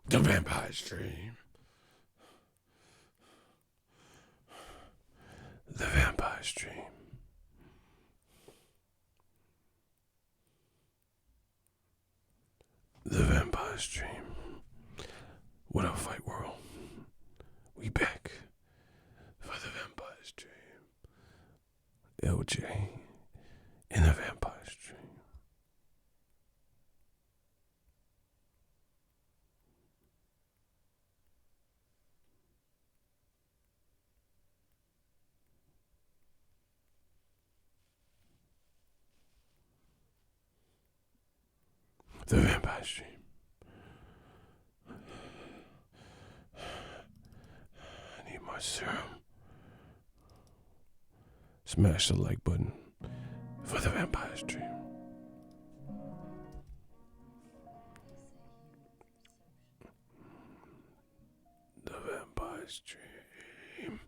The Vampire's Dream. The Vampire's Dream. The Vampire's Dream. What up, Fight World? We back for the Vampire's Dream. LJ in the Vampire's Dream. The Vampire's Dream. I need my serum. Smash the like button for the Vampire's Dream. The Vampire's Dream.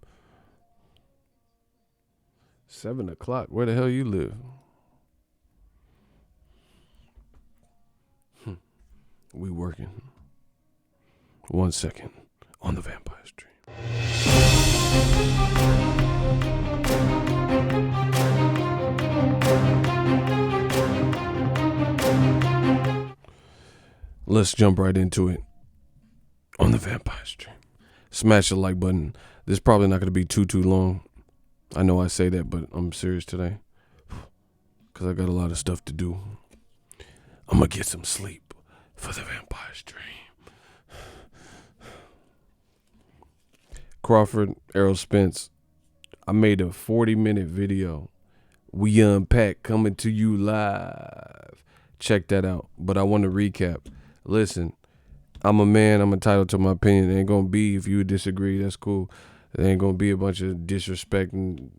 7 o'clock. Where the hell you live? We working. 1 second on the Vampire's Dream. Let's jump right into it on the Vampire's Dream. Smash the like button. This is probably not going to be too long. I know I say that, but I'm serious today because I got a lot of stuff to do. I'm going to get some sleep for the Vampire's Dream. Crawford, Errol, Spence. I made a 40-minute video. We unpack, coming to you live. Check that out. But I want to recap. Listen, I'm a man. I'm entitled to my opinion. It ain't going to be, if you disagree, that's cool. There ain't going to be a bunch of disrespect and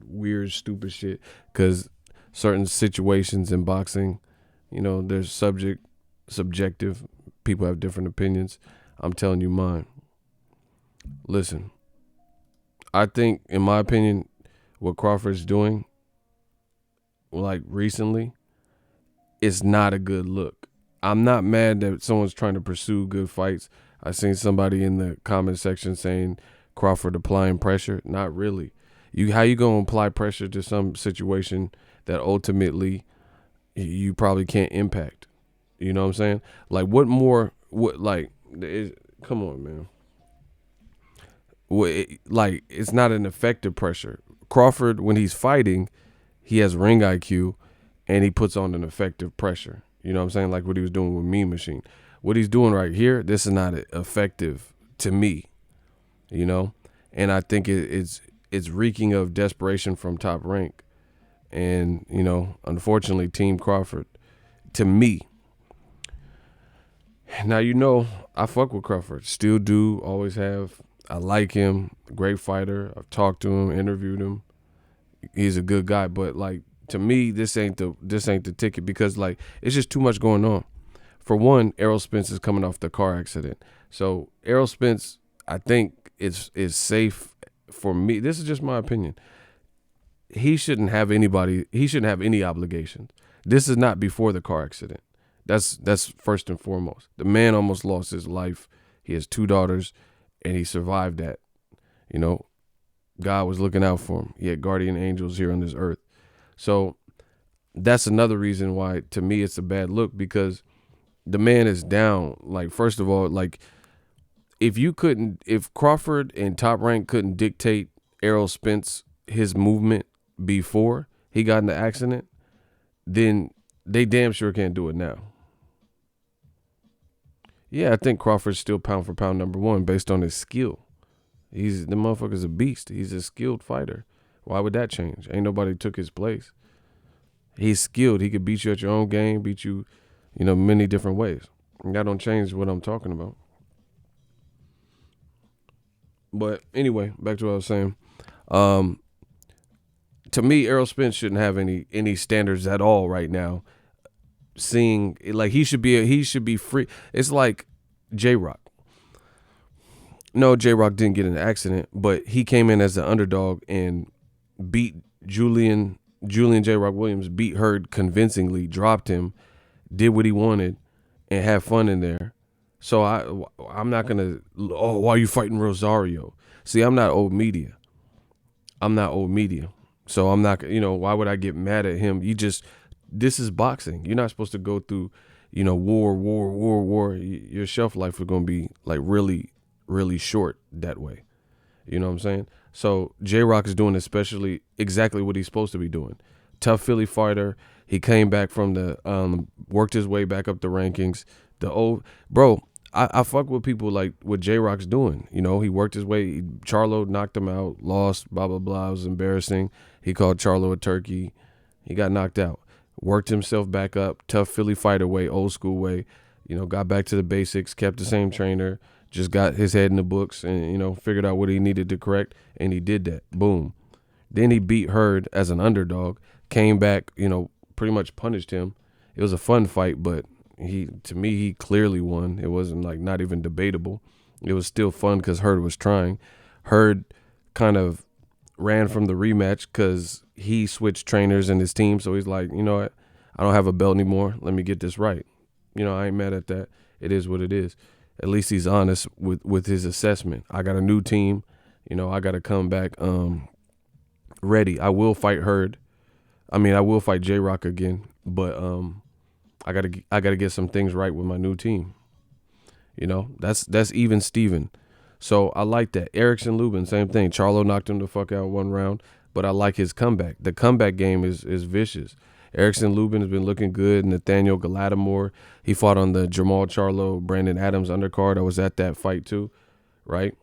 weird, stupid shit. Because certain situations in boxing, you know, there's subjective. People have different opinions. I'm telling you mine. Listen, I think, in my opinion, what Crawford's doing, like recently, is not a good look. I'm not mad that someone's trying to pursue good fights. I seen somebody in the comment section saying Crawford applying pressure. Not really. How you gonna apply pressure to some situation that ultimately you probably can't impact? You know what I'm saying? Like, come on, man. It's not an effective pressure. Crawford, when he's fighting, he has ring IQ and he puts on an effective pressure. You know what I'm saying? Like what he was doing with Mean Machine. What he's doing right here, this is not effective to me, you know? And I think it's reeking of desperation from Top Rank. And, you know, unfortunately, Team Crawford, to me. Now, you know, I fuck with Crawford. Still do, always have. I like him. Great fighter. I've talked to him, interviewed him. He's a good guy. But, like, to me, this ain't the ticket because, like, it's just too much going on. For one, Errol Spence is coming off the car accident. So, Errol Spence, I think, is safe for me. This is just my opinion. He shouldn't have any obligations. This is not before the car accident. That's first and foremost. The man almost lost his life. He has 2 daughters, and he survived that. You know, God was looking out for him. He had guardian angels here on this earth. So that's another reason why, to me, it's a bad look, because the man is down. Like, first of all, like, if Crawford and Top Rank couldn't dictate Errol Spence his movement before he got in the accident, then they damn sure can't do it now. Yeah, I think Crawford's still pound for pound number 1 based on his skill. The motherfucker's a beast. He's a skilled fighter. Why would that change? Ain't nobody took his place. He's skilled. He could beat you at your own game, beat you, you know, many different ways. And that don't change what I'm talking about. But anyway, back to what I was saying. To me, Errol Spence shouldn't have any standards at all right now. Seeing, like, he should be free. It's like J-Rock. No, J-Rock didn't get in an accident, but he came in as the underdog and beat Julian J-Rock Williams, beat Hurd convincingly, dropped him, did what he wanted, and had fun in there. So I'm not gonna. Oh, why are you fighting Rosario? See, I'm not old media. I'm not old media. So I'm not. Why would I get mad at him? This is boxing. You're not supposed to go through, war. Your shelf life is gonna be like really, really short that way. You know what I'm saying? So J-Rock is doing especially exactly what he's supposed to be doing. Tough Philly fighter. He came back from worked his way back up the rankings. Bro, I fuck with people like what J-Rock's doing. He worked his way. Charlo knocked him out, lost, blah, blah, blah. It was embarrassing. He called Charlo a turkey. He got knocked out. Worked himself back up. Tough Philly fighter way, old school way. Got back to the basics, kept the same trainer, just got his head in the books and, figured out what he needed to correct, and he did that. Boom. Then he beat Hurd as an underdog, came back, pretty much punished him. It was a fun fight, but to me, he clearly won. It wasn't like not even debatable. It was still fun because Hurd was trying. Hurd kind of ran from the rematch because he switched trainers in his team. So he's like, you know what? I don't have a belt anymore. Let me get this right. I ain't mad at that. It is what it is. At least he's honest with his assessment. I got a new team. I got to come back ready. I will fight Hurd. I will fight J-Rock again, but I gotta get some things right with my new team. That's even Steven. So I like that. Erickson Lubin, same thing. Charlo knocked him the fuck out one round, but I like his comeback. The comeback game is vicious. Erickson Lubin has been looking good. Nathaniel Galadimore, he fought on the Jamal Charlo, Brandon Adams undercard. I was at that fight too, right?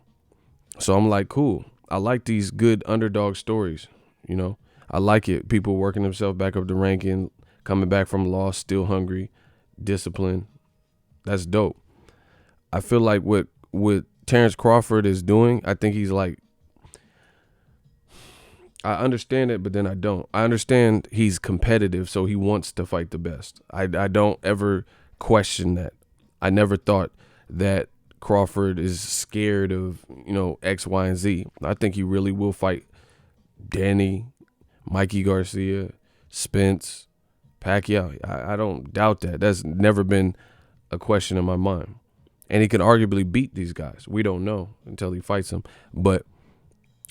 So I'm like, cool. I like these good underdog stories, I like it. People working themselves back up the ranking, coming back from loss, still hungry, discipline. That's dope. I feel like what Terence Crawford is doing, I think he's like, I understand it, but then I don't. I understand he's competitive, so he wants to fight the best. I don't ever question that. I never thought that Crawford is scared of, X, Y, and Z. I think he really will fight Danny, Mikey Garcia, Spence, Pacquiao. I don't doubt that. That's never been a question in my mind. And he could arguably beat these guys. We don't know until he fights them. But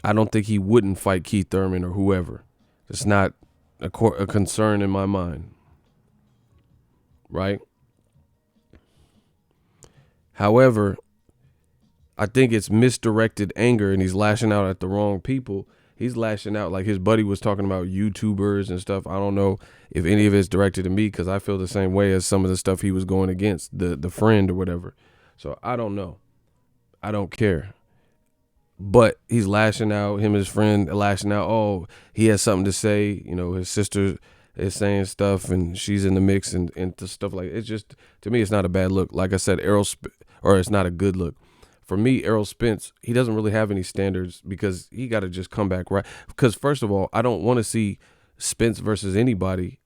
I don't think he wouldn't fight Keith Thurman or whoever. It's not a concern in my mind. Right? However, I think it's misdirected anger and he's lashing out at the wrong people. He's lashing out like his buddy was talking about YouTubers and stuff. I don't know if any of it's directed to me because I feel the same way as some of the stuff he was going against, the friend or whatever. So I don't know. I don't care. But he's lashing out, him and his friend lashing out. Oh, he has something to say. His sister is saying stuff and she's in the mix and stuff like that. It's just, to me, it's not a bad look. Like I said, it's not a good look. For me, Errol Spence, he doesn't really have any standards because he got to just come back right. Because first of all, I don't want to see Spence versus anybody,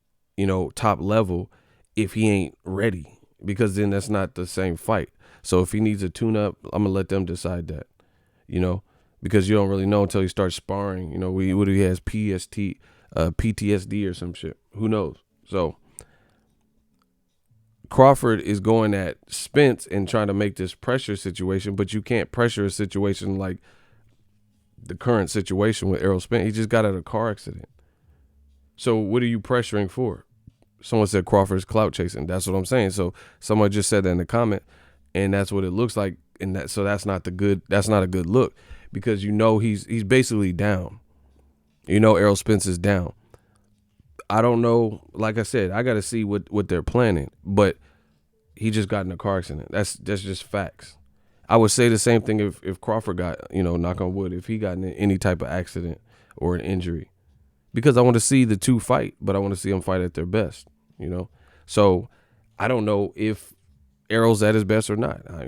top level if he ain't ready, because then that's not the same fight. So if he needs a tune-up, I'm going to let them decide that, because you don't really know until he starts sparring. What he has, PTSD or some shit. Who knows? So Crawford is going at Spence and trying to make this pressure situation, but you can't pressure a situation like the current situation with Errol Spence. He just got out of a car accident. So what are you pressuring for? Someone said Crawford's clout chasing. That's what I'm saying. So someone just said that in the comment, and that's what it looks like. And that's not a good look, because he's basically down. Errol Spence is down. I don't know. Like I said, I got to see what they're planning. But he just got in a car accident. That's just facts. I would say the same thing if Crawford got, knock on wood, if he got in any type of accident or an injury. Because I want to see the two fight, but I want to see them fight at their best, So I don't know if Errol's at his best or not. I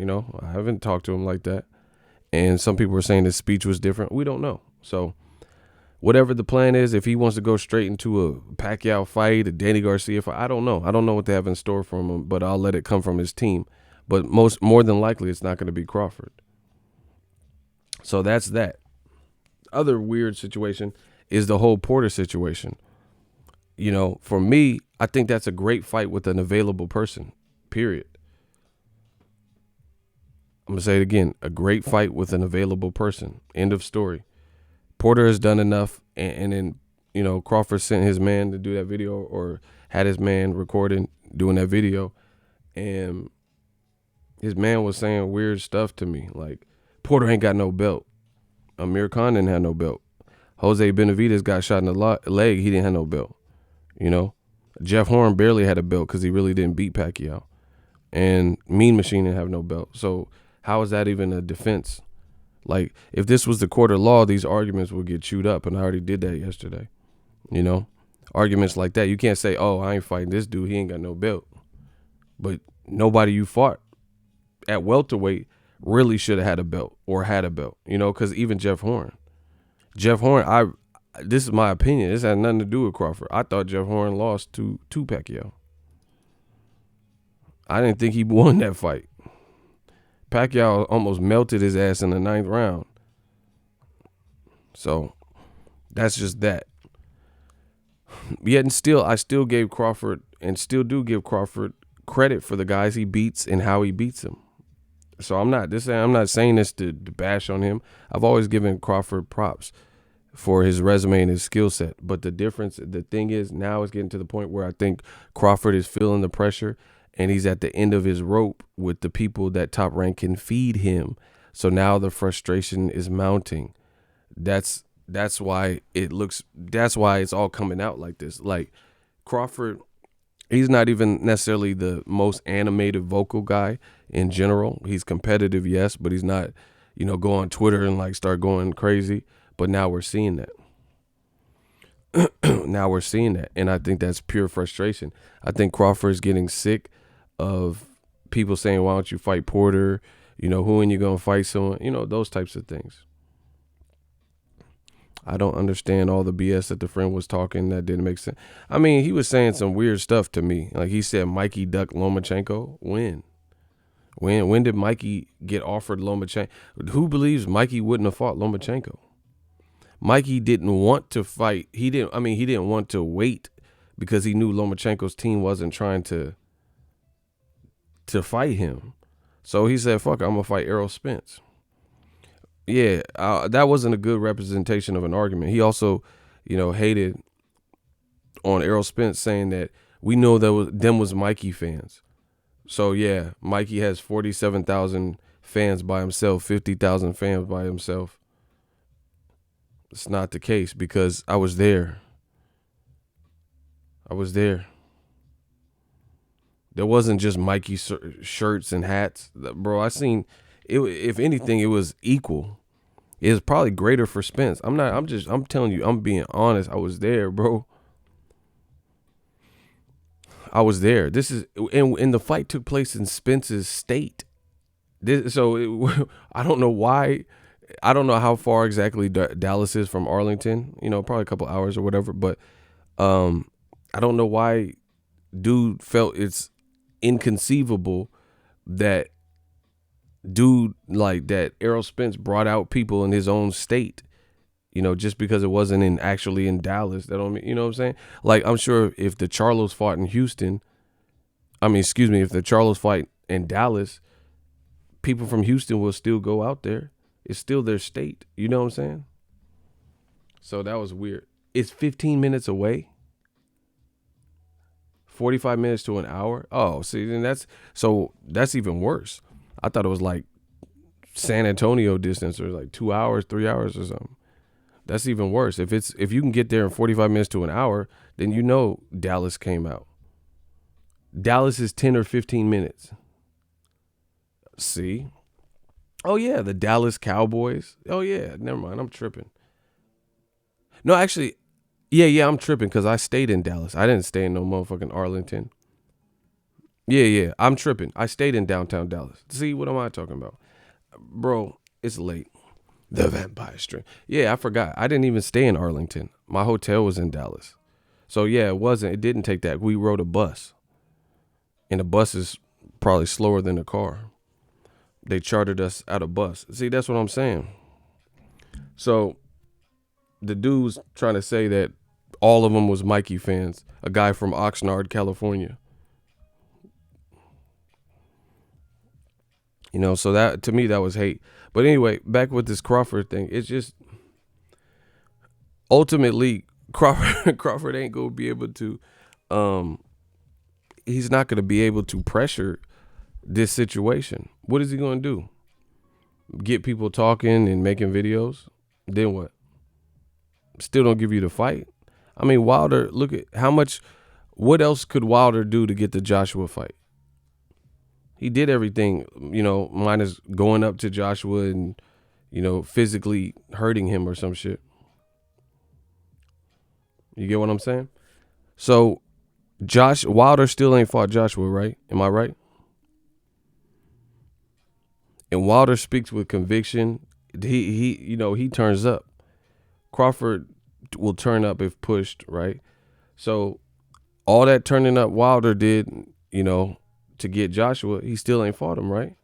haven't talked to him like that. And some people were saying his speech was different. We don't know. So whatever the plan is, if he wants to go straight into a Pacquiao fight, a Danny Garcia fight, I don't know. I don't know what they have in store for him, but I'll let it come from his team. But more than likely, it's not going to be Crawford. So that's that. Other weird situation is the whole Porter situation. For me, I think that's a great fight with an available person, period. I'm gonna say it again. A great fight with an available person. End of story. Porter has done enough, and then Crawford sent his man to do that video, or had his man recording doing that video, and his man was saying weird stuff to me, like Porter ain't got no belt. Amir Khan didn't have no belt. Jose Benavidez got shot in the leg. He didn't have no belt. Jeff Horn barely had a belt because he really didn't beat Pacquiao. And Mean Machine didn't have no belt. So how is that even a defense? Like, if this was the court of law, these arguments would get chewed up, and I already did that yesterday. Arguments like that. You can't say, oh, I ain't fighting this dude. He ain't got no belt. But nobody you fought at welterweight really should have had a belt or had a belt, because even Jeff Horn, this is my opinion. This had nothing to do with Crawford. I thought Jeff Horn lost to Pacquiao. I didn't think he won that fight. Pacquiao almost melted his ass in the 9th round. So that's just that. Yet and still, I still gave Crawford, and still do give Crawford, credit for the guys he beats and how he beats them. So I'm not saying this to bash on him. I've always given Crawford props for his resume and his skill set. But the thing is, now it's getting to the point where I think Crawford is feeling the pressure, and he's at the end of his rope with the people that Top Rank can feed him. So now the frustration is mounting. That's why it's all coming out like this. Like, Crawford, he's not even necessarily the most animated vocal guy in general. He's competitive, yes, but he's not, go on Twitter and like start going crazy. But now we're seeing that. And I think that's pure frustration. I think Crawford is getting sick of people saying, why don't you fight Porter? Who and you going to fight someone? Those types of things. I don't understand all the BS that the friend was talking that didn't make sense. I mean, he was saying some weird stuff to me. Like, he said Mikey ducked Lomachenko. When did Mikey get offered Lomachenko? Who believes Mikey wouldn't have fought Lomachenko? Mikey didn't want to fight. He didn't want to wait because he knew Lomachenko's team wasn't trying to fight him. So he said, fuck it, I'm going to fight Errol Spence. Yeah, that wasn't a good representation of an argument. He also, hated on Errol Spence, saying that we know them was Mikey fans. So yeah, Mikey has 47,000 fans by himself, 50,000 fans by himself. It's not the case, because I was there. There wasn't just Mikey shirts and hats, bro. I seen it. If anything, it was equal. It was probably greater for Spence. I'm telling you, I'm being honest. I was there, bro. I was there. And the fight took place in Spence's state. I don't know why. I don't know how far exactly Dallas is from Arlington. Probably a couple hours or whatever. But I don't know why dude felt it's inconceivable that Errol Spence brought out people in his own state, just because it wasn't actually in Dallas. That don't mean, you know what I'm saying? Like, I'm sure if the Charlos fought in Houston, if the Charlos fight in Dallas, people from Houston will still go out there. It's still their state. You know what I'm saying? So that was weird. It's 15 minutes away. 45 minutes to an hour. Oh, see, then that's even worse. I thought it was like San Antonio distance, or like 2 hours, 3 hours or something. That's even worse. If you can get there in 45 minutes to an hour, then Dallas came out. Dallas is 10 or 15 minutes. See? Oh yeah, the Dallas Cowboys. Oh yeah, never mind. I'm tripping. No, actually, yeah, I'm tripping because I stayed in Dallas. I didn't stay in no motherfucking Arlington. Yeah, I'm tripping. I stayed in downtown Dallas. See, what am I talking about? Bro, it's late. The Vampire Street. Yeah, I forgot. I didn't even stay in Arlington. My hotel was in Dallas. So yeah, it didn't take that. We rode a bus. And the bus is probably slower than the car. They chartered us out a bus. See, that's what I'm saying. So the dude's trying to say that all of them was Mikey fans. A guy from Oxnard, California. You know, so that to me that was hate. But anyway, back with this Crawford thing. It's just ultimately Crawford Crawford ain't gonna be able to he's not gonna be able to pressure this situation. What is he gonna do? Get people talking and making videos? Then what? Still don't give you the fight? I mean, Wilder, look at how much, what else could Wilder do to get the Joshua fight? He did everything, you know, minus going up to Joshua and, you know, physically hurting him or some shit. You get what I'm saying? So Wilder still ain't fought Joshua, right? Am I right? And Wilder speaks with conviction. He turns up. Crawford will turn up if pushed, right? So all that turning up Wilder did, you know, to get Joshua, he still ain't fought him, right?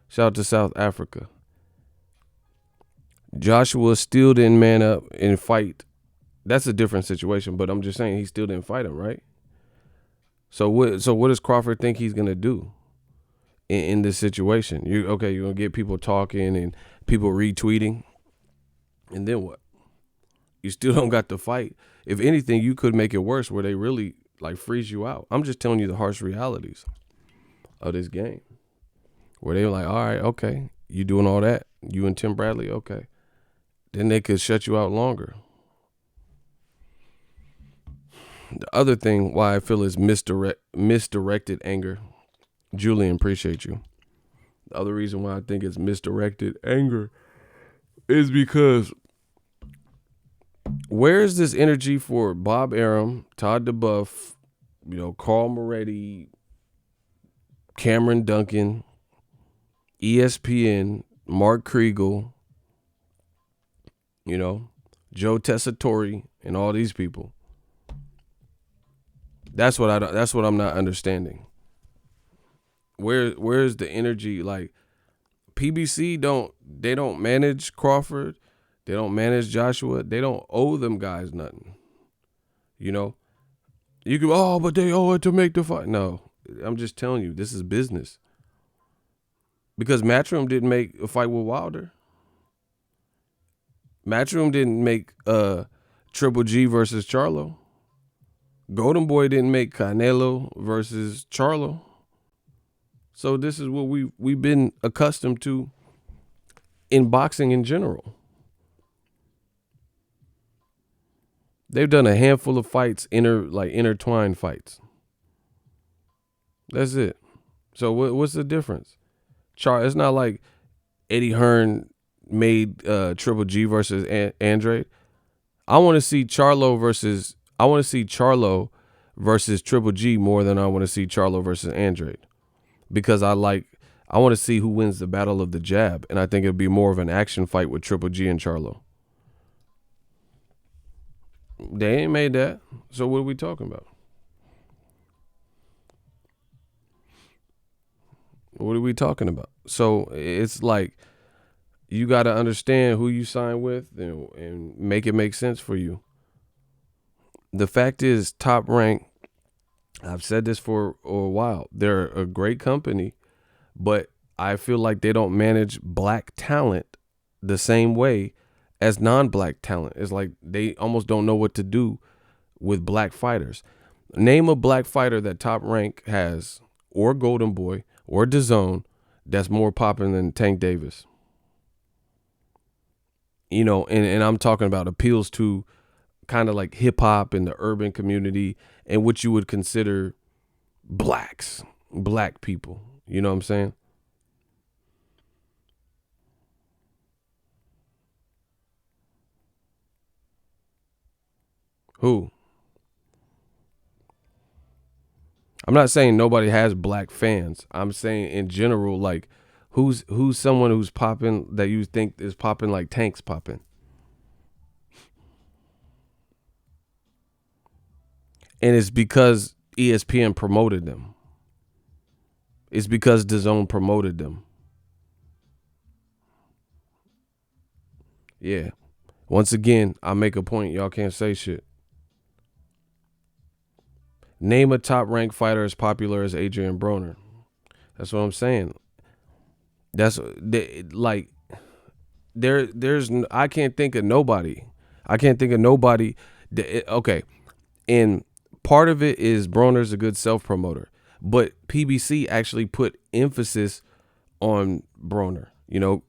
Shout out to South Africa. Joshua still didn't man up and fight. That's a different situation, but I'm just saying he still didn't fight him, right? So what does Crawford think he's gonna do in this situation? You're gonna get people talking and people retweeting, and then what? You still don't got the fight. If anything, you could make it worse where they really like freeze you out. I'm just telling you the harsh realities of this game. Where they were like, all right, okay, you doing all that, you and Tim Bradley, okay. Then they could shut you out longer. The other thing why I feel is misdirected anger. Julian, appreciate you. The other reason why I think it's misdirected anger is because where is this energy for Bob Arum, Todd DeBuff, you know, Carl Moretti, Cameron Duncan, ESPN, Mark Kriegel, you know, Joe Tessitore, and all these people? That's what I'm not understanding. Where's the energy? Like PBC they don't manage Crawford, they don't manage Joshua, they don't owe them guys nothing. You know, you can but they owe it to make the fight. No, I'm just telling you, this is business. Because Matchroom didn't make a fight with Wilder. Matchroom didn't make Triple G versus Charlo. Golden Boy didn't make Canelo versus Charlo. So this is what we've been accustomed to in boxing in general. They've done a handful of fights, intertwined fights. That's it. So what's the difference? It's not like Eddie Hearn made Triple G versus Andrade. I want to see Charlo versus Triple G more than I want to see Charlo versus Andrade. Because I want to see who wins the battle of the jab, and I think it'd be more of an action fight with Triple G and Charlo. They ain't made that. So what are we talking about? What are we talking about? So it's like you got to understand who you sign with and make it make sense for you. The fact is, Top Rank, I've said this for a while, they're a great company, but I feel like they don't manage black talent the same way as non-black talent. It's like they almost don't know what to do with black fighters. Name a black fighter that Top Rank has, or Golden Boy, or DAZN, that's more popping than Tank Davis. You know, and I'm talking about appeals to kind of like hip hop in the urban community and what you would consider black people. You know what I'm saying? Who? I'm not saying nobody has black fans. I'm saying in general, like who's someone who's popping that you think is popping like Tank's popping? And it's because ESPN promoted them. It's because DAZN promoted them. Yeah. Once again, I make a point. Y'all can't say shit. Name a top ranked fighter as popular as Adrian Broner. That's what I'm saying. That's like there's I can't think of nobody. I can't think of nobody. Okay, and part of it is Broner's a good self promoter, but PBC actually put emphasis on Broner. You know,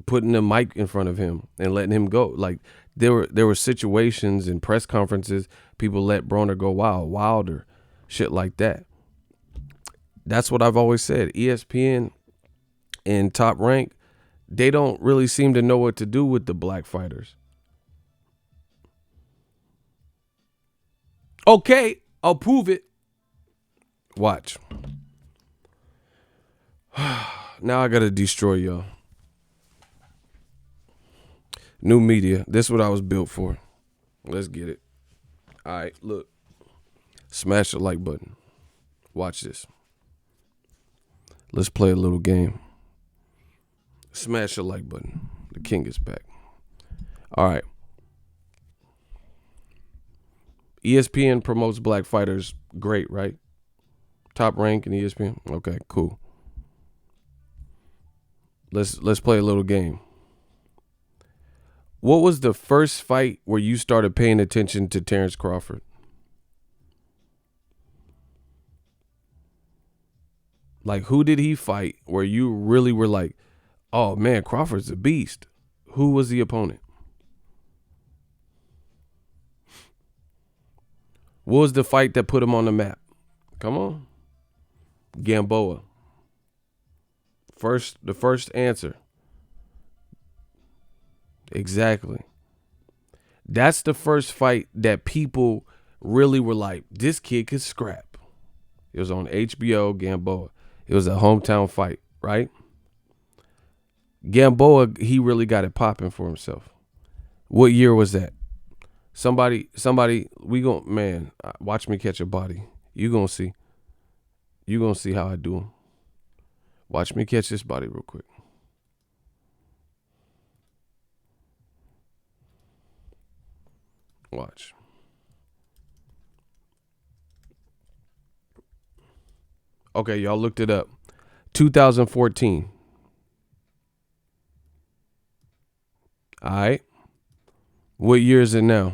putting the mic in front of him and letting him go. Like there were situations in press conferences, people let Broner go wild, Wilder, shit like that. That's what I've always said. ESPN and Top Rank, they don't really seem to know what to do with the black fighters. Okay, I'll prove it. Watch. Now I gotta destroy y'all. New media. This is what I was built for. Let's get it. All right, look. Smash the like button. Watch this. Let's play a little game. Smash the like button. The king is back. All right. ESPN promotes black fighters. Great, right? Top Rank and ESPN. Okay, cool. Let's play a little game. What was the first fight where you started paying attention to Terence Crawford? Like, who did he fight where you really were like, oh man, Crawford's a beast? Who was the opponent? What was the fight that put him on the map? Come on. Gamboa. The first answer. Exactly. That's the first fight that people really were like, this kid could scrap. It was on HBO, Gamboa. It was a hometown fight, right? Gamboa, he really got it popping for himself. What year was that? Somebody, we gon' man, watch me catch a body. You gonna see. You gonna see how I do him. Watch me catch this body real quick. Watch. Okay, y'all looked it up. 2014. All right. What year is it now?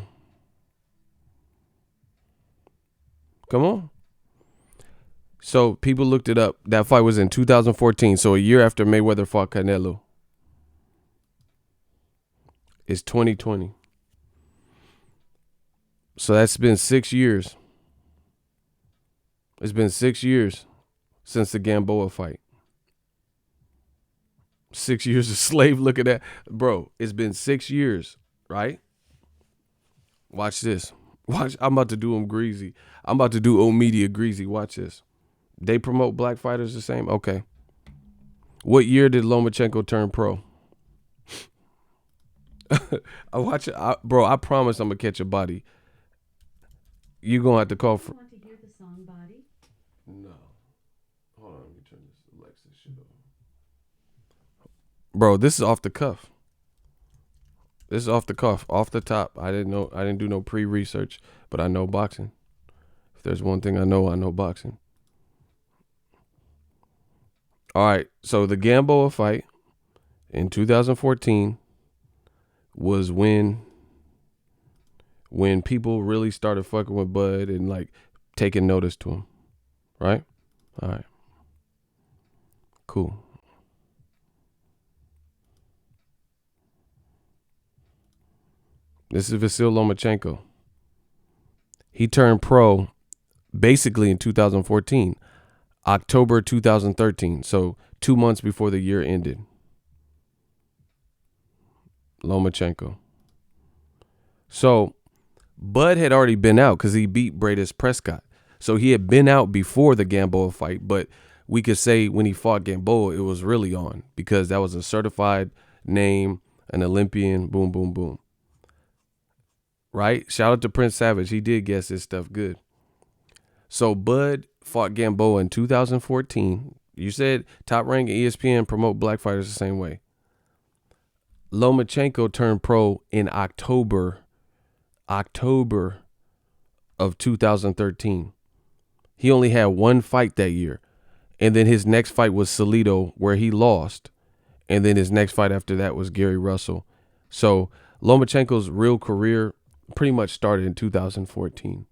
Come on. So people looked it up. That fight was in 2014. So a year after Mayweather fought Canelo. It's 2020. So that's been 6 years. It's been 6 years since the Gamboa fight. 6 years a slave. Look at that. Bro, it's been 6 years, right? Watch this. Watch. I'm about to do them greasy. I'm about to do old media greasy. Watch this. They promote black fighters the same? Okay. What year did Lomachenko turn pro? I watch it. Bro, I promise I'm going to catch a body. You're going to have to call for... Want to hear the song Body? No. Hold on. Let me turn this Alexa shit on. Bro, this is off the cuff. This is off the cuff, off the top. I didn't do no pre-research, but I know boxing. If there's one thing I know boxing. All right, so the Gamboa fight in 2014 was when people really started fucking with Bud and like taking notice to him, right? All right, cool. This is Vasyl Lomachenko. He turned pro basically in 2014. October 2013, so 2 months before the year ended. Lomachenko. So Bud had already been out because he beat Bradis Prescott. So he had been out before the Gamboa fight, but we could say when he fought Gamboa, it was really on because that was a certified name, an Olympian, boom, boom, boom. Right? Shout out to Prince Savage. He did guess his stuff good. So Bud fought Gamboa in 2014. You said Top Rank and ESPN promote black fighters the same way. Lomachenko turned pro in October of 2013. He only had one fight that year. And then his next fight was Salido, where he lost. And then his next fight after that was Gary Russell. So Lomachenko's real career pretty much started in 2014.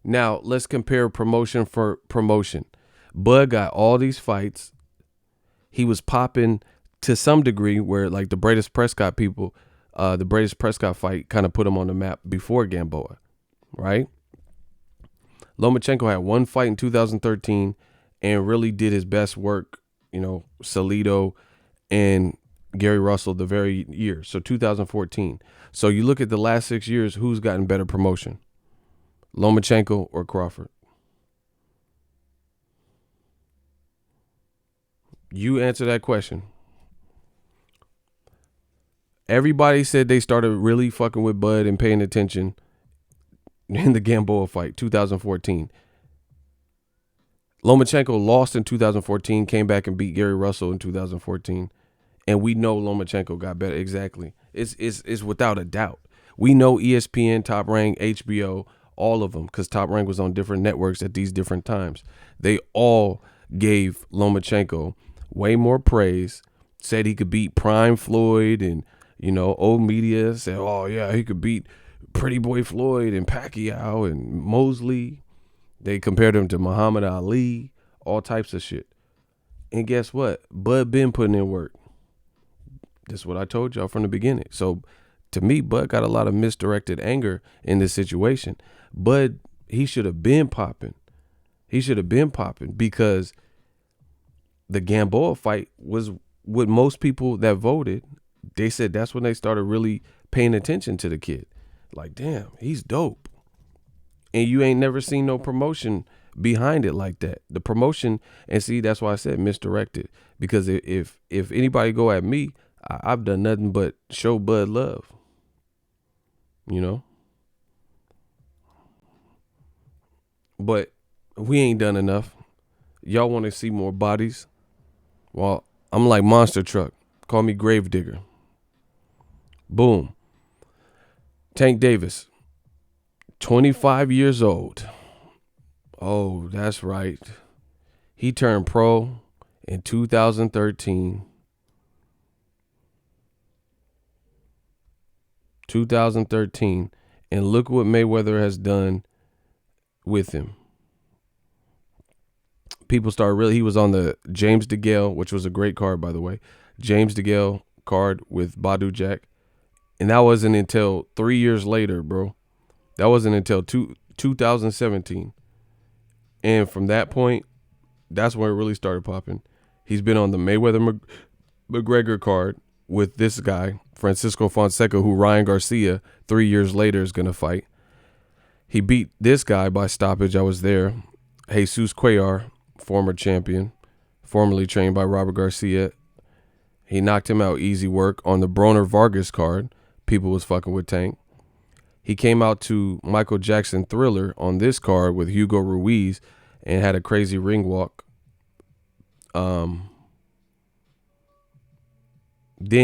Now, let's compare promotion for promotion. Bud got all these fights. He was popping to some degree where, like, the Bradis Prescott people, the Bradis Prescott fight kind of put him on the map before Gamboa, right? Lomachenko had one fight in 2013 and really did his best work, Salido and Gary Russell the very year. So 2014. So you look at the last 6 years, who's gotten better promotion? Lomachenko or Crawford? You answer that question. Everybody said they started really fucking with Bud and paying attention in the Gamboa fight, 2014. Lomachenko lost in 2014, came back and beat Gary Russell in 2014. And we know Lomachenko got better. Exactly. It's without a doubt. We know ESPN, Top Rank, HBO, all of them, because Top Rank was on different networks at these different times. They all gave Lomachenko way more praise, said he could beat Prime Floyd, and, old media said, oh, yeah, he could beat Pretty Boy Floyd and Pacquiao and Mosley. They compared him to Muhammad Ali, all types of shit. And guess what? Bud been putting in work. That's what I told y'all from the beginning. So to me, Bud got a lot of misdirected anger in this situation. Bud, he should have been popping. He should have been popping because the Gamboa fight was what most people that voted, they said that's when they started really paying attention to the kid. Like, damn, he's dope. And you ain't never seen no promotion behind it like that. The promotion, and see, that's why I said misdirected. Because if anybody go at me, I've done nothing but show Bud love. But we ain't done enough. Y'all want to see more bodies? Well, I'm like Monster Truck. Call me Gravedigger. Boom. Tank Davis, 25 years old. Oh, that's right. He turned pro in 2013. 2013. And look what Mayweather has done with him. People started really, he was on the James DeGale, which was a great card, by the way. James DeGale card with Badu Jack. And that wasn't until 3 years later, bro. That wasn't until 2017. And from that point, that's when it really started popping. He's been on the Mayweather McGregor card with this guy, Francisco Fonseca, who Ryan Garcia 3 years later is going to fight. He beat this guy by stoppage. I was there. Jesus Cuellar, former champion, formerly trained by Robert Garcia. He knocked him out easy work on the Broner Vargas card. People was fucking with Tank. He came out to Michael Jackson Thriller on this card with Hugo Ruiz and had a crazy ring walk. Then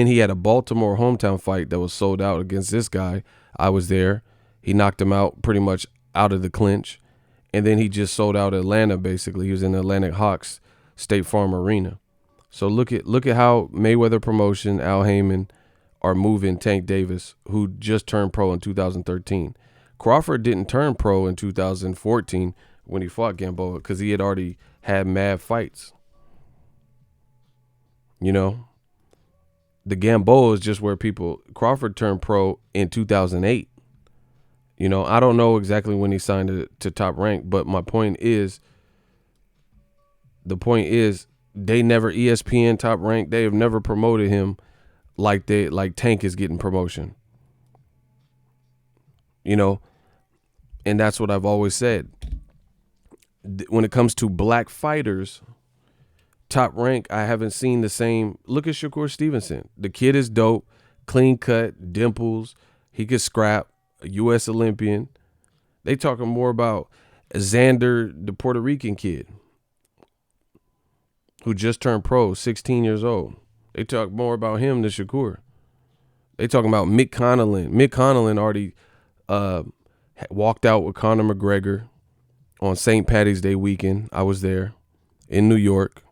he had a Baltimore hometown fight that was sold out against this guy. I was there. He knocked him out pretty much out of the clinch. And then he just sold out Atlanta, basically. He was in the Atlantic Hawks State Farm Arena. So look at how Mayweather Promotion, Al Heyman, are moving Tank Davis, who just turned pro in 2013. Crawford didn't turn pro in 2014 when he fought Gamboa because he had already had mad fights. The Gamboa is just where Crawford turned pro in 2008. I don't know exactly when he signed to Top Rank, but the point is, they never, ESPN, Top Rank, they have never promoted him like Tank is getting promotion. And that's what I've always said. When it comes to black fighters, Top Rank, I haven't seen the same. Look at Shakur Stevenson. The kid is dope, clean cut, dimples. He could scrap, a U.S. Olympian. They talking more about Xander, the Puerto Rican kid, who just turned pro, 16 years old. They talk more about him than Shakur. They talking about Mick Connellan. Mick Connellan already walked out with Conor McGregor on St. Patty's Day weekend. I was there. in New York.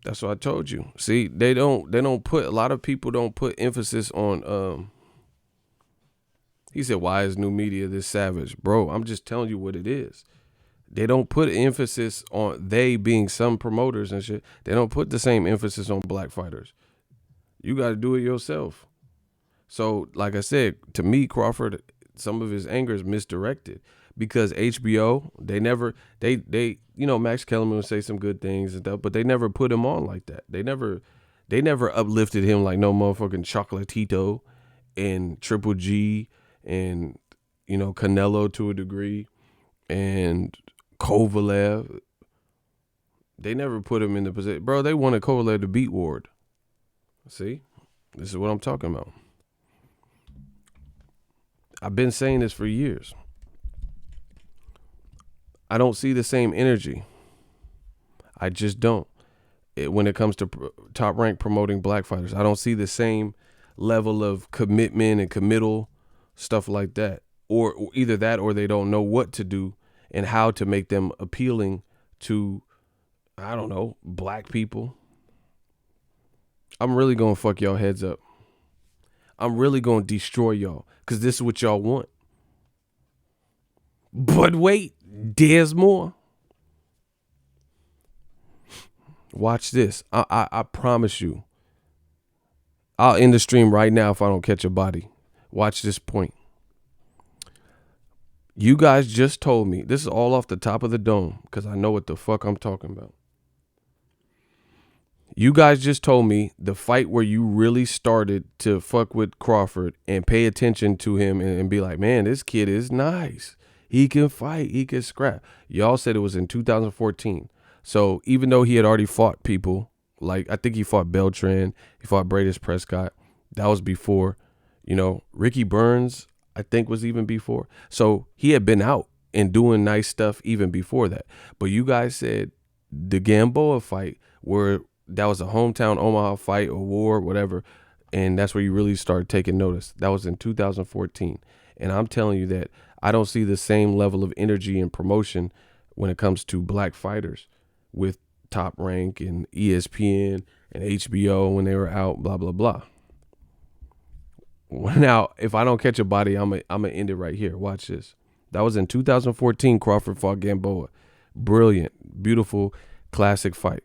That's what I told you. See, they don't put, a lot of people don't put emphasis on he said, why is new media this savage? Bro, I'm just telling you what it is. They don't put emphasis on, they being some promoters and shit, they don't put the same emphasis on black fighters. You got to do it yourself. So, like I said, to me, Crawford, some of his anger is misdirected because HBO, they Max Kellerman would say some good things and stuff, but they never put him on like that. They never uplifted him like no motherfucking Chocolatito and Triple G and, Canelo to a degree and Kovalev. They never put him in the position. Bro, they wanted Kovalev to beat Ward. See? This is what I'm talking about. I've been saying this for years. I don't see the same energy. I just don't. When it comes to Top Rank promoting black fighters, I don't see the same level of commitment and committal, stuff like that. Or either that or they don't know what to do and how to make them appealing to, I don't know, black people. I'm really going to fuck y'all heads up. I'm really going to destroy y'all because this is what y'all want. But wait, there's more. Watch this. I promise you. I'll end the stream right now if I don't catch a body. Watch this point. You guys just told me, this is all off the top of the dome because I know what the fuck I'm talking about. You guys just told me the fight where you really started to fuck with Crawford and pay attention to him and be like, man, this kid is nice. He can fight. He can scrap. Y'all said it was in 2014. So even though he had already fought people, like I think he fought Beltran, he fought Bradis Prescott. That was before, Ricky Burns, I think was even before. So he had been out and doing nice stuff even before that. But you guys said the Gamboa fight where that was a hometown Omaha fight or war, whatever. And that's where you really started taking notice. That was in 2014. And I'm telling you that I don't see the same level of energy and promotion when it comes to black fighters with Top Rank and ESPN and HBO when they were out, blah, blah, blah. Now, if I don't catch a body, I'm going to end it right here. Watch this. That was in 2014, Crawford fought Gamboa. Brilliant, beautiful, classic fight.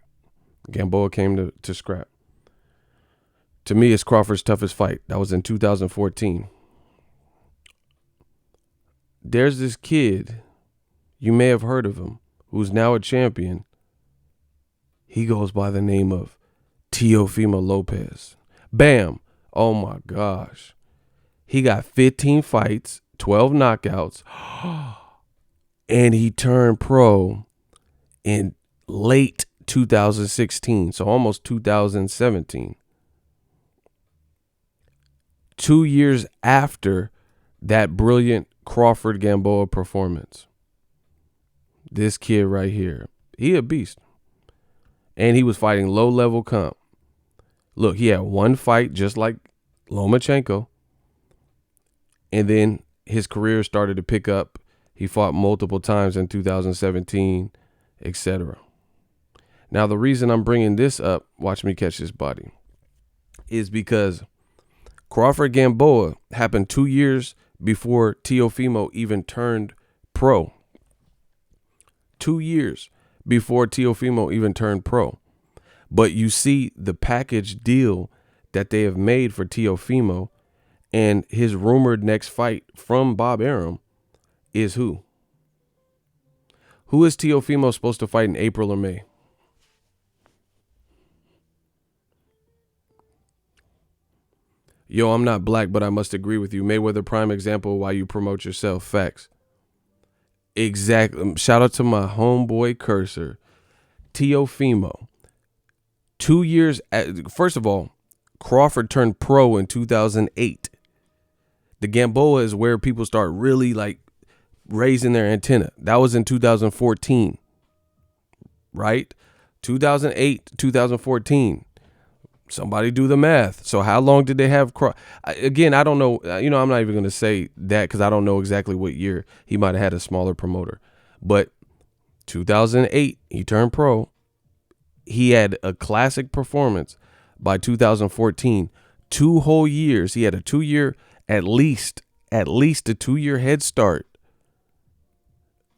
Gamboa came to scrap. To me, it's Crawford's toughest fight. That was in 2014. There's this kid, you may have heard of him, who's now a champion. He goes by the name of Teofimo Lopez. Bam. Oh my gosh. He got 15 fights, 12 knockouts, and he turned pro in late 2016, so almost 2017. 2 years after that brilliant Crawford Gamboa performance. This kid right here, he a beast. And he was fighting low-level comp. Look, he had one fight just like Lomachenko. And then his career started to pick up. He fought multiple times in 2017, etc. Now, the reason I'm bringing this up, watch me catch this body, is because Crawford Gamboa happened 2 years before Teofimo even turned pro. 2 years before Teofimo even turned pro. But you see the package deal that they have made for Teofimo, and his rumored next fight from Bob Arum is who? Who is Teofimo supposed to fight in April or May? Yo, I'm not black, but I must agree with you. Mayweather, prime example why you promote yourself. Facts. Exactly. Shout out to my homeboy Cursor. Teofimo. 2 years. First of all, Crawford turned pro in 2008. The Gamboa is where people start really like raising their antenna. That was in 2014. Right? 2008, 2014. Somebody do the math. So how long did they have again, I don't know. I'm not even going to say that because I don't know exactly what year. He might have had a smaller promoter. But 2008, he turned pro. He had a classic performance by 2014. 2 whole years. He had a 2-year, at least a 2-year head start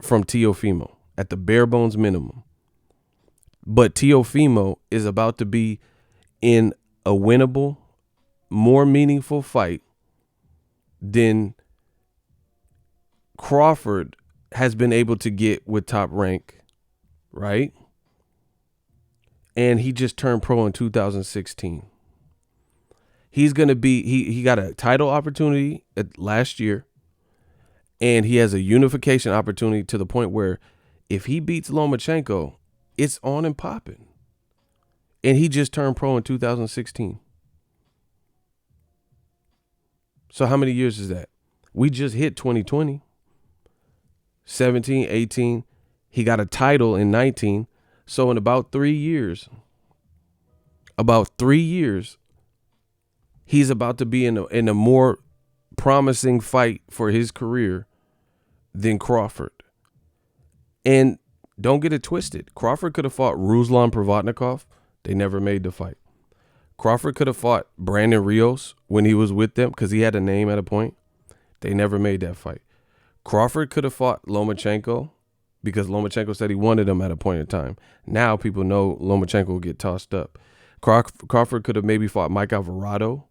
from Teofimo at the bare bones minimum. But Teofimo is about to be in a winnable, more meaningful fight than Crawford has been able to get with Top Rank, right? And he just turned pro in 2016. He's going to be, he got a title opportunity last year, and he has a unification opportunity to the point where if he beats Lomachenko, it's on and popping. And he just turned pro in 2016. So how many years is that? We just hit 2020. 17, 18. He got a title in 19. So in about 3 years, he's about to be in a more promising fight for his career than Crawford. And don't get it twisted. Crawford could have fought Ruslan Provodnikov. They never made the fight. Crawford could have fought Brandon Rios when he was with them because he had a name at a point. They never made that fight. Crawford could have fought Lomachenko because Lomachenko said he wanted him at a point in time. Now people know Lomachenko will get tossed up. Crawford could have maybe fought Mike Alvarado,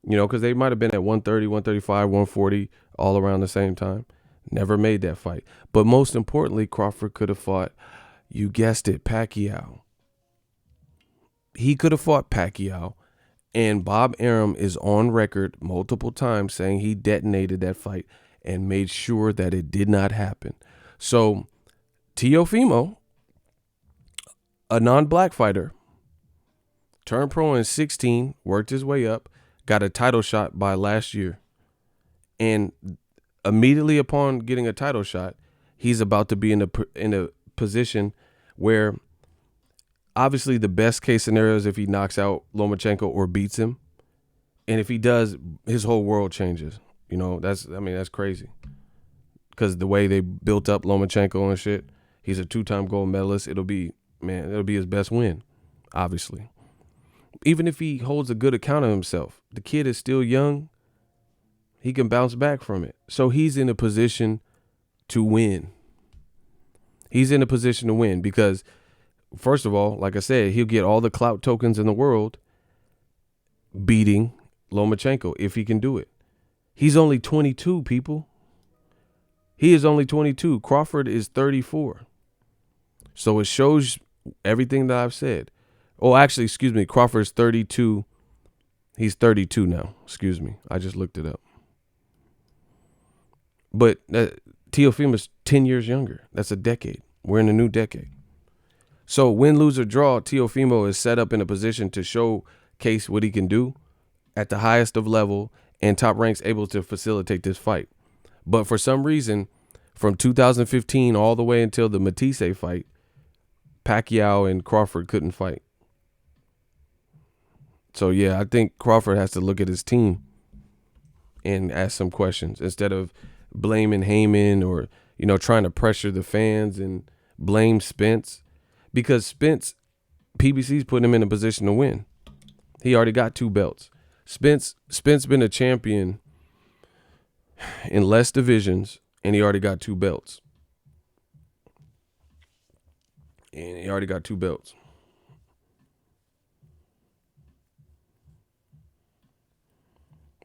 because they might have been at 130, 135, 140 all around the same time. Never made that fight. But most importantly, Crawford could have fought, you guessed it, Pacquiao. He could have fought Pacquiao, and Bob Arum is on record multiple times saying he detonated that fight and made sure that it did not happen. So Teofimo, a non-black fighter, turned pro in 16, worked his way up, got a title shot by last year. And immediately upon getting a title shot, he's about to be in a position where obviously the best case scenario is if he knocks out Lomachenko or beats him. And if he does, his whole world changes. That's crazy. Because the way they built up Lomachenko and shit, he's a 2-time gold medalist. It'll be his best win, obviously. Even if he holds a good account of himself, the kid is still young. He can bounce back from it. So he's in a position to win. He's in a position to win because, first of all, like I said, he'll get all the clout tokens in the world beating Lomachenko if he can do it. He's only 22, people. He is only 22. Crawford is 34. So it shows everything that I've said. Oh, actually, excuse me. Crawford's 32. He's 32 now. Excuse me. I just looked it up. But Teofimo's 10 years younger. That's a decade. We're in a new decade. So win, lose, or draw, Teofimo is set up in a position to showcase what he can do at the highest of level, and Top Rank's able to facilitate this fight. But for some reason, from 2015 all the way until the Matisse fight, Pacquiao and Crawford couldn't fight. So, yeah, I think Crawford has to look at his team and ask some questions instead of blaming Heyman or, trying to pressure the fans and blame Spence. Because Spence, PBC's putting him in a position to win. He already got 2 belts. Spence been a champion in less divisions, and he already got 2 belts.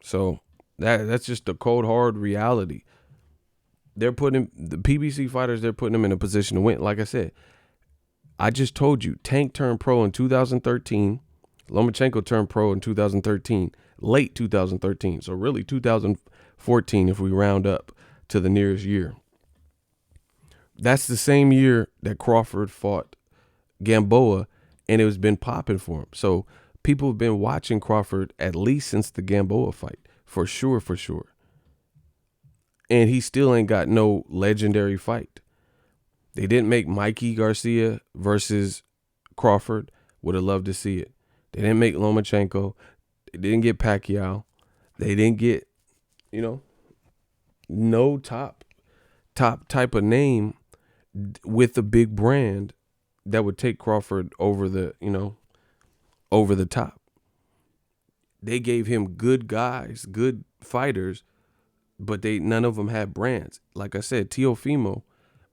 So that's just the cold, hard reality. They're putting the PBC fighters, they're putting them in a position to win. Like I said, I just told you, Tank turned pro in 2013. Lomachenko turned pro in 2013, late 2013. So really 2014 if we round up to the nearest year. That's the same year that Crawford fought Gamboa, and it was been popping for him. So people have been watching Crawford at least since the Gamboa fight, for sure. And he still ain't got no legendary fight. They didn't make Mikey Garcia versus Crawford. Would have loved to see it. They didn't make Lomachenko. They didn't get Pacquiao. They didn't get, no top type of name with a big brand that would take Crawford over over the top. They gave him good guys, good fighters, but none of them had brands. Like I said, Teofimo,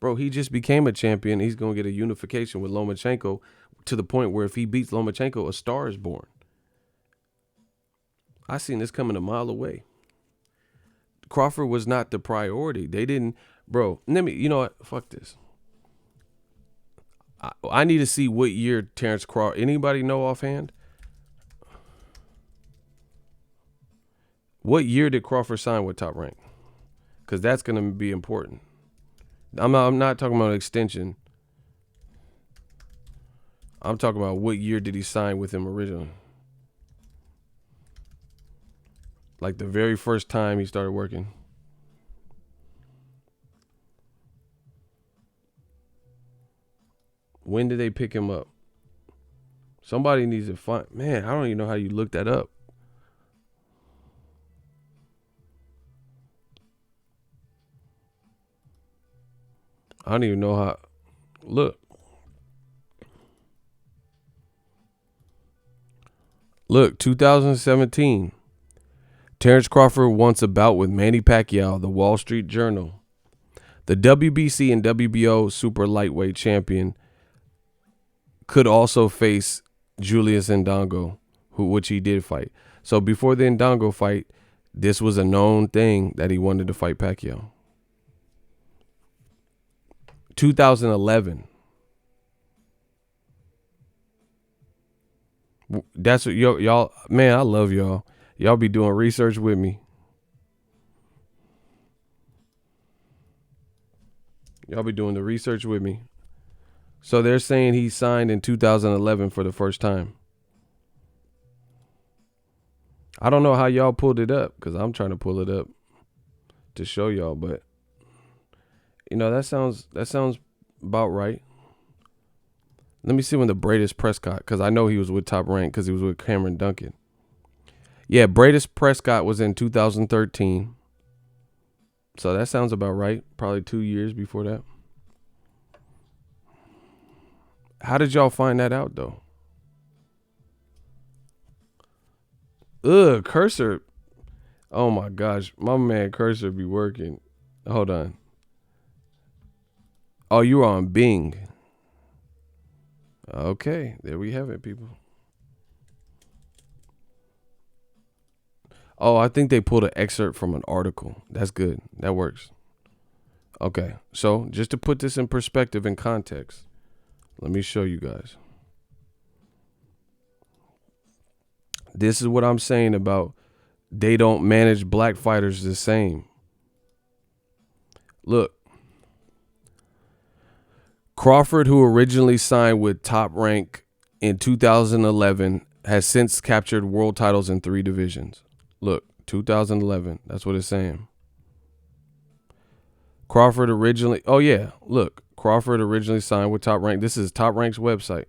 bro, he just became a champion. He's gonna get a unification with Lomachenko to the point where if he beats Lomachenko, a star is born. I seen this coming a mile away. Crawford was not the priority. They didn't, bro. You know what? Fuck this. I need to see what year Terence Crawford. Anybody know offhand? What year did Crawford sign with Top Rank? Because that's going to be important. I'm not talking about an extension. I'm talking about what year did he sign with him originally? Like the very first time he started working. When did they pick him up? Somebody needs to find. Man, I don't even know how you look that up. I don't even know how. Look. Look, 2017. Terence Crawford wants a bout with Manny Pacquiao, the Wall Street Journal. The WBC and WBO super lightweight champion could also face Julius Ndongo, which he did fight. So before the Ndongo fight, this was a known thing that he wanted to fight Pacquiao. 2011. That's what y'all, man, I love y'all. Y'all be doing research with me. Y'all be doing the research with me. So they're saying he signed in 2011 for the first time. I don't know how y'all pulled it up because I'm trying to pull it up to show y'all, but that sounds about right. Let me see when the Bradis Prescott, because I know he was with Top Rank because he was with Cameron Duncan. Yeah, Bradis Prescott was in 2013. So that sounds about right. Probably 2 years before that. How did y'all find that out, though? Cursor. Oh, my gosh. My man Cursor be working. Hold on. Oh, you were on Bing. Okay, there we have it, people. Oh, I think they pulled an excerpt from an article. That's good. That works. Okay, so just to put this in perspective and context, let me show you guys. This is what I'm saying about they don't manage black fighters the same. Look, Crawford, who originally signed with Top Rank in 2011, has since captured world titles in 3 divisions. Look, 2011. That's what it's saying. Crawford originally signed with Top Rank. This is Top Rank's website.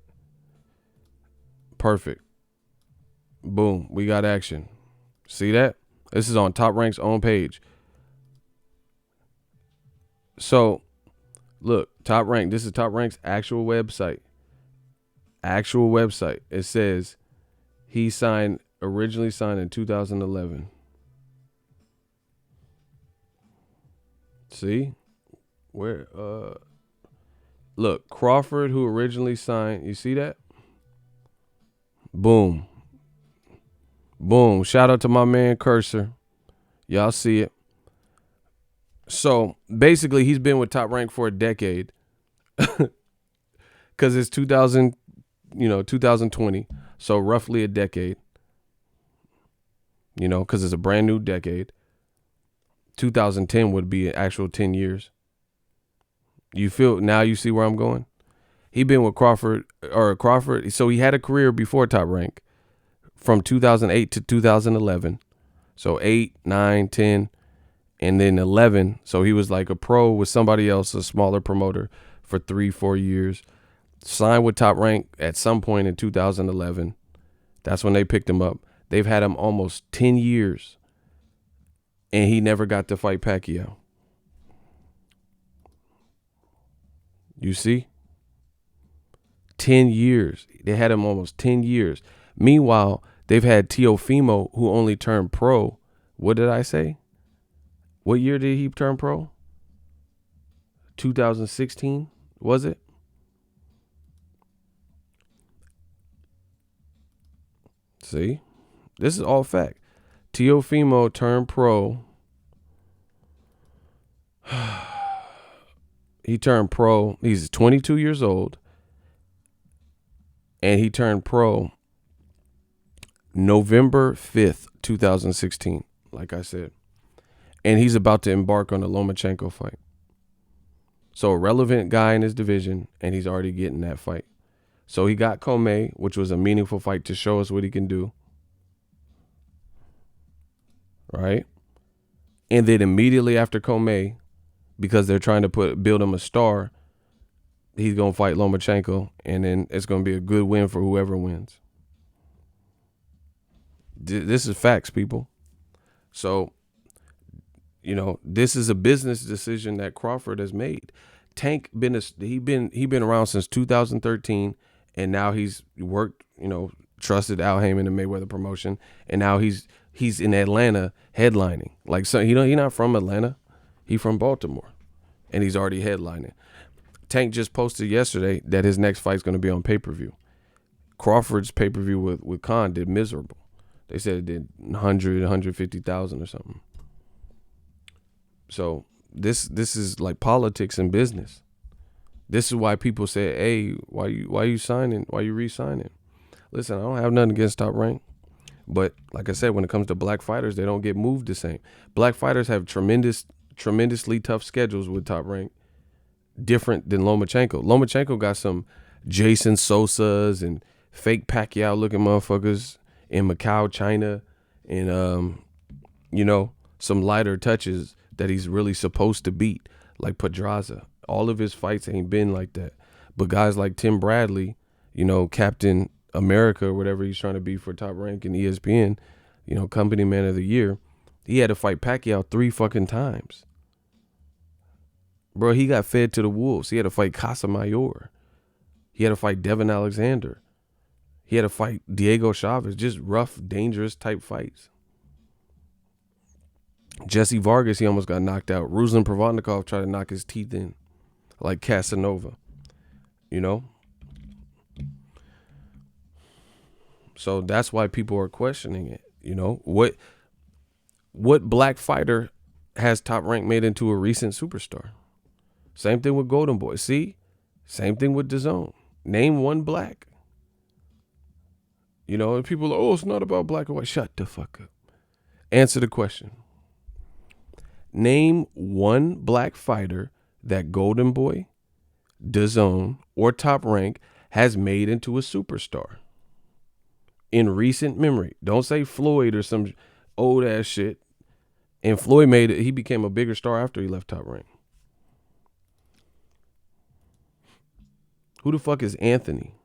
Perfect. Boom. We got action. See that? This is on Top Rank's own page. So, look, Top Rank. This is Top Rank's actual website. It says he originally signed in 2011. See? Where? Look, Crawford, who originally signed. You see that? Boom. Boom. Shout out to my man Cursor. Y'all see it. So basically, he's been with Top Rank for a decade. Because it's 2020. So roughly a decade. Because it's a brand new decade. 2010 would be an actual 10 years. You see where I'm going? He been with Crawford. So he had a career before Top Rank from 2008 to 2011. So 8, 9, 10, and then 11. So he was like a pro with somebody else, a smaller promoter for 3-4 years. Signed with Top Rank at some point in 2011. That's when they picked him up. They've had him almost 10 years. And he never got to fight Pacquiao. You see? 10 years. They had him almost 10 years. Meanwhile, they've had Teofimo, who only turned pro. What did I say? What year did he turn pro? 2016, was it? See? This is all fact. Teofimo turned pro. He turned pro. He's 22 years old. And he turned pro November 5th, 2016, like I said. And he's about to embark on the Lomachenko fight. So a relevant guy in his division, and he's already getting that fight. So he got Comey, which was a meaningful fight to show us what he can do. Right? And then immediately after Comey, because they're trying to build him a star, he's going to fight Lomachenko, and then it's going to be a good win for whoever wins. This is facts, people. So, you know, this is a business decision that Crawford has made. Tank he been around since 2013, and now he's worked, you know, trusted Al Heyman and Mayweather promotion, and now he's in Atlanta headlining. Like, so he's not from Atlanta, he's from Baltimore, and he's already headlining. Tank just posted yesterday that his next fight's going to be on pay-per-view. Crawford's pay-per-view with Khan did miserable. They said it did 100, 150,000 or something. So this is like politics and business. This is why people say, "Hey, why you signing? Why you re-signing?" Listen, I don't have nothing against Top Rank, but like I said, when it comes to black fighters, they don't get moved the same. Black fighters have tremendously tough schedules with Top Rank, different than Lomachenko. Lomachenko got some Jason Sosas and fake Pacquiao looking motherfuckers in Macau, China, and you know, some lighter touches that he's really supposed to beat, like Pedraza. All of his fights ain't been like that. But guys like Tim Bradley, you know, Captain America or whatever he's trying to be for Top Rank and ESPN, you know, Company Man of the Year, he had to fight Pacquiao 3 fucking times. Bro, he got fed to the wolves. He had to fight Casamayor. He had to fight Devin Alexander. He had to fight Diego Chavez. Just rough, dangerous type fights. Jesse Vargas, he almost got knocked out. Ruslan Provodnikov tried to knock his teeth in like Casanova, you know? So that's why people are questioning it, you know? What black fighter has Top Rank made into a recent superstar? Same thing with Golden Boy. See? Same thing with DAZN. Name one black. You know, and people are, oh, it's not about black or white. Shut the fuck up. Answer the question. Name one black fighter that Golden Boy, DAZN, or Top Rank has made into a superstar in recent memory. Don't say Floyd or some old ass shit. And Floyd he became a bigger star after he left Top Rank. Who the fuck is Anthony?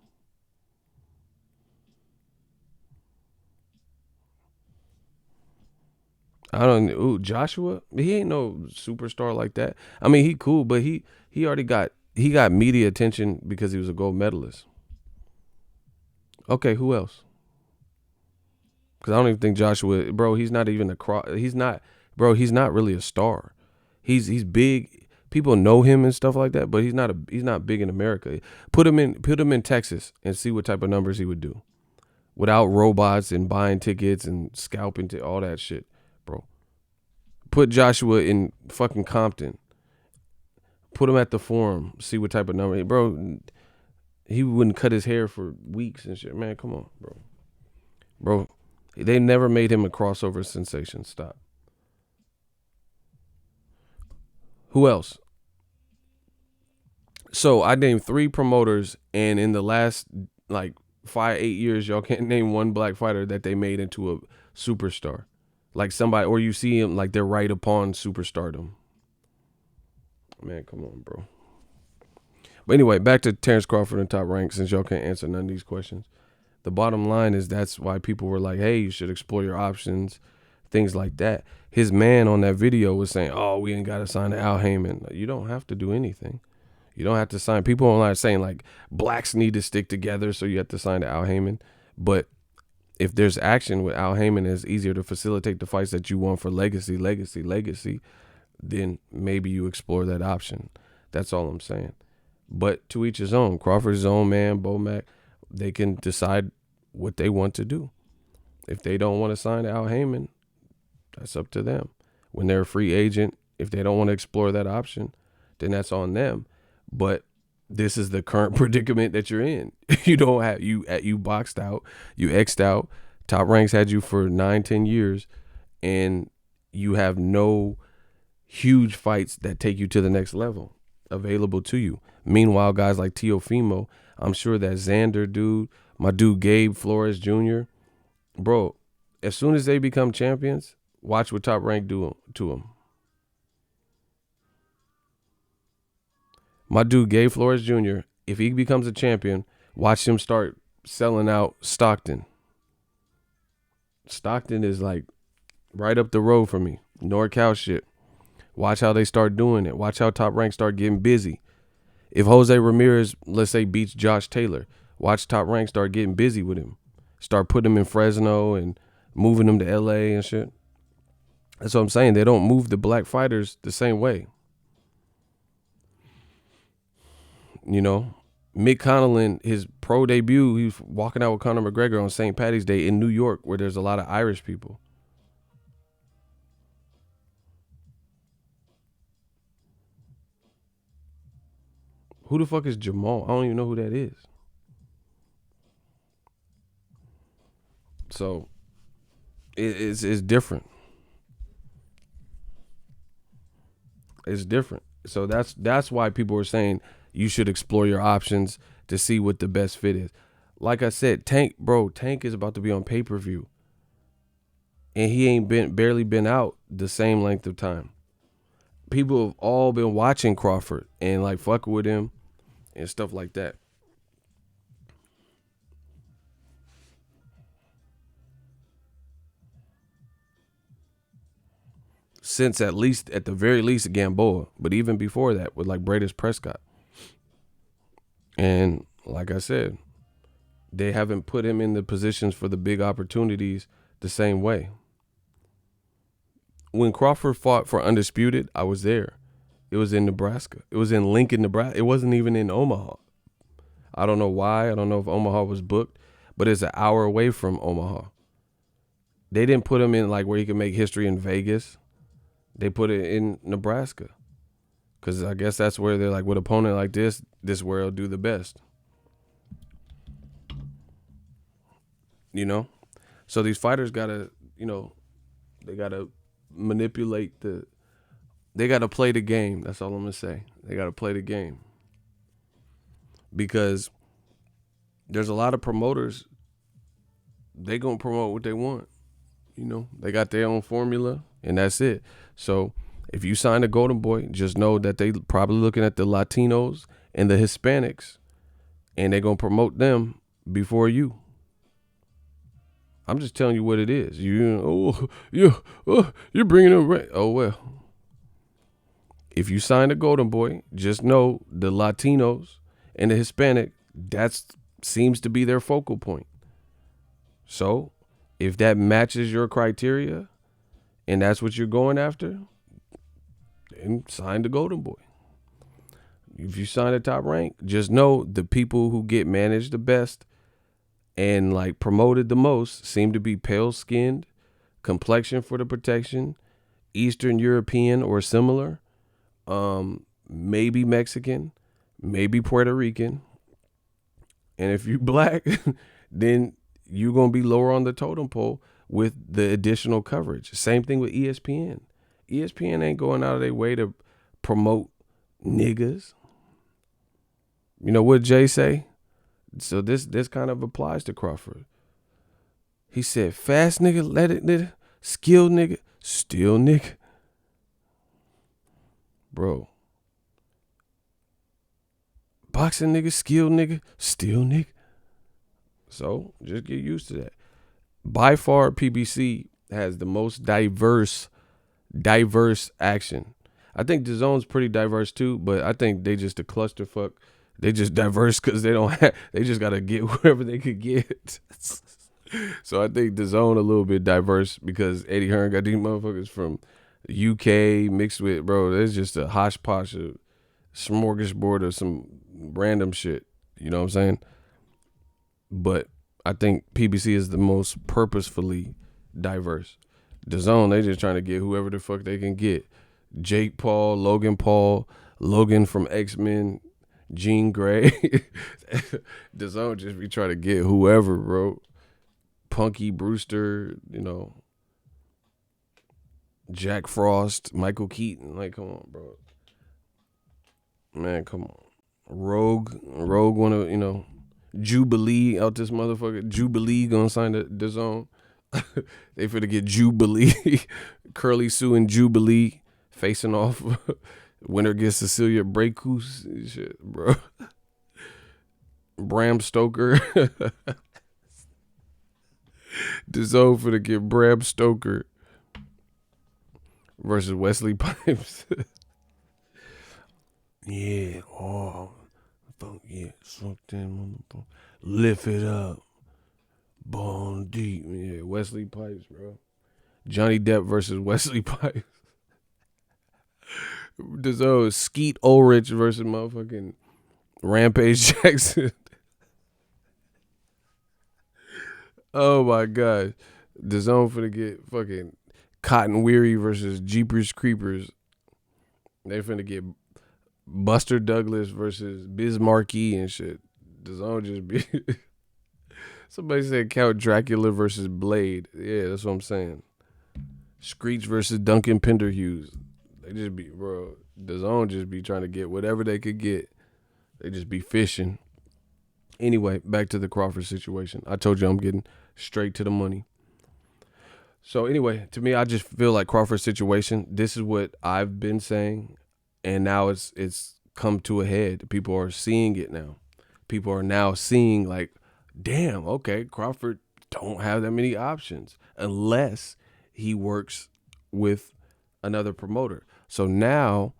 I don't know. Ooh, Joshua? He ain't no superstar like that. I mean, he cool, but he already got media attention because he was a gold medalist. Okay, who else? Because I don't even think Joshua, bro, he's not even he's not really a star. He's big. People know him and stuff like that, but he's not big in America. Put him in Texas and see what type of numbers he would do without robots and buying tickets and scalping all that shit, bro. Put Joshua in fucking Compton. Put him at the Forum. See what type of number, bro. He wouldn't cut his hair for weeks and shit. Man, come on, bro. They never made him a crossover sensation. Stop. Who else? So I named 3 promoters, and in the last like 5-8 years, y'all can't name one black fighter that they made into a superstar. Like somebody, or you see him like they're right upon superstardom. Man, come on, bro. But anyway, back to Terence Crawford and Top Rank, since y'all can't answer none of these questions. The bottom line is that's why people were like, hey, you should explore your options, things like that. His man on that video was saying, oh, we ain't got to sign to Al Heyman. You don't have to do anything. You don't have to sign. People online saying like blacks need to stick together, so you have to sign to Al Heyman. But if there's action with Al Heyman, it's easier to facilitate the fights that you want for legacy, then maybe you explore that option. That's all I'm saying. But to each his own. Crawford's his own man, Bomac. They can decide what they want to do. If they don't want to sign to Al Heyman, that's up to them. When they're a free agent, if they don't want to explore that option, then that's on them. But this is the current predicament that you're in. You don't have you boxed out, you X'd out. Top Ranks had you for 9-10 years, and you have no huge fights that take you to the next level available to you. Meanwhile, guys like Teofimo, I'm sure that Xander dude, my dude Gabe Flores Jr., bro, as soon as they become champions, watch what Top Rank do to them. My dude Gabe Flores Jr., if he becomes a champion, watch him start selling out Stockton. Stockton is like right up the road for me. NorCal shit. Watch how they start doing it. Watch how Top Rank start getting busy. If Jose Ramirez, let's say, beats Josh Taylor, watch Top Rank start getting busy with him. Start putting him in Fresno and moving him to LA and shit. That's what I'm saying. They don't move the black fighters the same way. You know, Mick Connellan, his pro debut, he was walking out with Conor McGregor on St. Paddy's Day in New York, where there's a lot of Irish people. Who the fuck is Jamal? I don't even know who that is. So it's different. It's different. So that's why people are saying you should explore your options to see what the best fit is. Like I said, Tank is about to be on pay-per-view. And he ain't barely been out the same length of time. People have all been watching Crawford and like fucking with him and stuff like that. Since at the very least, Gamboa, but even before that with like Bradis Prescott. And like I said, they haven't put him in the positions for the big opportunities the same way. When Crawford fought for Undisputed, I was there. It was in Nebraska. It was in Lincoln, Nebraska. It wasn't even in Omaha. I don't know why. I don't know if Omaha was booked, but it's an hour away from Omaha. They didn't put him in like where he could make history in Vegas. They put it in Nebraska. Because I guess that's where they're like, with an opponent like this where he'll do the best. You know? So these fighters got to, they got to manipulate they got to play the game. That's all I'm going to say. They got to play the game. Because there's a lot of promoters, they going to promote what they want. They got their own formula, and that's it. So if you sign a Golden Boy, just know that they probably looking at the Latinos and the Hispanics, and they're going to promote them before you. I'm just telling you what it is. You're bringing them right. Oh, well. If you sign a Golden Boy, just know the Latinos and the Hispanic, that seems to be their focal point. So if that matches your criteria and that's what you're going after, then sign the Golden Boy. If you sign a Top Rank, just know the people who get managed the best and like promoted the most seem to be pale-skinned, complexion for the protection, Eastern European or similar, maybe Mexican, maybe Puerto Rican. And if you black, then you're going to be lower on the totem pole with the additional coverage. Same thing with ESPN. ESPN ain't going out of their way to promote niggas. You know what Jay say? So this kind of applies to Crawford. He said, fast nigga, let it nigga, skilled nigga, still nigga. Bro. Boxing nigga, skilled nigga, still nigga. So just get used to that. By far, PBC has the most diverse action. I think DAZN's pretty diverse too, but I think they just a clusterfuck. They just diverse because they don't have. They just gotta get whoever they could get. So I think DAZN a little bit diverse because Eddie Hearn got these motherfuckers from UK mixed with, bro. There's just a hodgepodge of smorgasbord of some random shit. You know what I'm saying? But I think PBC is the most purposefully diverse. DAZN, they just trying to get whoever the fuck they can get. Jake Paul, Logan from X-Men, Jean Grey. DAZN just be trying to get whoever, bro. Punky Brewster, Jack Frost, Michael Keaton. Like, come on, bro. Man, come on. Rogue wanna, Jubilee out this motherfucker. Jubilee gonna sign the DAZN. They finna get Jubilee. Curly Sue and Jubilee facing off. Winner gets Cecilia Brækhus. Shit, bro. Bram Stoker. DAZN finna get Bram Stoker versus Wesley Pipes. Yeah, oh, fuck yeah, suck that motherfucker. Lift it up. Bone deep. Yeah, Wesley Pipes, bro. Johnny Depp versus Wesley Pipes. DAZN Skeet Ulrich versus motherfucking Rampage Jackson. Oh my god. DAZN finna get fucking Cotton Weary versus Jeepers Creepers. They finna get Buster Douglas versus Bismarcky and shit. DAZN just be. Somebody said Count Dracula versus Blade. Yeah, that's what I'm saying. Screech versus Duncan Penderhughes. They just be, bro. DAZN just be trying to get whatever they could get. They just be fishing. Anyway, back to the Crawford situation. I told you I'm getting straight to the money. So anyway, to me, I just feel like Crawford's situation. This is what I've been saying, and now it's come to a head. People are seeing it now. People are now seeing like, damn, okay, Crawford don't have that many options unless he works with another promoter. So now,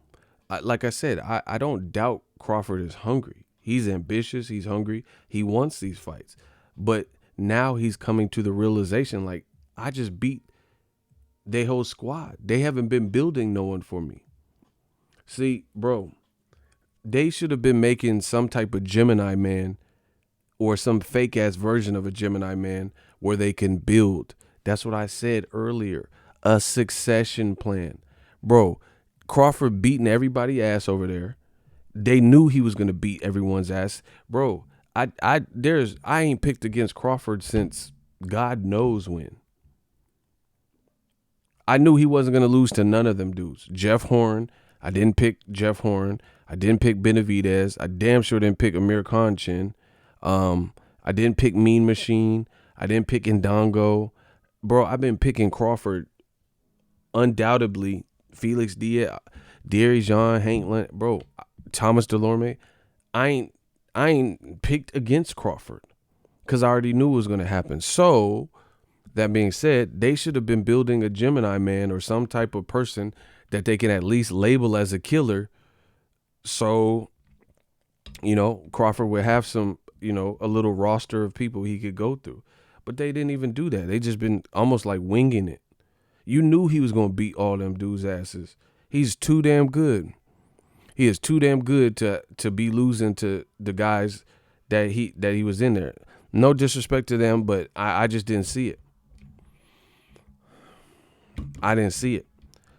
like I said, I don't doubt Crawford is hungry. He's ambitious. He's hungry. He wants these fights. But now he's coming to the realization, like, I just beat their whole squad. They haven't been building no one for me. See, bro, they should have been making some type of Gemini Man or some fake ass version of a Gemini Man where they can build. That's what I said earlier. A succession plan. Bro, Crawford beating everybody's ass over there. They knew he was gonna beat everyone's ass. Bro, I ain't picked against Crawford since God knows when. I knew he wasn't gonna lose to none of them dudes. Jeff Horn, I didn't pick Jeff Horn. I didn't pick Benavidez. I damn sure didn't pick Amir Khan Chin. I didn't pick Mean Machine. I didn't pick Ndongo. Bro, I've been picking Crawford undoubtedly. Felix Diaz, Derry Jean, Hank Lent, bro, Thomas Delorme. I ain't picked against Crawford because I already knew it was gonna happen. So that being said, they should have been building a Gemini Man or some type of person that they can at least label as a killer. So, Crawford would have some, a little roster of people he could go through. But they didn't even do that. They just been almost like winging it. You knew he was going to beat all them dudes' asses. He's too damn good. He is too damn good to be losing to the guys that he was in there. No disrespect to them, but I just didn't see it. I didn't see it.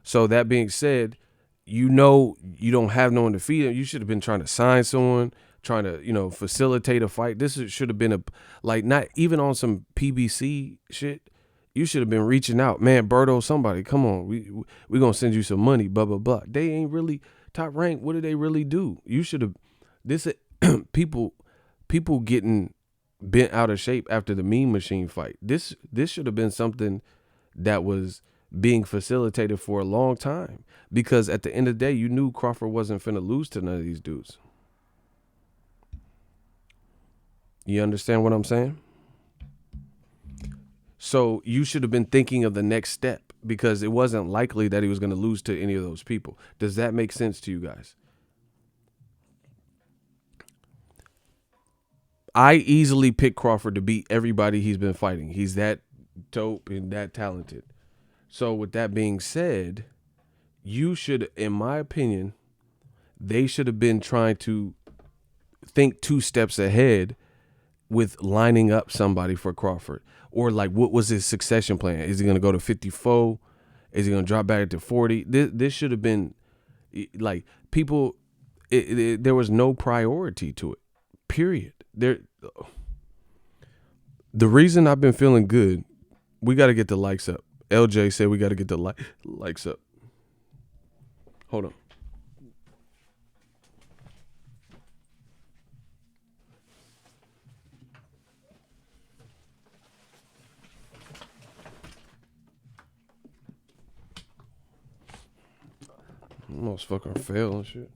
So that being said, you don't have no one to feed him. You should have been trying to sign someone, trying to, facilitate a fight. This should have been not even on some PBC shit. You should have been reaching out, man. Berto, somebody, come on. We gonna send you some money, blah, blah, blah. They ain't really top rank. What do they really do? You should have people getting bent out of shape after the Mean Machine fight. This should have been something that was being facilitated for a long time, because at the end of the day, you knew Crawford wasn't finna lose to none of these dudes. You understand what I'm saying? So you should have been thinking of the next step. because it wasn't likely that he was going to lose to any of those people. Does that make sense to you guys? I easily pick Crawford to beat everybody he's been fighting. He's that dope and that talented. So with that being said, you should, in my opinion, they should have been trying to think 2 steps ahead with lining up somebody for Crawford. Or like, what was his succession plan? Is he going to go to 54? Is he going to drop back to 40? This should have been like people. There was no priority to it. Period. The reason I've been feeling good, we got to get the likes up. LJ said we got to get the likes up. Hold on. Almost fucking fail and shit.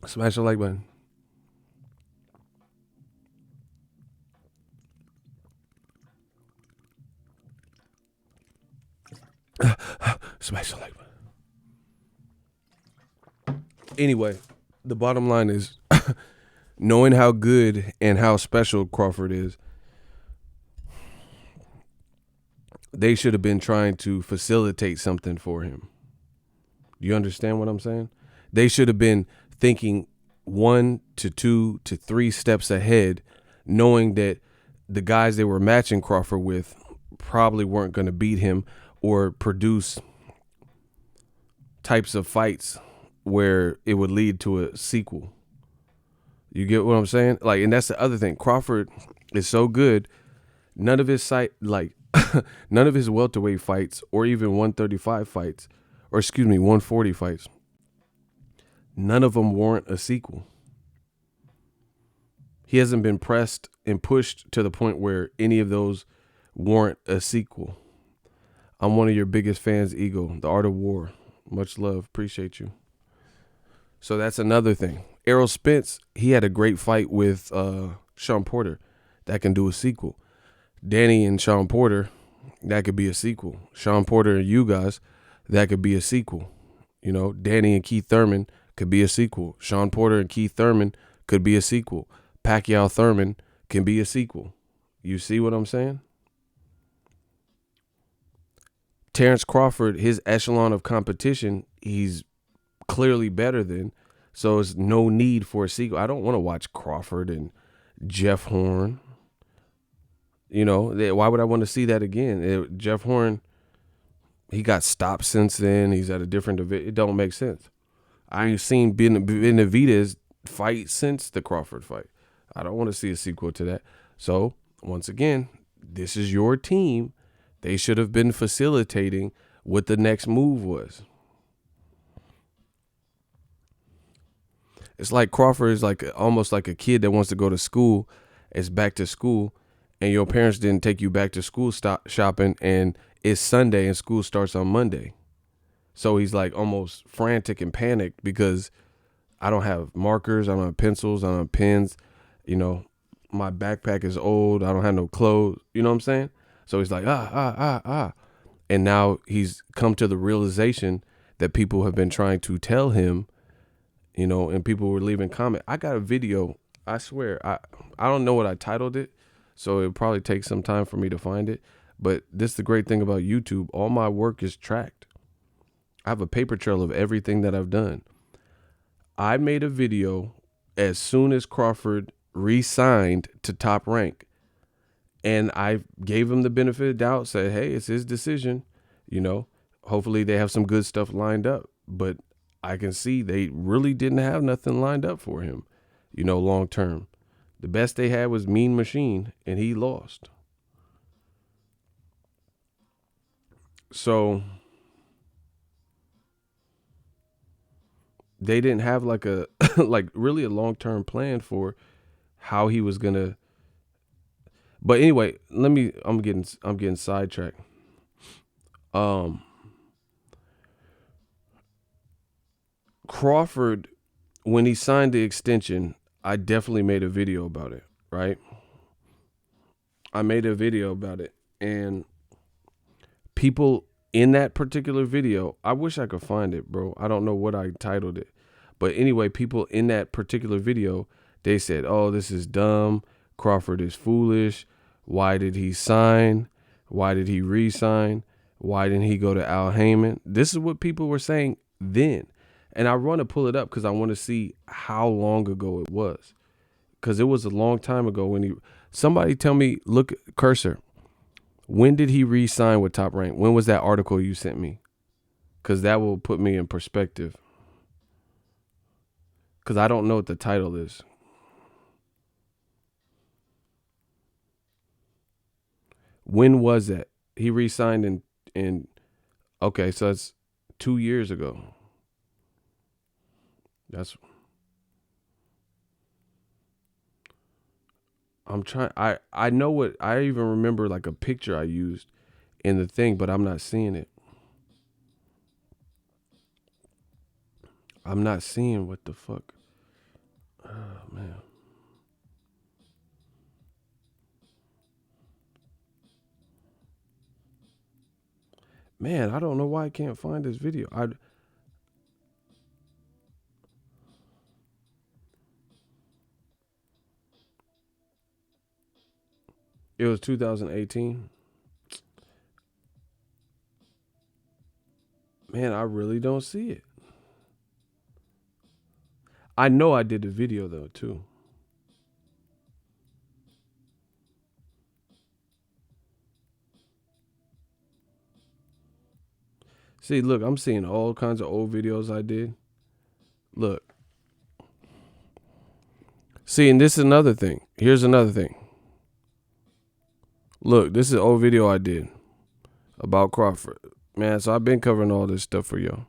Smash the like button. Smash the like button. Anyway, the bottom line is knowing how good and how special Crawford is, they should have been trying to facilitate something for him. You understand what I'm saying? They should have been thinking 1 to 2 to 3 steps ahead, knowing that the guys they were matching Crawford with probably weren't going to beat him or produce types of fights where it would lead to a sequel. You get what I'm saying? Like, and that's the other thing. Crawford is so good. None of his none of his welterweight fights or even 135 fights, or excuse me, 140 fights, none of them warrant a sequel. He hasn't been pressed and pushed to the point where any of those warrant a sequel. I'm one of your biggest fans, Eagle, The Art of War. Much love. Appreciate you. So that's another thing. Errol Spence, he had a great fight with Sean Porter. That can do a sequel. Danny and Sean Porter, that could be a sequel. Sean Porter and you guys, that could be a sequel. You know, Danny and Keith Thurman could be a sequel. Sean Porter and Keith Thurman could be a sequel. Pacquiao Thurman can be a sequel. You see what I'm saying? Terence Crawford, his echelon of competition, he's clearly better than. So it's no need for a sequel. I don't want to watch Crawford and Jeff Horn. You know, why would I want to see that again? Jeff Horn, he got stopped since then. He's at a different division. It don't make sense. I ain't seen Benavidez fight since the Crawford fight. I don't want to see a sequel to that. So, once again, this is your team. They should have been facilitating what the next move was. It's like Crawford is like almost like a kid that wants to go to school. It's back to school, and your parents didn't take you back to school shopping, and it's Sunday and school starts on Monday. So he's like almost frantic and panicked because I don't have markers, I don't have pencils, I don't have pens. You know, my backpack is old. I don't have no clothes. You know what I'm saying? So he's like, And now he's come to the realization that people have been trying to tell him, you know, and people were leaving comment. I got a video. I swear, I don't know what I titled it, so it'll probably take some time for me to find it. But this is the great thing about YouTube. All my work is tracked. I have a paper trail of everything that I've done. I made a video as soon as Crawford re-signed to Top Rank. And I gave him the benefit of the doubt, said, hey, it's his decision. You know, hopefully they have some good stuff lined up. But I can see they really didn't have nothing lined up for him, you know, long term. The best they had was Mean Machine, and he lost. So they didn't have like a like really a long-term plan for how he was gonna. But anyway, I'm getting sidetracked. Crawford, when he signed the extension, I definitely made a video about it, right? I made a video about it, and people in that particular video, I wish I could find it, bro. I don't know what I titled it. But anyway, people in that particular video, they said, oh, this is dumb. Crawford is foolish. Why did he sign? Why did he re-sign? Why didn't he go to Al Heyman? This is what people were saying then. And I want to pull it up because I want to see how long ago it was. Because it was a long time ago when he... Somebody tell me, look, cursor. When did he re-sign with Top Rank? When was that article you sent me? Because that will put me in perspective. Because I don't know what the title is. When was that? He re-signed in okay, so it's 2 years ago. I'm trying. I know what I even remember, like a picture I used in the thing, but I'm not seeing it. I'm not seeing what the fuck. Oh man. Man, I don't know why I can't find this video. It was 2018. Man, I really don't see it. I know I did the video though too. See, look, I'm seeing all kinds of old videos I did. Look. See, and this is another thing. Here's another thing. Look, this is an old video I did about Crawford. Man, so I've been covering all this stuff for y'all.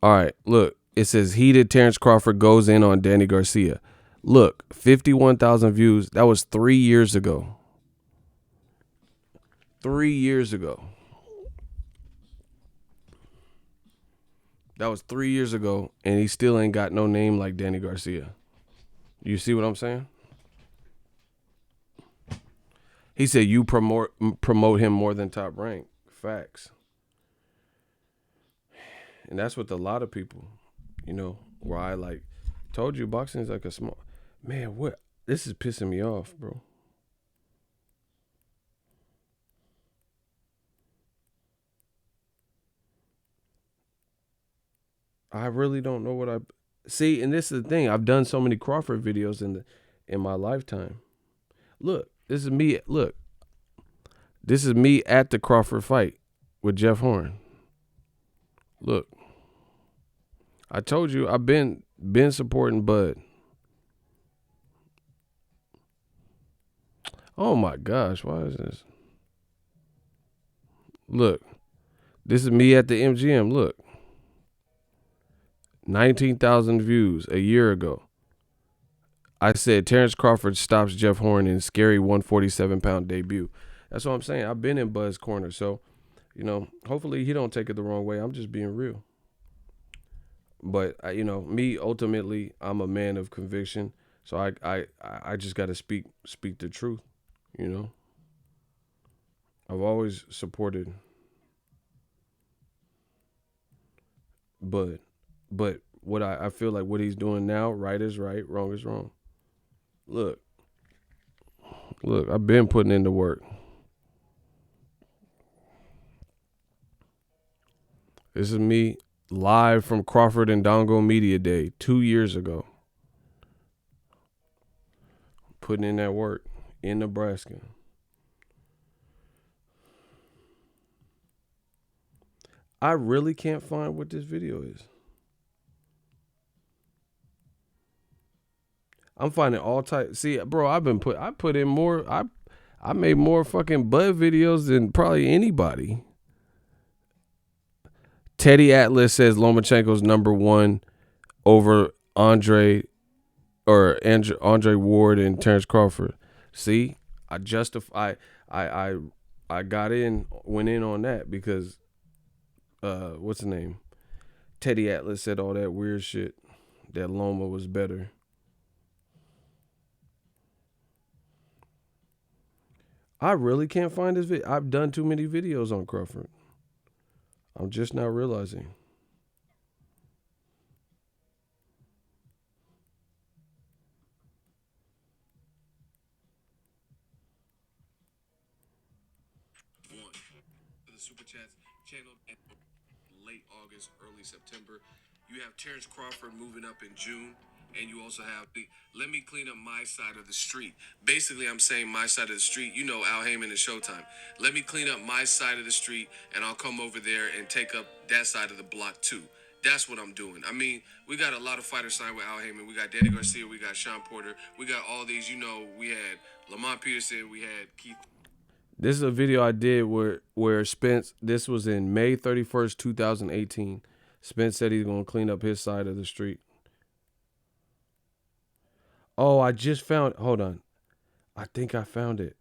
All right, look. It says heated Terence Crawford goes in on Danny Garcia. Look, 51,000 views. That was 3 years ago. 3 years ago. That was 3 years ago, and he still ain't got no name like Danny Garcia. You see what I'm saying? He said you promote him more than Top Rank. Facts. And that's with a lot of people, you know, where I like told you boxing is like a small man. What? This is pissing me off, bro. I really don't know what I see. And this is the thing. I've done so many Crawford videos in my lifetime. Look, this is me. Look, this is me at the Crawford fight with Jeff Horn. Look, I told you I've been supporting Bud. Oh my gosh, why is this? Look, this is me at the MGM. Look, 19,000 views a year ago. I said Terence Crawford stops Jeff Horn in scary 147-pound debut. That's what I'm saying. I've been in Bud's corner, so you know, hopefully he don't take it the wrong way. I'm just being real. But you know, me ultimately, I'm a man of conviction, so I just got to speak the truth. You know, I've always supported Bud, but what I feel like what he's doing now, right is right, wrong is wrong. Look, I've been putting in the work. This is me live from Crawford and Dongo Media Day 2 years ago. Putting in that work in Nebraska. I really can't find what this video is. I'm finding all type. See, bro, I put in more. I made more fucking Bud videos than probably anybody. Teddy Atlas says Lomachenko's number one over Andre Ward and Terence Crawford. See, I justify. I went in on that because what's the name? Teddy Atlas said all that weird shit that Loma was better. I really can't find this video. I've done too many videos on Crawford. I'm just now realizing. The Super Chats channel late August, early September. You have Terence Crawford moving up in June, and you also have let me clean up my side of the street. Basically, I'm saying my side of the street. You know, Al Heyman is Showtime. Let me clean up my side of the street, and I'll come over there and take up that side of the block too. That's what I'm doing. I mean, we got a lot of fighters signed with Al Heyman. We got Danny Garcia. We got Sean Porter. We got all these. You know, we had Lamont Peterson. We had Keith. This is a video I did where Spence. This was in May 31st, 2018. Spence said he's gonna clean up his side of the street. Oh, I just found. Hold on, I think I found it.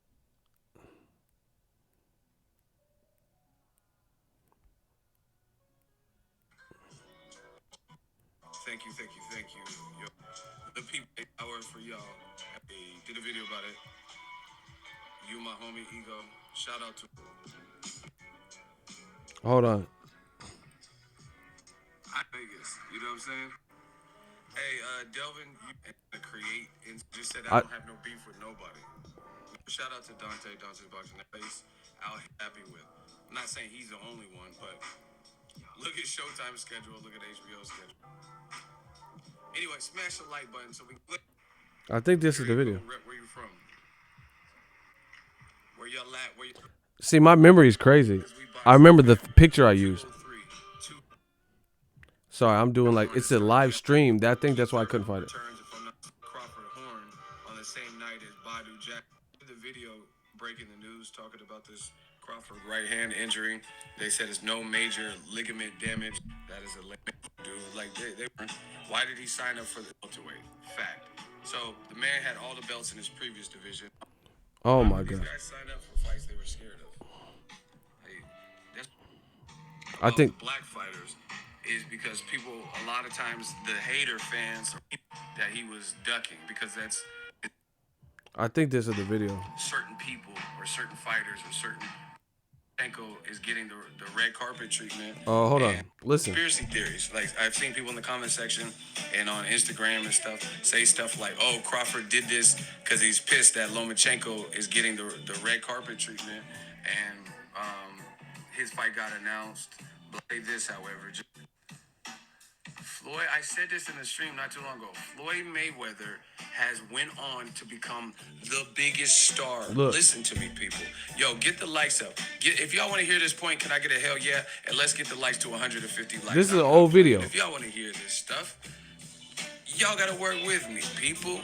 Thank you, thank you, thank you. Yo, the people, I work for y'all. Hey, did a video about it. You, my homie, Ego. Shout out to. Hold on. I Vegas. You know what I'm saying? Hey, Delvin, you create and just said I don't have no beef with nobody. Shout out to Dante's Boxing Face. I'll happy with. I'm not saying he's the only one, but look at Showtime's schedule. Look at HBO's schedule. Anyway, smash the like button so we. I think this is the video. Where you from? Where y'all at? Where you? See, my memory is crazy. I remember the picture I used. Sorry, I'm doing like it's a live stream. I think that's why I couldn't find it. Crawford Horn on the same night as Badu Jack. The video breaking the news talking about this Crawford right hand injury. They said it's no major ligament damage. That is a dude. Like they why did he sign up for the welterweight? Fact. So the man had all the belts in his previous division. Oh my god. These guys signed up for fights they were scared of. Hey, that's I think black fighters is because people a lot of times the hater fans that he was ducking because that's I think this is the video. Certain people or certain fighters or certain is getting the red carpet treatment. Oh, hold on. Listen. Conspiracy theories. Like I've seen people in the comment section and on Instagram and stuff say stuff like, "Oh, Crawford did this because he's pissed that Lomachenko is getting the red carpet treatment, and his fight got announced." Play this, however. Floyd, I said this in the stream not too long ago. Floyd Mayweather has went on to become the biggest star. Look. Listen to me, people. Yo, get the likes up. If y'all want to hear this point, can I get a hell yeah? And let's get the likes to 150 likes. This is an old video. If y'all want to hear this stuff, y'all got to work with me, people.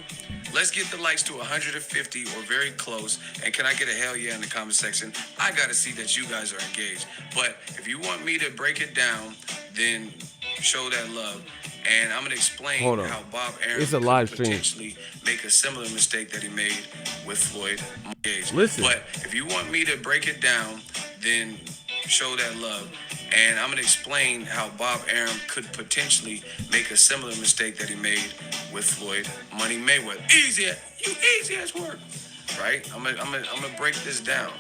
Let's get the likes to 150 or very close. And can I get a hell yeah in the comment section? I got to see that you guys are engaged. But if you want me to break it down, then show that love. And I'm going to explain how Bob Arum could potentially make a similar mistake that he made with Floyd. Listen. But if you want me to break it down, then show that love. And I'm going to explain how Bob Arum could potentially make a similar mistake that he made with Floyd Money Mayweather. Easy as work, right? I'm gonna break this down.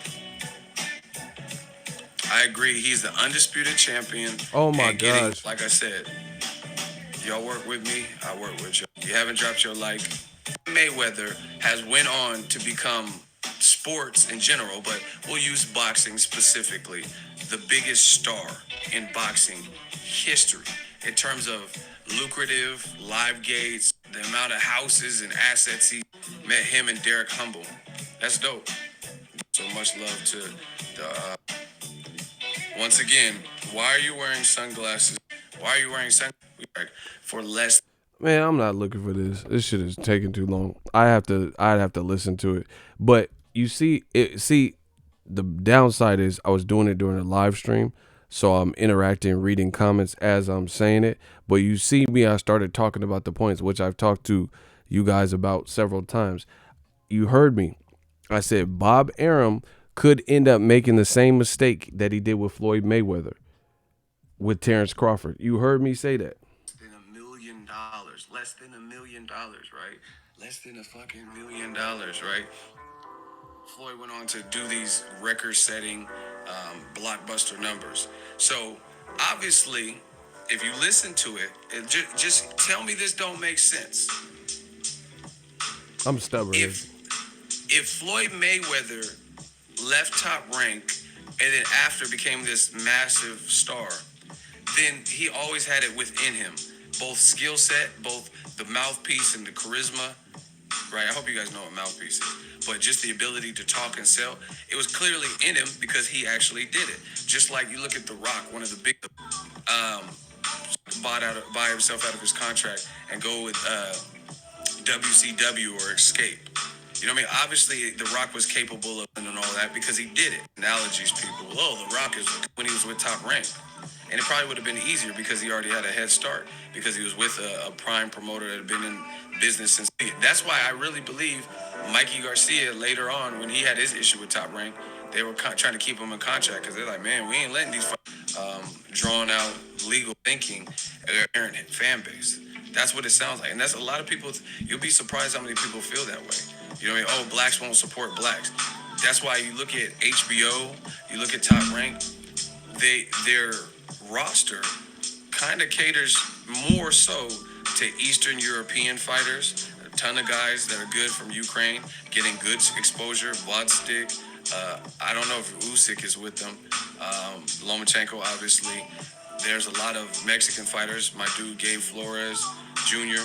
I agree. He's the undisputed champion. Oh my gosh! Like I said, y'all work with me. I work with you. You haven't dropped your like. Mayweather has went on to become sports in general, but we'll use boxing specifically, the biggest star in boxing history in terms of lucrative live gates, the amount of houses and assets he met him and Derek Humble. That's dope. So much love to the. Once again, why are you wearing sunglasses? Why are you wearing sunglasses for less? Man, I'm not looking for this. This shit is taking too long. I'd have to listen to it. But you see the downside is I was doing it during a live stream, so I'm interacting, reading comments as I'm saying it. But you see me, I started talking about the points, which I've talked to you guys about several times. You heard me. I said Bob Arum could end up making the same mistake that he did with Floyd Mayweather with Terence Crawford. You heard me say that. Less than $1 million, right? Less than a fucking $1 million, right? Floyd went on to do these record-setting, blockbuster numbers. So obviously, if you listen to it, just tell me this don't make sense. I'm stubborn. If if Floyd Mayweather left Top Rank and then after became this massive star, then he always had it within him, both skill set, both the mouthpiece and the charisma. Right, I hope you guys know what mouthpiece is, but just the ability to talk and sell, it was clearly in him because he actually did it. Just like you look at The Rock, one of the big, um, buy himself out of his contract and go with WCW or Escape. You know what I mean? Obviously, The Rock was capable of and all that because he did it. Analogies, people. Oh, The Rock is when he was with Top Rank. And it probably would have been easier because he already had a head start because he was with a prime promoter that had been in business since. That's why I really believe Mikey Garcia later on, when he had his issue with Top Rank, they were trying to keep him in contract because they're like, man, we ain't letting these drawn out legal thinking apparent fan base. That's what it sounds like. And that's a lot of people. You'll be surprised how many people feel that way. You know what I mean? Oh, blacks won't support blacks. That's why you look at HBO, you look at Top Rank, their roster kind of caters more so to Eastern European fighters. A ton of guys that are good from Ukraine, getting good exposure. Vodstick. I don't know if Usyk is with them. Lomachenko, obviously. There's a lot of Mexican fighters. My dude Gabe Flores Jr.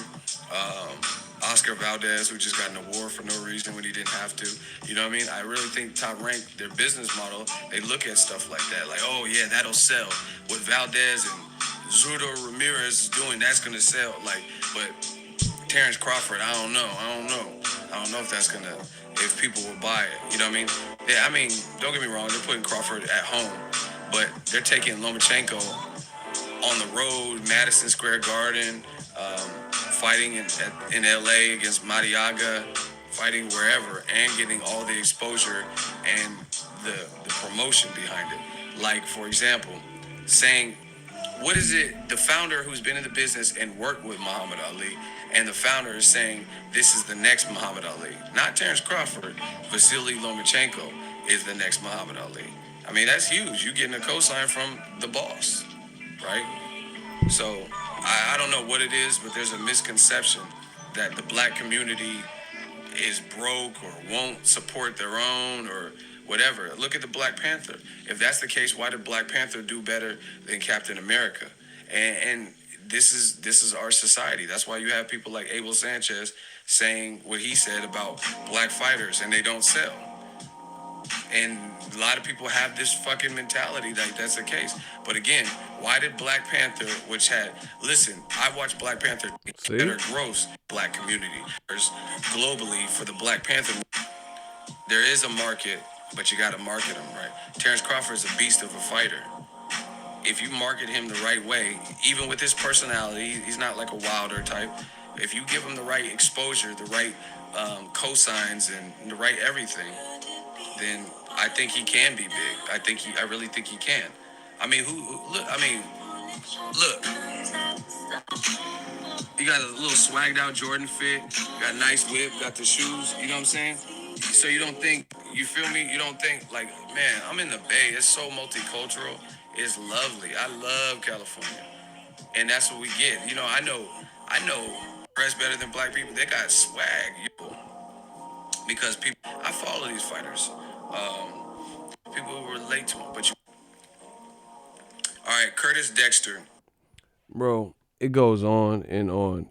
Oscar Valdez, who just got an award for no reason when he didn't have to. You know what I mean? I really think Top Rank, their business model, they look at stuff like that. Like, oh, yeah, that'll sell. What Valdez and Zurdo Ramirez is doing, that's going to sell. Like, but Terence Crawford, I don't know. I don't know if that's going to, if people will buy it. You know what I mean? Yeah, I mean, don't get me wrong. They're putting Crawford at home. But they're taking Lomachenko on the road, Madison Square Garden, fighting in LA against Mariaga, fighting wherever, and getting all the exposure and the promotion behind it. Like, for example, saying, what is it, the founder who's been in the business and worked with Muhammad Ali, and the founder is saying, this is the next Muhammad Ali. Not Terence Crawford, Vasily Lomachenko is the next Muhammad Ali. I mean, that's huge. You're getting a cosign from the boss, right? So I don't know what it is, but there's a misconception that the black community is broke or won't support their own or whatever. Look at the Black Panther. If that's the case, why did Black Panther do better than Captain America? And this is our society. That's why you have people like Abel Sanchez saying what he said about black fighters and they don't sell. And a lot of people have this fucking mentality that that's the case. But again, why did Black Panther, which had, listen, I watched Black Panther See? better gross black community globally for the Black Panther. There is a market, but you got to market him right. Terence Crawford is a beast of a fighter. If you market him the right way, even with his personality, he's not like a Wilder type. If you give him the right exposure, the right cosigns, and the right everything, then I think he can be big. I really think he can. I mean, look, look, you got a little swagged out Jordan fit, got a nice whip, got the shoes, you know what I'm saying? So you don't think, you feel me? You don't think, like, man, I'm in the Bay, it's so multicultural, it's lovely. I love California. And that's what we get. You know, I know dress better than black people. They got swag, because people, I follow these fighters. People who relate to them. But all right, Curtis Dexter. Bro, it goes on and on.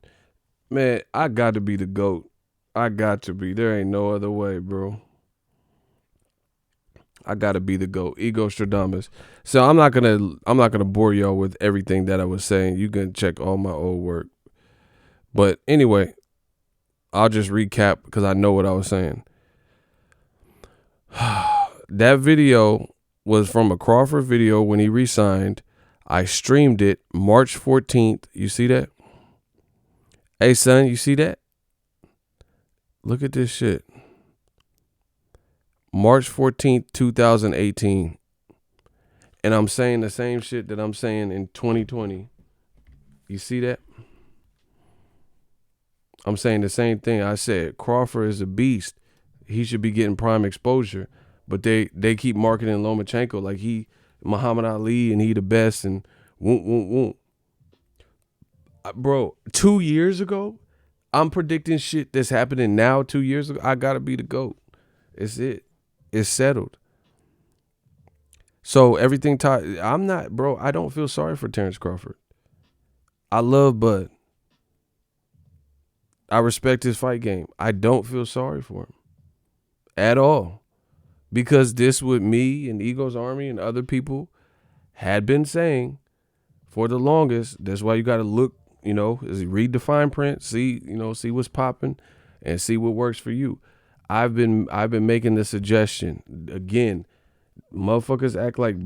Man, I got to be the GOAT. I got to be. There ain't no other way, bro. I gotta be the GOAT. Ego Stradamus. So I'm not gonna bore y'all with everything that I was saying. You can check all my old work. But anyway, I'll just recap because I know what I was saying. That video was from a Crawford video when he resigned. I streamed it March 14th. You see that? Hey son, you see that? Look at this shit. March 14th, 2018. And I'm saying the same shit that I'm saying in 2020. You see that? I'm saying the same thing. I said Crawford is a beast. he should be getting prime exposure. But they keep marketing Lomachenko like he Muhammad Ali and he the best and won't. Bro, 2 years ago, I'm predicting shit that's happening now. 2 years ago, I gotta be the GOAT. It's it. It's settled. So everything I'm not, bro. I don't feel sorry for Terence Crawford. I love Bud. I respect his fight game. I don't feel sorry for him at all. Because this with me and Ego's Army and other people had been saying for the longest. That's why you got to look, read the fine print, see what's popping and see what works for you. I've been making the suggestion again. Motherfuckers act like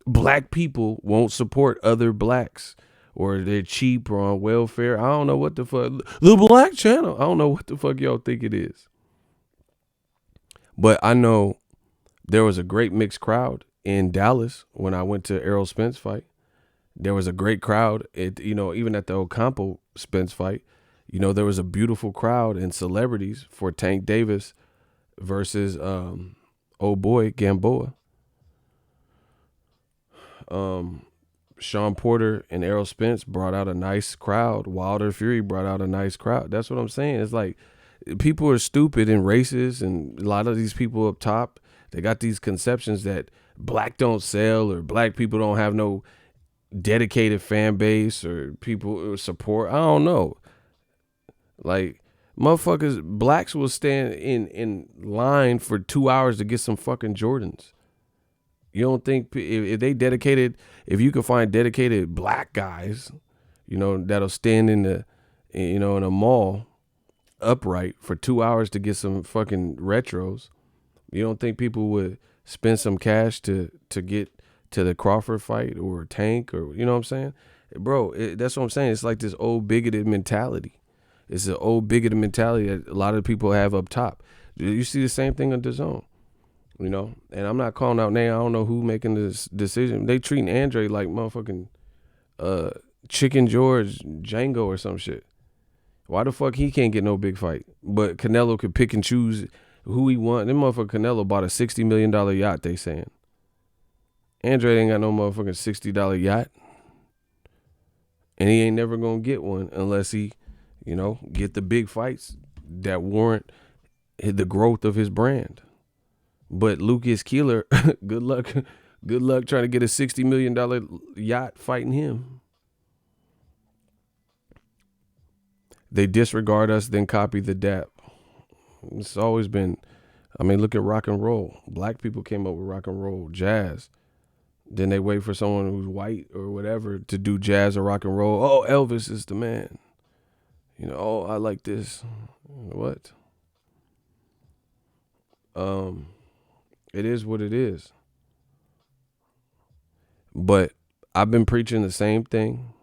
black people won't support other blacks or they're cheap or on welfare. I don't know what the fuck. The Black Channel. I don't know what the fuck y'all think it is. But I know there was a great mixed crowd in Dallas when I went to Errol Spence fight. There was a great crowd even at the Ocampo Spence fight. There was a beautiful crowd and celebrities for Tank Davis versus old boy Gamboa. Sean Porter and Errol Spence brought out a nice crowd. Wilder Fury brought out a nice crowd. That's what I'm saying. It's like people are stupid and racist, and a lot of these people up top, they got these conceptions that black don't sell or black people don't have no dedicated fan base or people support. I don't know. Like, motherfuckers, blacks will stand in line for 2 hours to get some fucking Jordans. You don't think if they dedicated, if you can find dedicated black guys, that'll stand in a mall upright for 2 hours to get some fucking retros, you don't think people would spend some cash to get to the Crawford fight or Tank or, you know what I'm saying? Bro, that's what I'm saying. It's like this old bigoted mentality. It's an old bigoted mentality that a lot of people have up top. You see the same thing on DAZN. And I'm not calling out names. I don't know who making this decision. They treating Andre like motherfucking Chicken George Django or some shit. Why the fuck he can't get no big fight? But Canelo could pick and choose who he want. Them motherfucker Canelo bought a $60 million yacht, they saying. Andre ain't got no motherfucking $60 yacht. And he ain't never gonna get one unless he, get the big fights that warrant the growth of his brand. But Lucas Keeler, good luck trying to get a $60 million yacht fighting him. They disregard us, then copy the DAP. It's always been, look at rock and roll. Black people came up with rock and roll, jazz. Then they wait for someone who's white or whatever to do jazz or rock and roll. Oh, Elvis is the man. Oh, I like this. What? It is what it is. But I've been preaching the same thing.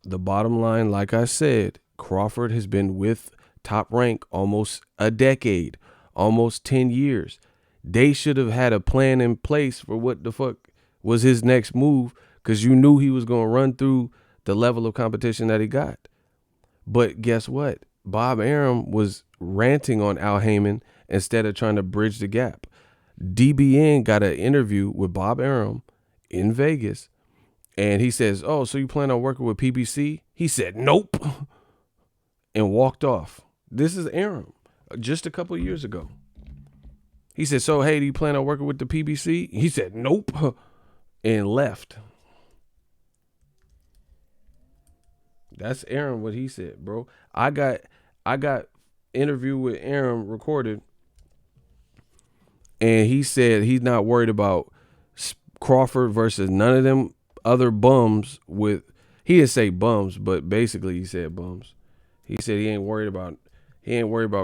The bottom line, like I said, Crawford has been with Top Rank almost a decade, almost 10 years. They should have had a plan in place for what the fuck was his next move, because you knew he was going to run through the level of competition that he got. But guess what? Bob Arum was ranting on Al Heyman instead of trying to bridge the gap. DBN got an interview with Bob Arum in Vegas, and he says, oh, so you plan on working with PBC? He said, nope, and walked off. This is Arum, just a couple of years ago. He said, so, hey, do you plan on working with the PBC? He said, nope, and left. That's Arum, what he said, bro. I got interview with Arum recorded, and he said he's not worried about Crawford versus none of them other bums with, he didn't say bums, but basically he said bums. He said he ain't worried about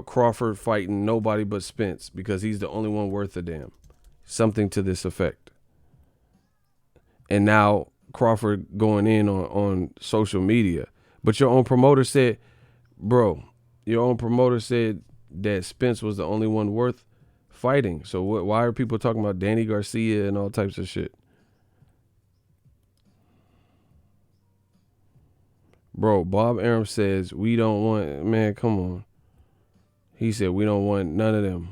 Crawford fighting nobody but Spence because he's the only one worth a damn. Something to this effect. And now Crawford going in on social media. But your own promoter said, bro, that Spence was the only one worth fighting. So why are people talking about Danny Garcia and all types of shit? Bro, Bob Arum says we don't want, man, come on. He said we don't want none of them.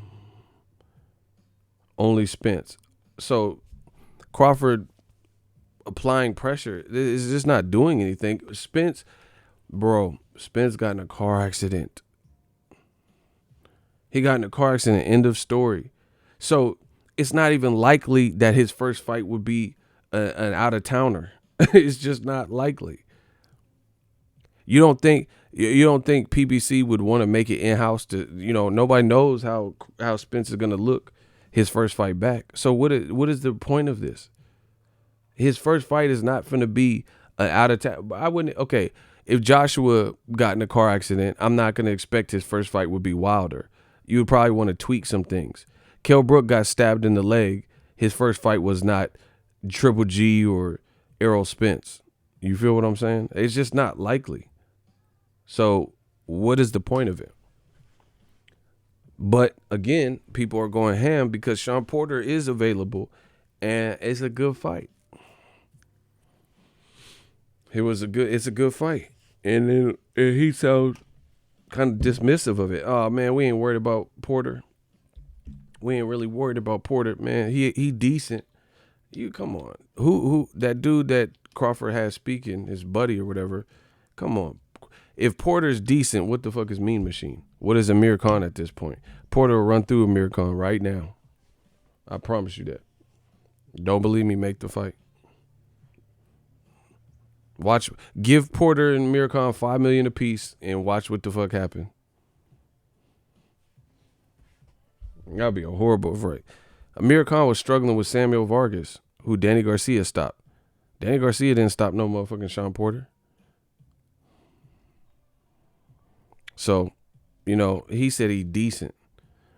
Only Spence. So Crawford applying pressure is just not doing anything. Spence got in a car accident. He got in a car accident, end of story. So it's not even likely that his first fight would be an out-of-towner. It's just not likely. You don't think PBC would want to make it in-house to, nobody knows how Spence is going to look his first fight back. So what is the point of this? His first fight is not going to be an out-of-town. Okay, if Joshua got in a car accident, I'm not going to expect his first fight would be Wilder. You would probably want to tweak some things. Kell Brook got stabbed in the leg. His first fight was not Triple G or Errol Spence. You feel what I'm saying? It's just not likely. So what is the point of it? But again, people are going ham because Sean Porter is available and it's a good fight. It's a good fight. And then he sounds kind of dismissive of it. Oh man, we ain't worried about Porter. We ain't really worried about Porter, man. He decent. You come on. Who that dude that Crawford has speaking, his buddy or whatever, come on. If Porter's decent, what the fuck is Mean Machine? What is Amir Khan at this point? Porter will run through Amir Khan right now. I promise you that. Don't believe me, make the fight. Give Porter and Amir Khan $5 million apiece and watch what the fuck happen. That'd be a horrible fight. Amir Khan was struggling with Samuel Vargas, who Danny Garcia stopped. Danny Garcia didn't stop no motherfucking Sean Porter. So, he said he decent.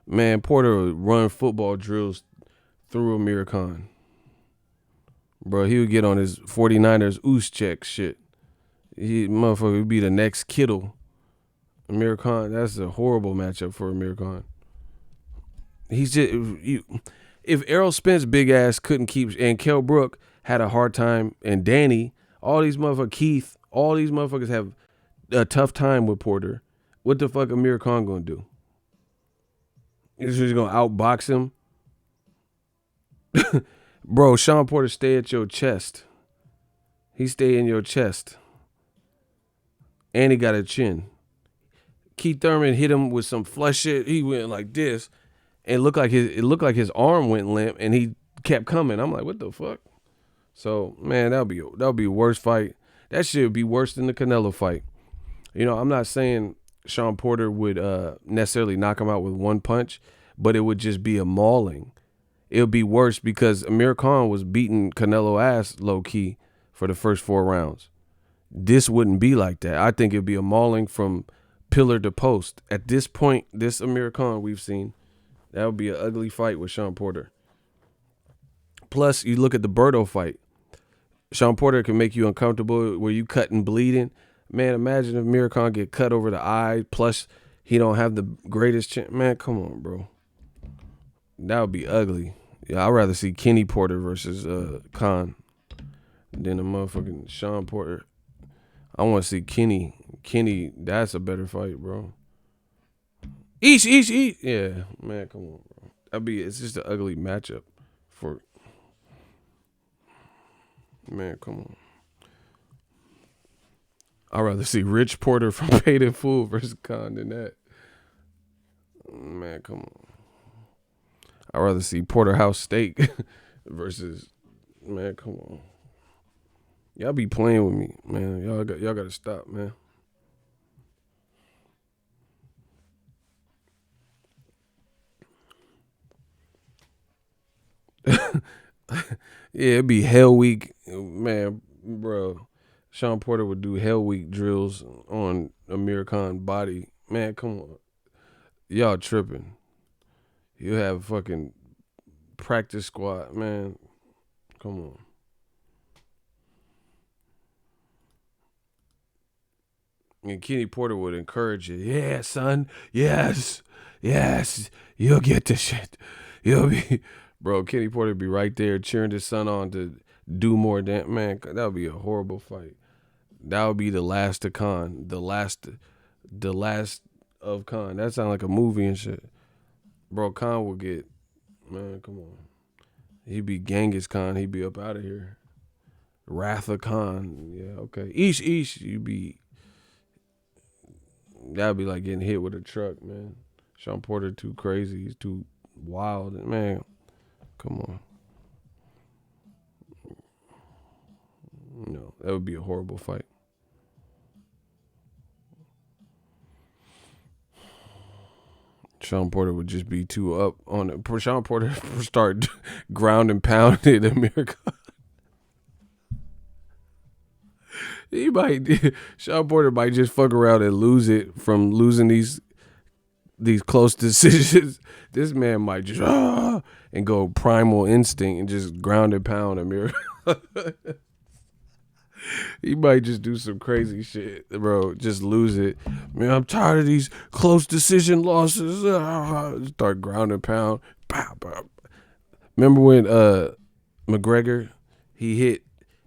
Man, Porter would run football drills through Amir Khan. Bro, he would get on his 49ers oos check shit. Motherfucker would be the next Kittle. Amir Khan, that's a horrible matchup for Amir Khan. He's just, if Errol Spence big ass couldn't keep, and Kell Brook had a hard time, and Danny, all these motherfuckers, Keith, all these motherfuckers have a tough time with Porter. What the fuck Amir Khan gonna do? He's just gonna outbox him? Bro, Sean Porter stay at your chest. He stay in your chest. And he got a chin. Keith Thurman hit him with some flush shit. He went like this. And it looked like his arm went limp and he kept coming. I'm like, what the fuck? So, man, that'll be a worse fight. That shit would be worse than the Canelo fight. I'm not saying Sean Porter would necessarily knock him out with one punch, but it would just be a mauling. It would be worse because Amir Khan was beating Canelo ass low key for the first 4 rounds. This wouldn't be like that. I think it'd be a mauling from pillar to post. At this point, this Amir Khan we've seen, that would be an ugly fight with Sean Porter. Plus, you look at the Berto fight. Sean Porter can make you uncomfortable where you cut and bleeding. Man, imagine if Amir Khan get cut over the eye, plus he don't have the greatest chance. Man, come on, bro. That would be ugly. Yeah, I'd rather see Kenny Porter versus Khan than a motherfucking Sean Porter. I want to see Kenny. Kenny, that's a better fight, bro. Each. Yeah, man, come on, bro. It's just an ugly matchup for. Man, come on. I'd rather see Rich Porter from Paid in Full versus Khan than that. Man, come on. I'd rather see Porterhouse Steak versus, man, come on. Y'all be playing with me, man. Y'all got to stop, man. Yeah, it'd be Hell Week, man, bro. Sean Porter would do Hell Week drills on Amir Khan body. Man, come on. Y'all tripping. You have fucking practice squad, man. Come on. And Kenny Porter would encourage it. Yeah, son. Yes. You'll get the shit. You'll be... Bro, Kenny Porter would be right there cheering his son on to do more damn. Man, that would be a horrible fight. That would be the last of Khan. The last of Khan. That sounds like a movie and shit. Bro, Khan will get, man, come on. He'd be Genghis Khan. He'd be up out of here. Wrath of Khan. Yeah, okay. Ish. That'd be like getting hit with a truck, man. Sean Porter too crazy. He's too wild. Man, come on. No, that would be a horrible fight. Sean Porter would just be too up on it. Sean Porter start ground and pounding America. He might. Sean Porter might just fuck around and lose it from losing these close decisions. This man might just and go primal instinct and just ground and pound America. He might just do some crazy shit, bro. Just lose it. Man, I'm tired of these close decision losses. Start ground and pound. Pow, pow. Remember when McGregor he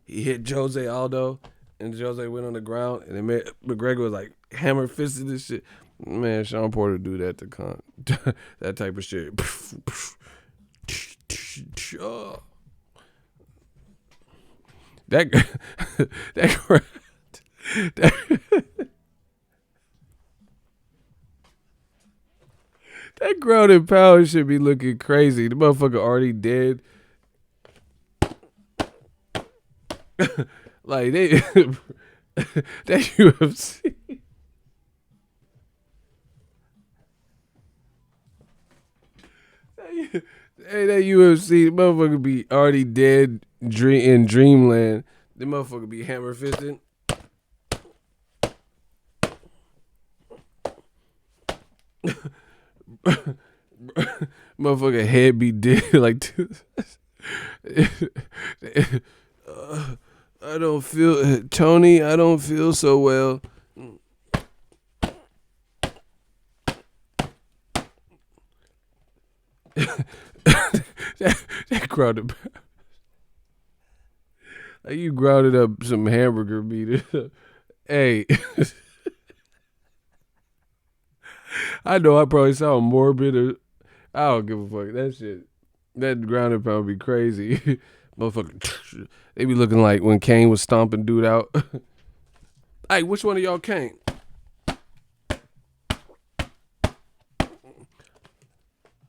hit Jose Aldo and Jose went on the ground and McGregor was like hammer fisted this shit. Man, Sean Porter do that to Khan. That type of shit. That ground and pound should be looking crazy. The motherfucker already dead. Like they that UFC. Hey, that UFC, the motherfucker be already dead in dreamland. The motherfucker be hammer fisting. Motherfucker head be dead like I don't feel Tony, I don't feel so well. that grounded like you grounded up some hamburger meat. Hey, I know I probably sound morbid or I don't give a fuck. That shit, that grounded pound be crazy. Motherfucker, they be looking like when Kane was stomping dude out. Hey, which one of y'all Kane?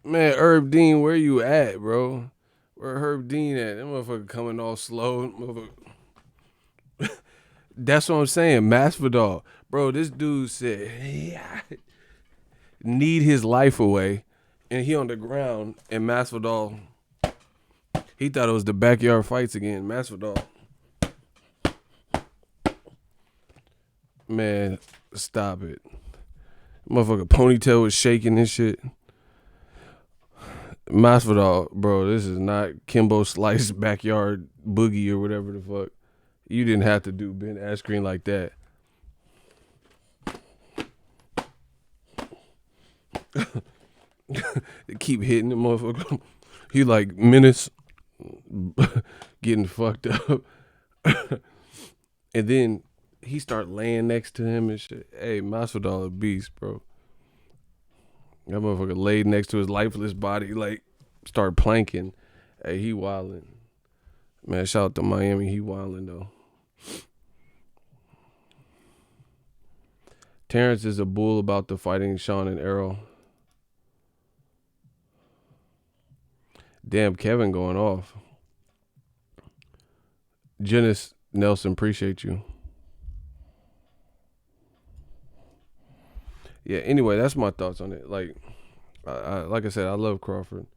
Man, Herb Dean, where you at, bro? Where Herb Dean at? That motherfucker coming all slow. Motherfucker. That's what I'm saying. Masvidal. Bro, this dude said, yeah, need his life away. And he on the ground. And Masvidal, he thought it was the backyard fights again. Masvidal. Man, stop it. Motherfucker ponytail was shaking and shit. Masvidal, bro, this is not Kimbo Slice backyard boogie or whatever the fuck. You didn't have to do Ben Askren like that. They keep hitting the motherfucker. He like menace getting fucked up. And then he start laying next to him and shit. Hey, Masvidal a beast, bro. That motherfucker laid next to his lifeless body, like, start planking. Hey, he wildin'. Man, shout out to Miami. He wildin', though. Terence is a bull about the fighting Sean and Errol. Damn, Kevin going off. Janice Nelson, appreciate you. Yeah, anyway, that's my thoughts on it. Like I said, I love Crawford.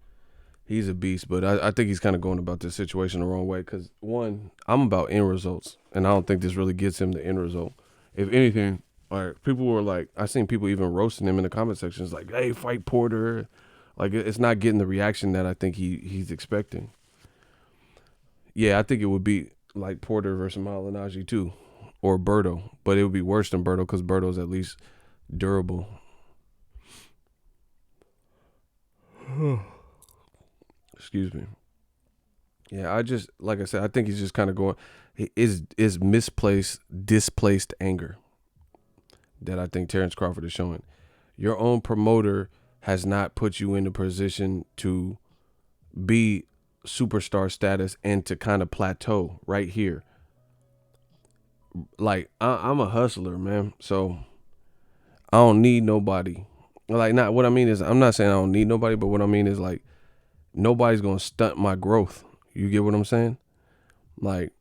He's a beast, but I think he's kind of going about this situation the wrong way because, one, I'm about end results, and I don't think this really gets him the end result. If anything, like, people were like, I seen people even roasting him in the comment sections like, hey, fight Porter. Like, it's not getting the reaction that I think he's expecting. Yeah, I think it would be like Porter versus Malignaggi too, or Berto, but it would be worse than Berto because Berto's at least durable. Excuse me. Yeah, I just like I said, I think he's just kind of going is misplaced, displaced anger that I think Terence Crawford is showing. Your own promoter has not put you in a position to be superstar status and to kind of plateau right here. Like I'm a hustler, man, so I don't need nobody. Like, not what I mean is, I'm not saying I don't need nobody, but what I mean is like nobody's gonna stunt my growth. You get what I'm saying? Like,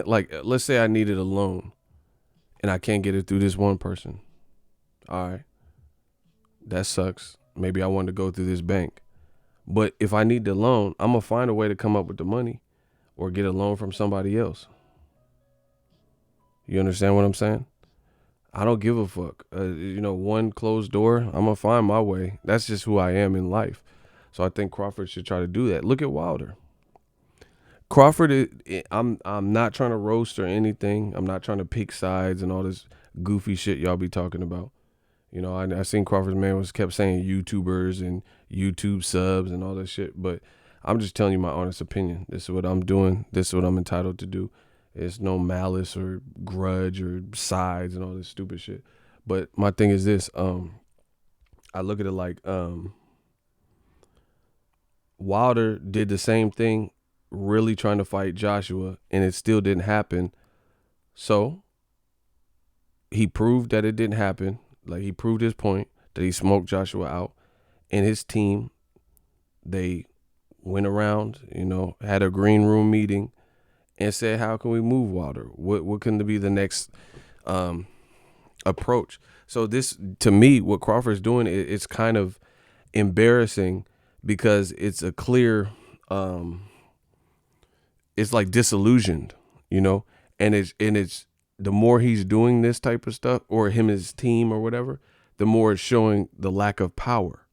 like let's say I needed a loan and I can't get it through this one person. All right, that sucks. Maybe I want to go through this bank. But if I need the loan, I'm gonna find a way to come up with the money or get a loan from somebody else. You understand what I'm saying? I don't give a fuck. One closed door, I'm gonna find my way. That's just who I am in life. So I think Crawford should try to do that. Look at Wilder. Crawford, I'm not trying to roast or anything. I'm not trying to pick sides and all this goofy shit y'all be talking about. I seen Crawford's man kept saying YouTubers and YouTube subs and all that shit, but I'm just telling you my honest opinion. This is what I'm doing. This is what I'm entitled to do. It's no malice or grudge or sides and all this stupid shit. But my thing is this, I look at it like Wilder did the same thing, really trying to fight Joshua, and it still didn't happen. So he proved that it didn't happen. Like, he proved his point that he smoked Joshua out. And his team, they went around, had a green room meeting and said, how can we move Wilder? What can be the next approach? So this, to me, what Crawford's doing, it's kind of embarrassing because it's a clear, it's like disillusioned, and it's the more he's doing this type of stuff, or him and his team or whatever, the more it's showing the lack of power.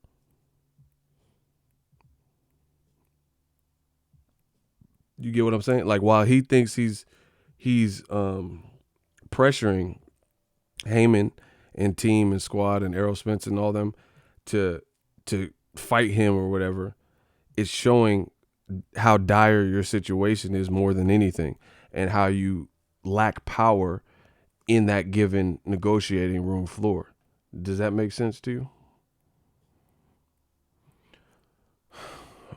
You get what I'm saying? Like, while he thinks he's pressuring Heyman and team and squad and Errol Spence and all them to fight him or whatever, it's showing how dire your situation is more than anything, and how you lack power in that given negotiating room floor. Does that make sense to you?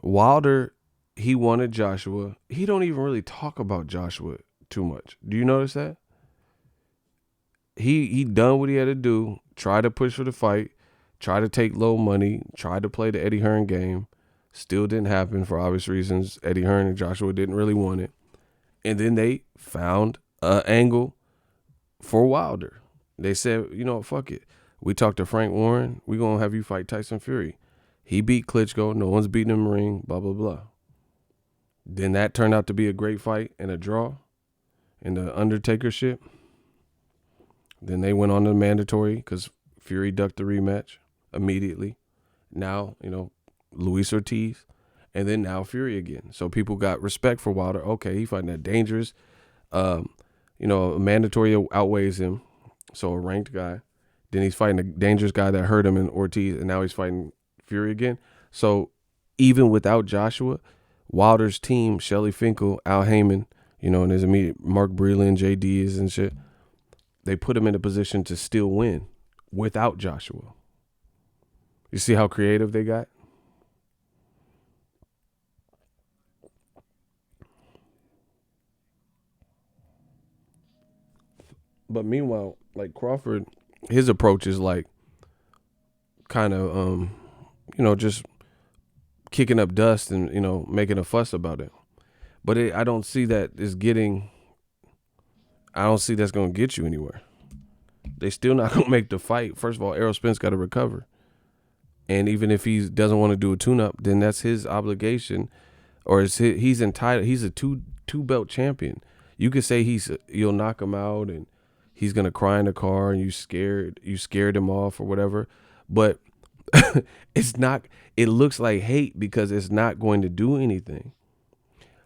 Wilder, he wanted Joshua. He don't even really talk about Joshua too much. Do you notice that? He done what he had to do, try to push for the fight, try to take low money, tried to play the Eddie Hearn game. Still didn't happen for obvious reasons. Eddie Hearn and Joshua didn't really want it. And then they found an angle for Wilder. They said, fuck it. We talked to Frank Warren. We're going to have you fight Tyson Fury. He beat Klitschko. No one's beating him in the ring, blah, blah, blah. Then that turned out to be a great fight and a draw in the Undertaker shit. Then they went on to mandatory because Fury ducked the rematch immediately. Now, Luis Ortiz, and then now Fury again. So people got respect for Wilder. Okay, he fighting that dangerous. A mandatory outweighs him, so a ranked guy. Then he's fighting a dangerous guy that hurt him in Ortiz, and now he's fighting Fury again. So even without Joshua, Wilder's team, Shelly Finkel, Al Heyman, and his immediate Mark Breland, JDs and shit, they put him in a position to still win without Joshua. You see how creative they got? But meanwhile, like Crawford, his approach is like kind of, just kicking up dust and, making a fuss about it. But I don't see that I don't see that's going to get you anywhere. They still not going to make the fight. First of all, Errol Spence got to recover. And even if he doesn't want to do a tune-up, then that's his obligation, or he's entitled. He's a two belt champion. You could say you'll knock him out and he's gonna cry in the car and you scared him off or whatever. But it's not. It looks like hate because it's not going to do anything.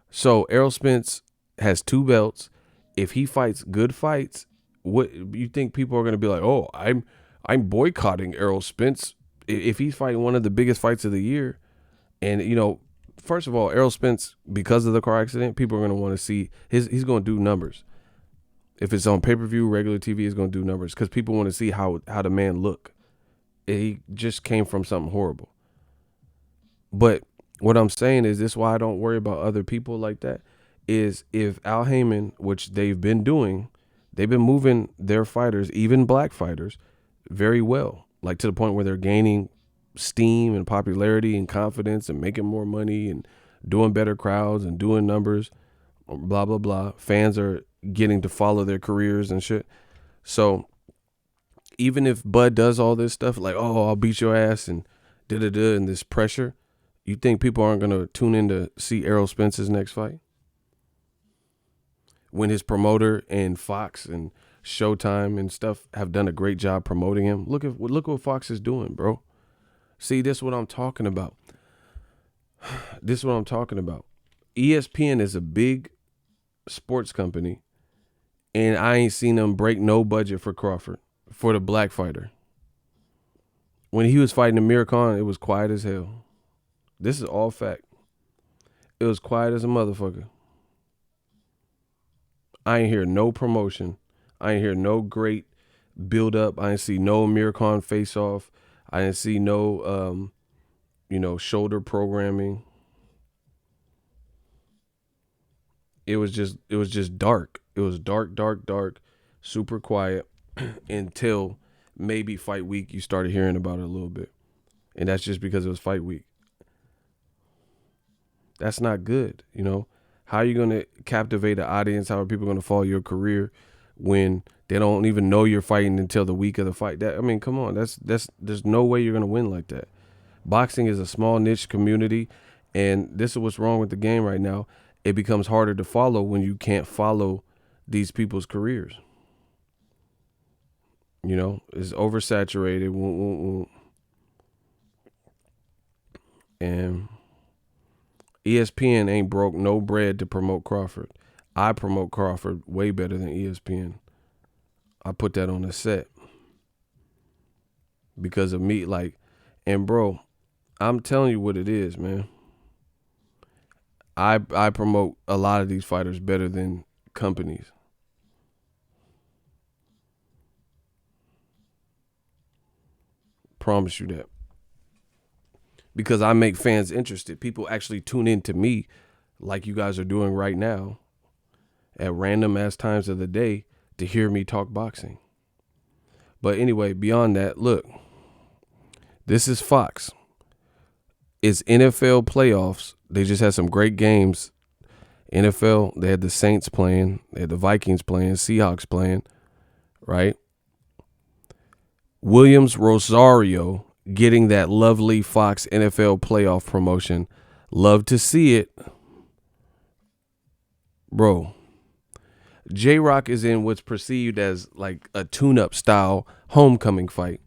So Errol Spence has 2 belts. If he fights good fights, what you think people are gonna be like? Oh, I'm boycotting Errol Spence. If he's fighting one of the biggest fights of the year, and First of all, Errol Spence, because of the car accident, people are going to want to see he's going to do numbers. If it's on pay-per-view, regular TV, it's going to do numbers because people want to see how the man look. He just came from something horrible. But what I'm saying is this: why I don't worry about other people like that is if Al Heyman, which they've been doing, they've been moving their fighters, even black fighters, very well, like to the point where they're gaining steam and popularity and confidence and making more money and doing better crowds and doing numbers, blah, blah, blah. Fans are getting to follow their careers and shit. So even if Bud does all this stuff, like, oh, I'll beat your ass and da-da-da and this pressure, you think people aren't going to tune in to see Errol Spence's next fight? When his promoter and Fox and Showtime and stuff have done a great job promoting him. Look what Fox is doing, bro. See, this is what I'm talking about. This is what I'm talking about. ESPN is a big sports company, and I ain't seen them break no budget for Crawford, for the black fighter. When he was fighting Amir Khan, it was quiet as hell. This is all fact. It was quiet as a motherfucker. I ain't hear no promotion. I ain't hear no great build up. I ain't see no Amir Khan face off. I didn't see no, shoulder programming. It was just dark. It was dark, super quiet until maybe fight week. You started hearing about it a little bit, and that's just because it was fight week. That's not good. How are you going to captivate an audience? How are people going to follow your career when they don't even know you're fighting until the week of the fight? Come on. There's no way you're going to win like that. Boxing is a small niche community, and this is what's wrong with the game right now. It becomes harder to follow when you can't follow these people's careers. It's oversaturated. And ESPN ain't broke no bread to promote Crawford. I promote Crawford way better than ESPN. I put that on the set because of me. And bro, I'm telling you what it is, man. I promote a lot of these fighters better than companies. Promise you that. Because I make fans interested. People actually tune in to me like you guys are doing right now at random ass times of the day to hear me talk boxing. But anyway, beyond that, look, this is Fox. It's NFL playoffs. They just had some great games. NFL, they had the Saints playing. They had the Vikings playing, Seahawks playing, right? Williams Rosario getting that lovely Fox NFL playoff promotion. Love to see it. Bro, J-Rock is in what's perceived as like a tune-up style homecoming fight.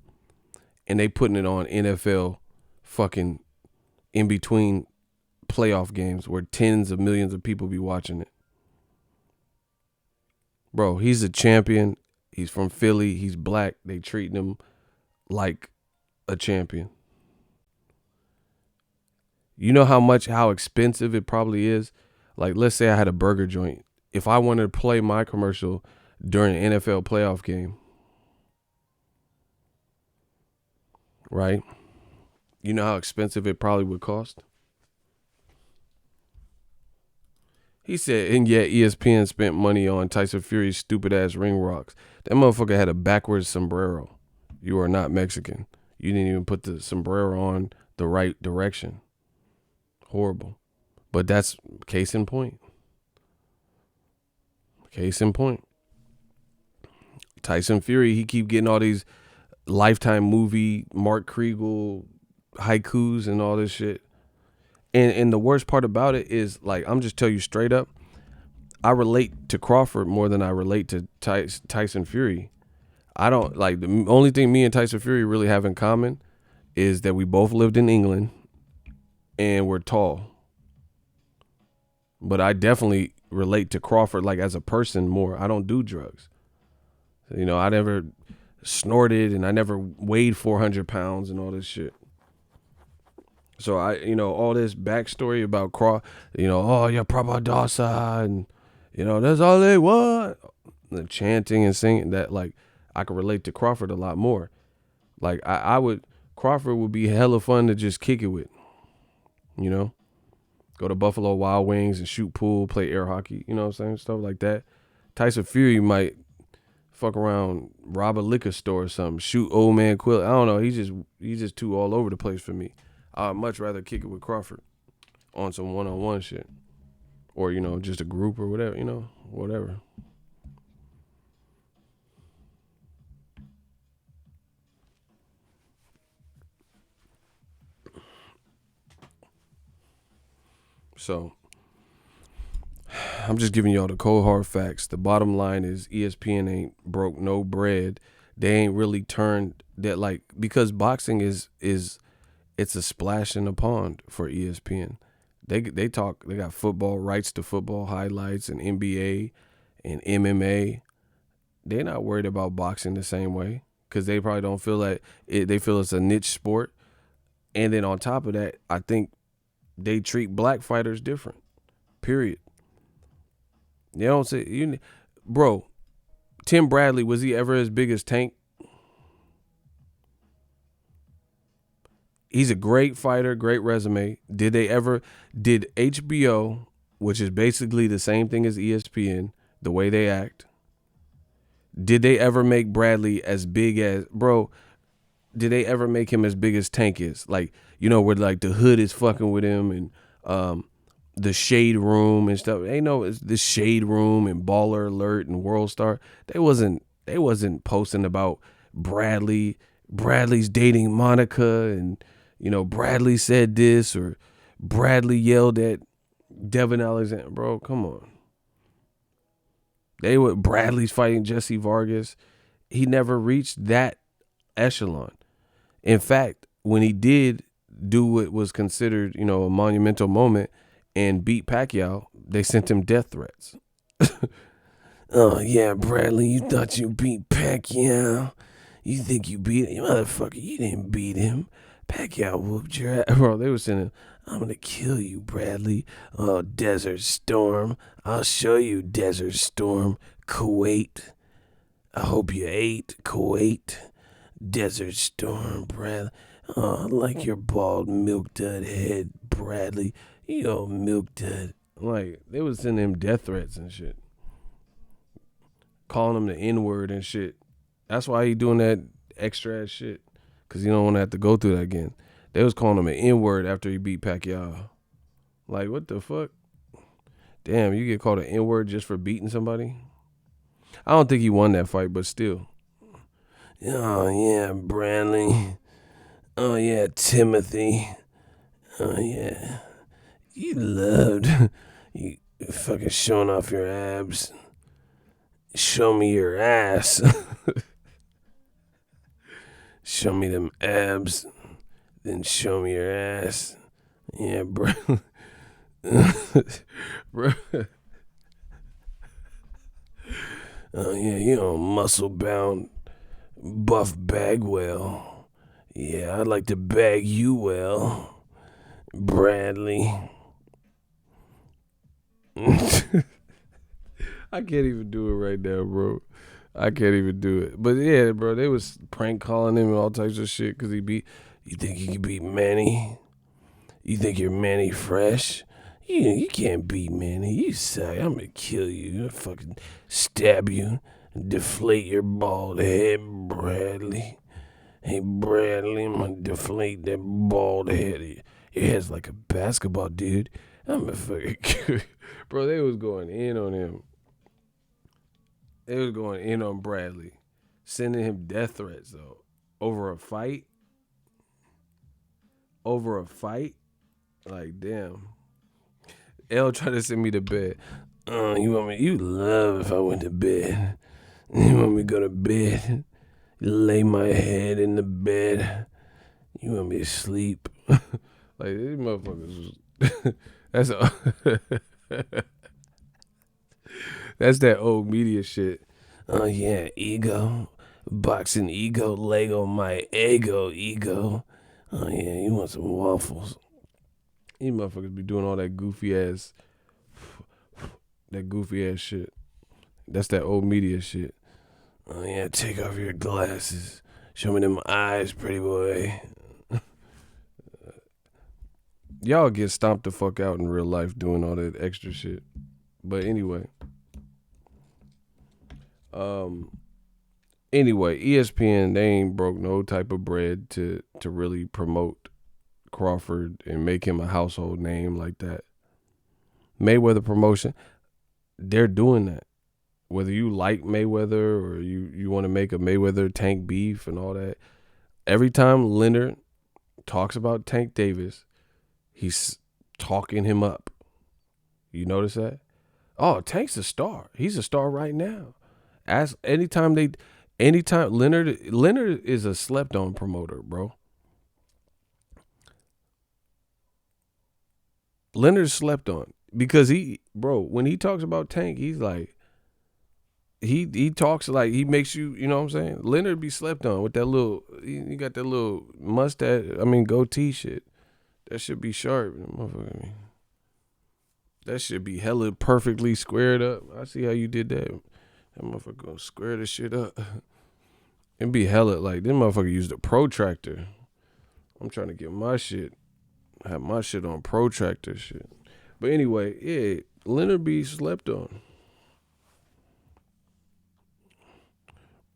And they putting it on NFL fucking in between playoff games where tens of millions of people be watching it. Bro, he's a champion. He's from Philly. He's black. They treating him like a champion. You know how expensive it probably is? Like, let's say I had a burger joint. If I wanted to play my commercial during an NFL playoff game, right? You know how expensive it probably would cost? He said, and yet ESPN spent money on Tyson Fury's stupid ass ring rocks. That motherfucker had a backwards sombrero. You are not Mexican. You didn't even put the sombrero on the right direction. Horrible. But that's case in point. Case in point. Tyson Fury, he keep getting all these Lifetime movie, Mark Kriegel haikus and all this shit. And the worst part about it is, like, I'm just tell you straight up, I relate to Crawford more than I relate to Tyson Fury. I don't, like, the only thing me and Tyson Fury really have in common is that we both lived in England and we're tall. But I definitely relate to Crawford, like, as a person more. I don't do drugs. I never snorted and I never weighed 400 pounds and all this shit. So all this backstory about oh yeah, Prabhadasa, and that's all they want. The chanting and singing that, like, I could relate to Crawford a lot more. Like Crawford would be hella fun to just kick it with. Go to Buffalo Wild Wings and shoot pool, play air hockey. You know what I'm saying? Stuff like that. Tyson Fury might fuck around, rob a liquor store or something, shoot old man Quill. I don't know. He's just too all over the place for me. I'd much rather kick it with Crawford on some one-on-one shit, or just a group or whatever. Whatever. So I'm just giving y'all the cold hard facts. The bottom line is ESPN ain't broke no bread. They ain't really turned that, like, because boxing is it's a splash in the pond for ESPN. They got football rights to football highlights and NBA and MMA. They're not worried about boxing the same way because they probably don't feel like it. They feel it's a niche sport. And then on top of that, I think they treat black fighters different. Period. They don't say bro. Tim Bradley, was he ever as big as Tank? He's a great fighter, great resume. Did HBO, which is basically the same thing as ESPN, the way they act, did they ever make Bradley as big as, bro, did they ever make him as big as Tank is? Like, where like the hood is fucking with him and the Shade Room and stuff. They know it's the Shade Room and Baller Alert and World Star. They wasn't posting about Bradley's dating Monica and Bradley said this or Bradley yelled at Devin Alexander. Bro, come on. Bradley's fighting Jesse Vargas. He never reached that echelon. In fact, when he did do what was considered, a monumental moment and beat Pacquiao, they sent him death threats. Oh, yeah, Bradley, you thought you beat Pacquiao. You think you beat him? Motherfucker, you didn't beat him. Pacquiao whooped your ass. Bro, they were saying, I'm going to kill you, Bradley. Oh, Desert Storm. I'll show you, Desert Storm. Kuwait. I hope you ate, Kuwait. Desert Storm, Bradley. Oh, I like your bald milk dud head, Bradley. You old milk dud. Like, they was sending him death threats and shit. Calling him the N-word and shit. That's why he doing that extra ass shit. Because he don't want to have to go through that again. They was calling him an N-word after he beat Pacquiao. Like, what the fuck? Damn, you get called an N-word just for beating somebody? I don't think he won that fight, but still. Oh, yeah, Bradley. Oh, yeah, Timothy. Oh, yeah. You loved you fucking showing off your abs. Show me your ass. Show me them abs. Then show me your ass. Yeah, bro. Bro. Oh, yeah, muscle bound, buff Bagwell. Yeah, I'd like to bag you well, Bradley. I can't even do it right now, bro. I can't even do it. But yeah, bro, they was prank calling him and all types of shit because you think you can beat Manny? You think you're Manny Fresh? You can't beat Manny. You suck. I'm gonna kill you. I'm gonna fucking stab you and deflate your bald head, Bradley. Hey, Bradley, I'm gonna deflate that bald head. Your head's like a basketball, dude. I'm gonna fucking bro, they was going in on him. They was going in on Bradley. Sending him death threats, though. Over a fight? Like, damn. L tried to send me to bed. You love if I went to bed. You want me to go to bed? Lay my head in the bed. You want me to sleep? Like, these motherfuckers that's that old media shit. Oh, yeah, ego. Boxing ego, Lego, my ego. Oh, yeah, you want some waffles. These motherfuckers be doing all that goofy ass shit. That's that old media shit. Oh yeah, take off your glasses. Show me them eyes, pretty boy. Y'all get stomped the fuck out in real life doing all that extra shit. But anyway. Anyway, ESPN, they ain't broke no type of bread to really promote Crawford and make him a household name like that. Mayweather promotion, they're doing that. Whether you like Mayweather or you want to make a Mayweather Tank beef and all that. Every time Leonard talks about Tank Davis, he's talking him up. You notice that? Oh, Tank's a star. He's a star right now. Anytime Leonard is a slept on promoter, bro. Leonard slept on because when he talks about Tank, he's like, he talks like he makes you, you know what I'm saying? Leonard be slept on with that little, he got that little mustache, goatee shit. That should be sharp, motherfucker. That should be hella perfectly squared up. I see how you did that. That motherfucker gonna square the shit up. And be hella, like, this motherfucker used a protractor. I'm trying to get my shit. Have my shit on protractor shit. But anyway, yeah, Leonard be slept on.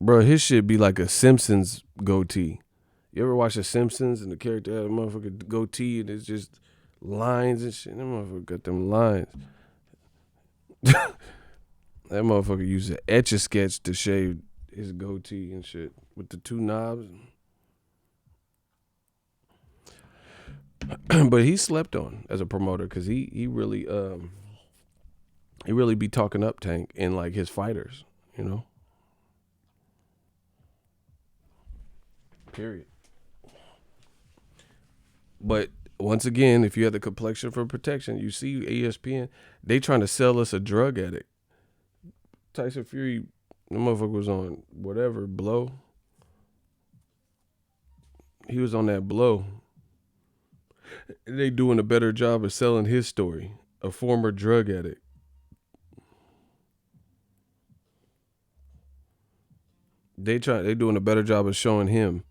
Bro, his shit be like a Simpsons goatee. You ever watch The Simpsons and the character had a motherfucker goatee and it's just lines and shit? That motherfucker got them lines. That motherfucker used an Etch-a-Sketch to shave his goatee and shit with the two knobs. But he slept on as a promoter because he really be talking up Tank and like his fighters, you know. Period. But once again, if you have the complexion for protection, you see ESPN, they trying to sell us a drug addict. Tyson Fury, the motherfucker was on whatever, blow. He was on that blow. They doing a better job of selling his story. A former drug addict. They doing a better job of showing him.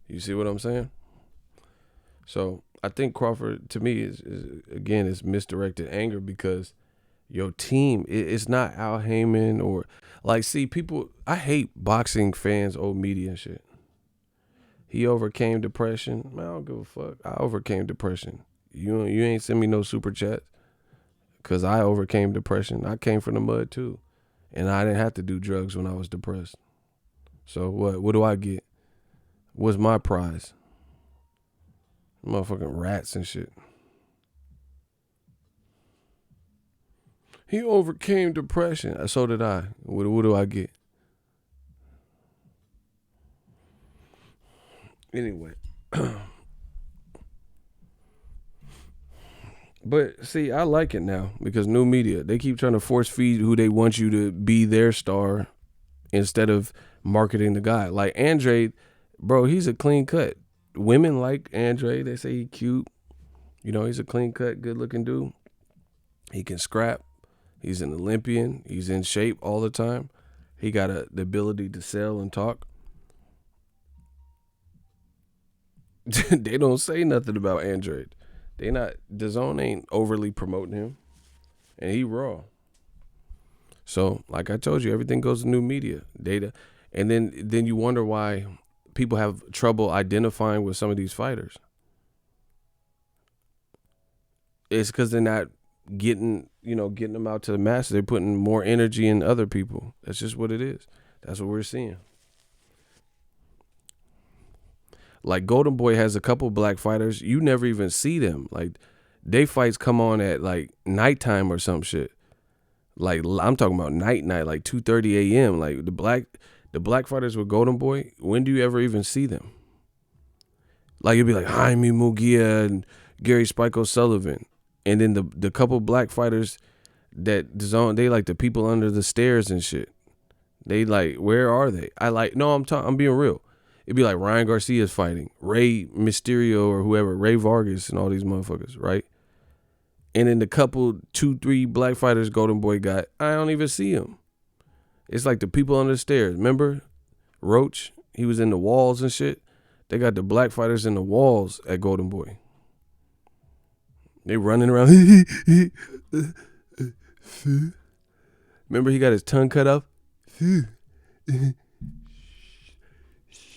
You see what I'm saying? So I think Crawford, to me, is misdirected anger because your team, it's not Al Heyman or like, see, people, I hate boxing fans, old media and shit. He overcame depression. Man, I don't give a fuck. I overcame depression. You ain't send me no super chat because I overcame depression. I came from the mud too. And I didn't have to do drugs when I was depressed. So what do I get? What's my prize? Motherfucking rats and shit. He overcame depression. So did I. What do I get? Anyway. But see, I like it now because new media, they keep trying to force feed who they want you to be their star instead of marketing the guy. Like Andre, bro, he's a clean cut. Women like Andre. They say he cute. You know, he's a clean cut, good looking dude. He can scrap. He's an Olympian. He's in shape all the time. He got the ability to sell and talk. They don't say nothing about Andre. DAZN ain't overly promoting him. And he raw. So, like I told you, everything goes to new media, data. And then you wonder why people have trouble identifying with some of these fighters. It's because they're not getting them out to the masses. They're putting more energy in other people. That's just what it is. That's what we're seeing. Like Golden Boy has a couple black fighters. You never even see them. Like they fights come on at like nighttime or some shit. Like I'm talking about night, like 2:30 a.m. Like the black fighters with Golden Boy. When do you ever even see them? Like it'd be like Jaime Mugia and Gary Spike O'Sullivan, and then the couple black fighters that DAZN, they like the people under the stairs and shit. They like, where are they? I'm being real. It'd be like Ryan Garcia's fighting, Rey Mysterio or whoever, Ray Vargas and all these motherfuckers, right? And then the couple, 2-3 black fighters Golden Boy got, I don't even see him. It's like the people on the stairs. Remember Roach? He was in the walls and shit. They got the black fighters in the walls at Golden Boy. They running around. Remember he got his tongue cut off?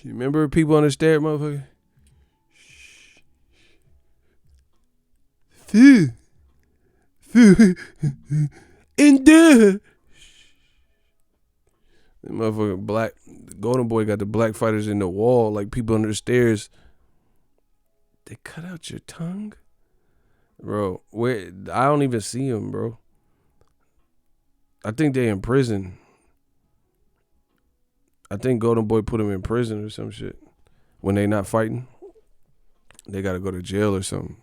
Remember people on the stairs, motherfucker? In there. The motherfucker black Golden Boy got the black fighters in the wall like people under the stairs. They cut out your tongue? Bro, where I don't even see him, bro. I think they in prison. I think Golden Boy put him in prison or some shit. When they not fighting, they got to go to jail or something.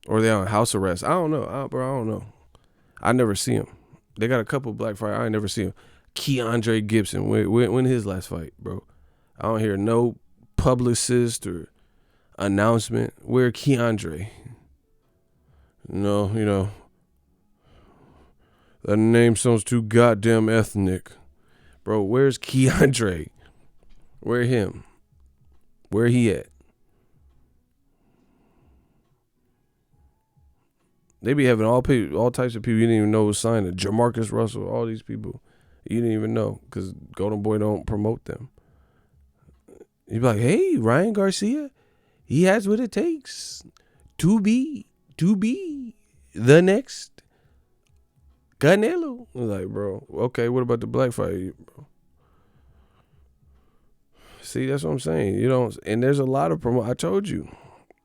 Or they on house arrest. I don't know. I don't know. I never see him. They got a couple black fighters. I ain't never see him. Keandre Gibson. When his last fight, bro? I don't hear no publicist or announcement. Where Keandre? No, you know. That name sounds too goddamn ethnic. Bro, where's Keandre? Where him? Where he at? They be having all types of people you didn't even know was signed. Jamarcus Russell, all these people you didn't even know because Golden Boy don't promote them. You be like, hey, Ryan Garcia, he has what it takes to be the next Canelo. I'm like, bro, okay, what about the black fight, bro? See, that's what I'm saying. You don't, and there's a lot of I told you,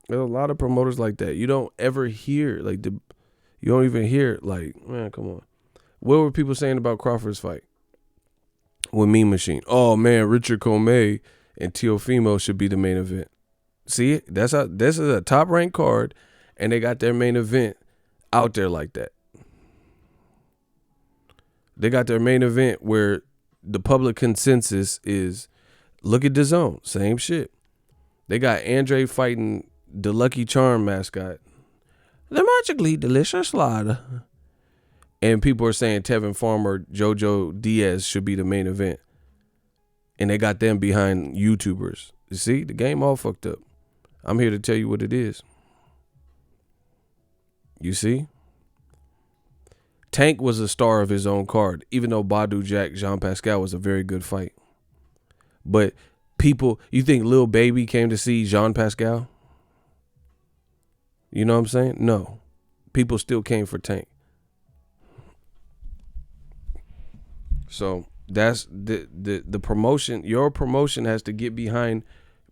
there's a lot of promoters like that. You don't ever hear you don't even hear like, man, come on. What were people saying about Crawford's fight with Mean Machine? Oh man, Richard Comey and Teofimo should be the main event. See, this is a top ranked card, and they got their main event out there like that. They got their main event where the public consensus is, look at DAZN, same shit. They got Andre fighting the Lucky Charm mascot, the magically delicious slide. And people are saying Tevin Farmer, JoJo Diaz should be the main event. And they got them behind YouTubers. You see, the game all fucked up. I'm here to tell you what it is. You see? Tank was a star of his own card, even though Badu Jack Jean Pascal was a very good fight. But people, you think Lil Baby came to see Jean Pascal? You know what I'm saying? No. People still came for Tank. So that's the promotion. Your promotion has to get behind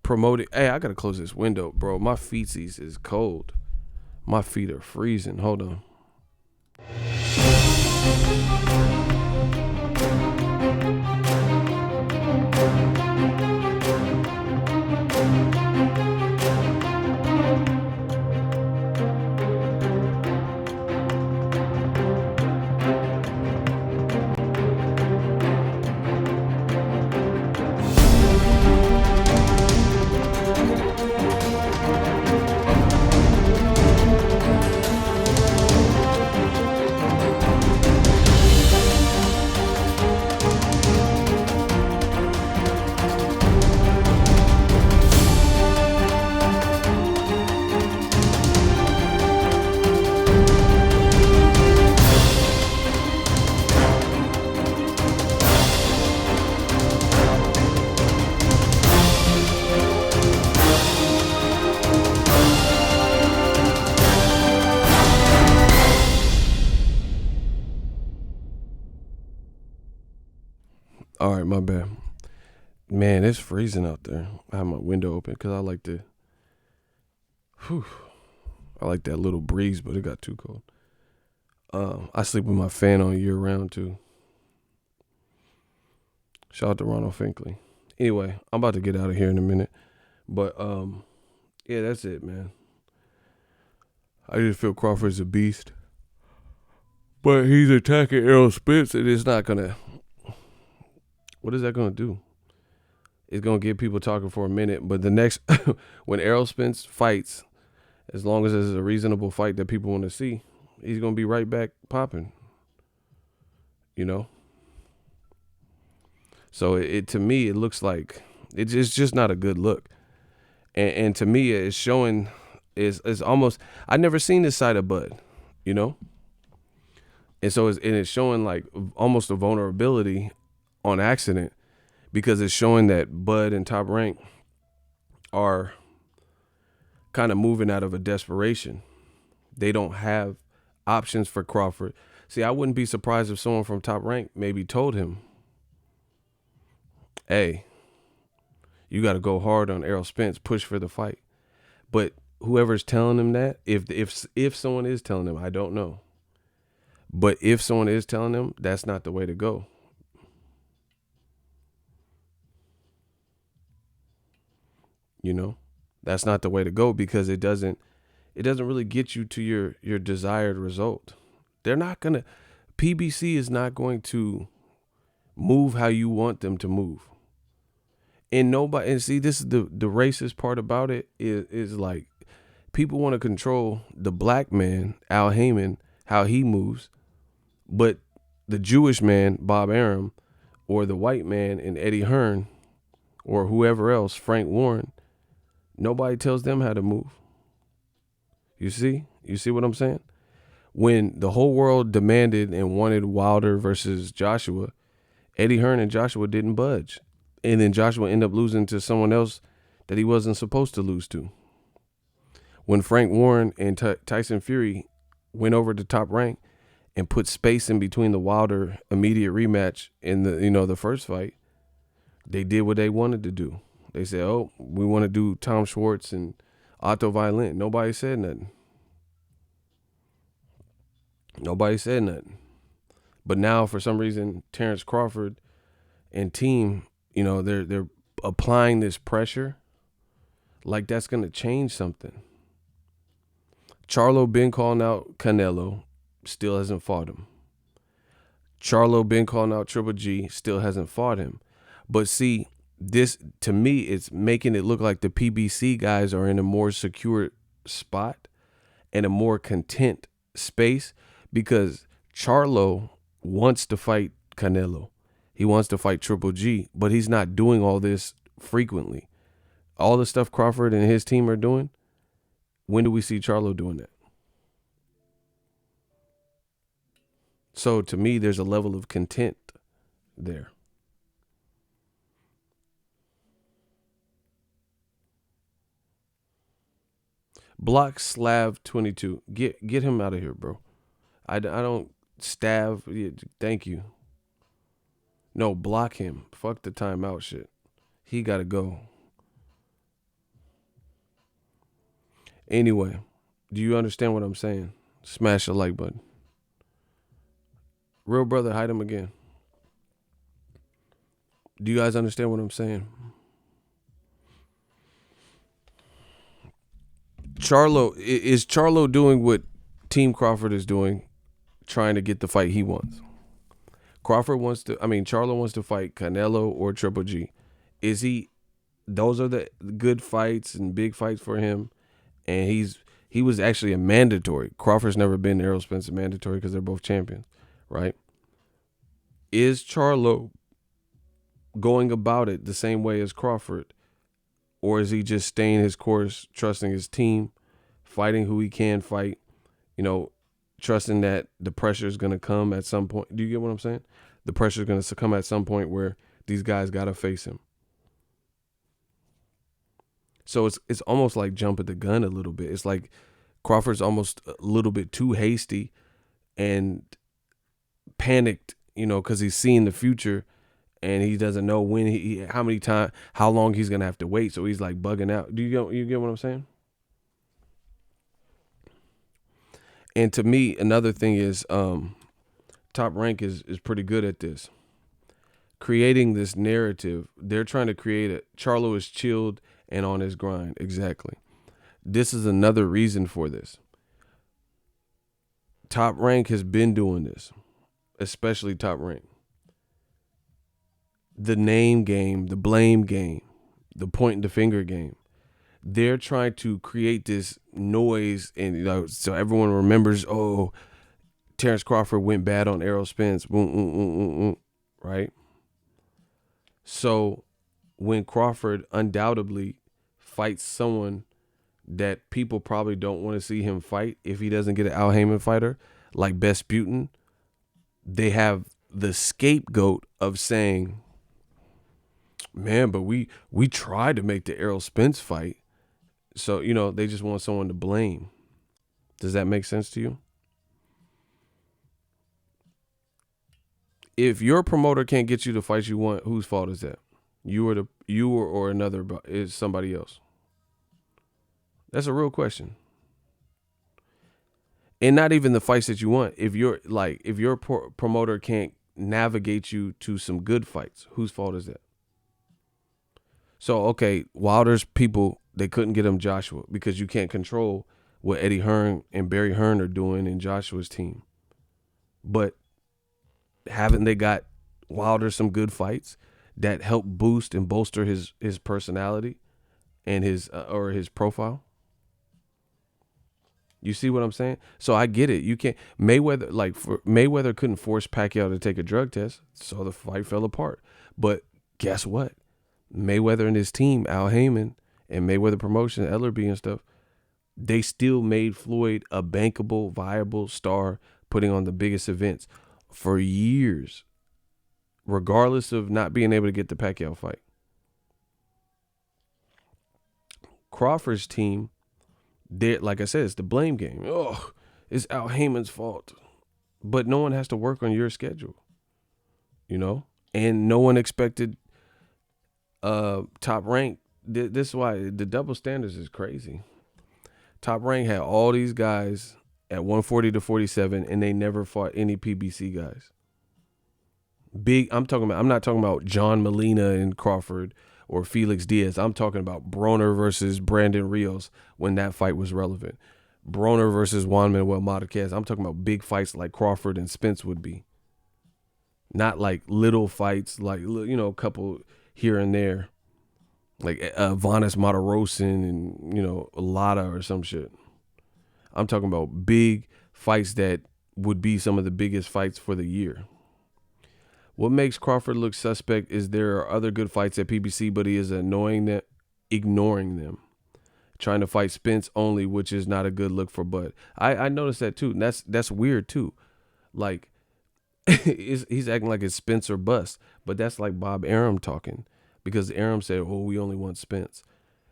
promoting. Hey, I gotta close this window, bro. My feetsies is cold. My feet are freezing. Hold on. All right, my bad. Man, it's freezing out there. I have my window open because I like that little breeze, but it got too cold. I sleep with my fan on year round too. Shout out to Ronald Finkley. Anyway, I'm about to get out of here in a minute. But yeah, that's it, man. I just feel Crawford's a beast. But he's attacking Errol Spence, and it's not gonna. What is that gonna do? it's gonna get people talking for a minute. But the next, when Errol Spence fights, as long as it's a reasonable fight that people want to see, he's gonna be right back popping. You know. So it to me it looks like it's just not a good look, and to me it's showing is almost I never seen this side of Bud, you know, and so it's showing like almost a vulnerability on accident because it's showing that Bud and Top Rank are kind of moving out of a desperation. They don't have options for Crawford. See, I wouldn't be surprised if someone from Top Rank maybe told him, hey, you got to go hard on Errol Spence, push for the fight. But whoever's telling him that, if someone is telling him, I don't know. But if someone is telling him, that's not the way to go. You know, that's not the way to go because it doesn't really get you to your desired result. They're not gonna. PBC is not going to move how you want them to move. And see, this is the racist part about it is like people want to control the black man, Al Heyman, how he moves, but the Jewish man, Bob Arum, or the white man and Eddie Hearn, or whoever else, Frank Warren, nobody tells them how to move. You see what I'm saying? When the whole world demanded and wanted Wilder versus Joshua, Eddie Hearn and Joshua didn't budge. And then Joshua ended up losing to someone else that he wasn't supposed to lose to. When Frank Warren and Tyson Fury went over to Top Rank and put space in between the Wilder immediate rematch in the first fight, they did what they wanted to do. They said, oh, we want to do Tom Schwartz and Otto Violent. Nobody said nothing. But now, for some reason, Terence Crawford and team, they're applying this pressure like that's going to change something. Charlo been calling out Canelo, still hasn't fought him. Charlo been calling out Triple G, still hasn't fought him. But see, this, to me, it's making it look like the PBC guys are in a more secure spot and a more content space because Charlo wants to fight Canelo. He wants to fight Triple G, but he's not doing all this frequently. All the stuff Crawford and his team are doing, when do we see Charlo doing that? So to me, there's a level of content there. Block Slav 22. Get him out of here, bro. I don't Stav. Thank you. No, block him. Fuck the timeout shit. He got to go. Anyway, do you understand what I'm saying? Smash the like button. Real brother, hide him again. Do you guys understand what I'm saying? Is Charlo doing what Team Crawford is doing, trying to get the fight he wants? Charlo wants to fight Canelo or Triple G. Those are the good fights and big fights for him. And he was actually a mandatory. Crawford's never been Errol Spence a mandatory because they're both champions, right? Is Charlo going about it the same way as Crawford? Or is he just staying his course, trusting his team, fighting who he can fight, trusting that the pressure is going to come at some point? Do you get what I'm saying? The pressure is going to come at some point where these guys got to face him. So it's almost like jumping the gun a little bit. It's like Crawford's almost a little bit too hasty and panicked, because he's seeing the future and he doesn't know when how long he's gonna have to wait. So he's like bugging out. Do you get what I'm saying? And to me, another thing is Top Rank is pretty good at this. Creating this narrative. They're trying to create it. Charlo is chilled and on his grind. Exactly. This is another reason for this. Top Rank has been doing this, especially Top Rank. the name game, the blame game, the point the finger game. They're trying to create this noise, and so everyone remembers. Oh, Terence Crawford went bad on Errol Spence. Boom, boom, boom, boom, boom, right? So when Crawford undoubtedly fights someone that people probably don't want to see him fight, if he doesn't get an Al Heyman fighter like Besputin, they have the scapegoat of saying, man, but we tried to make the Errol Spence fight. So, they just want someone to blame. Does that make sense to you? If your promoter can't get you the fights you want, whose fault is that? You or another, is somebody else? That's a real question. And not even the fights that you want. If your promoter can't navigate you to some good fights, whose fault is that? So, okay, Wilder's people, they couldn't get him Joshua because you can't control what Eddie Hearn and Barry Hearn are doing in Joshua's team. But haven't they got Wilder some good fights that help boost and bolster his personality and his profile? You see what I'm saying? So I get it. You can't Mayweather couldn't force Pacquiao to take a drug test, so the fight fell apart. But guess what? Mayweather and his team, Al Heyman and Mayweather Promotion, Ellerby and stuff, they still made Floyd a bankable, viable star, putting on the biggest events for years, regardless of not being able to get the Pacquiao fight. Crawford's team, like I said, it's the blame game. Oh, it's Al Heyman's fault. But no one has to work on your schedule, and no one expected Top Rank. This is why the double standards is crazy. Top Rank had all these guys at 140 to 47, and they never fought any PBC guys. I'm not talking about John Molina and Crawford or Felix Diaz. I'm talking about Broner versus Brandon Rios when that fight was relevant. Broner versus Juan Manuel Marquez. I'm talking about big fights like Crawford and Spence would be. Not like little fights, like, a couple here and there. Like Vanes Matarosin and, Lada or some shit. I'm talking about big fights that would be some of the biggest fights for the year. What makes Crawford look suspect is there are other good fights at PBC, but he is ignoring them. Trying to fight Spence only, which is not a good look for Bud. I noticed that too. And that's weird too. Like, he's acting like it's Spence or bust, but that's like Bob Arum talking, because Arum said, "Oh, we only want Spence."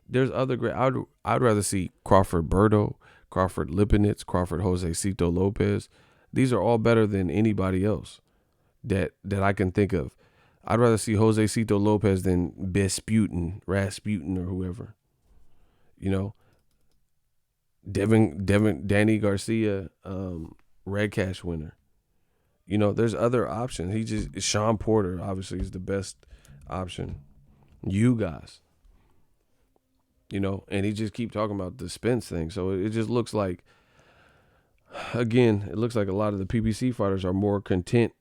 There's other great. I'd rather see Crawford Berto, Crawford Lipinets, Crawford Josecito Lopez. These are all better than anybody else that I can think of. I'd rather see Josecito Lopez than Besputin, Rasputin, or whoever. Danny Garcia, Red Cash winner. There's other options. Sean Porter obviously is the best option. You guys. And he just keep talking about the Spence thing. So it just looks like, again, it looks like a lot of the PBC fighters are more content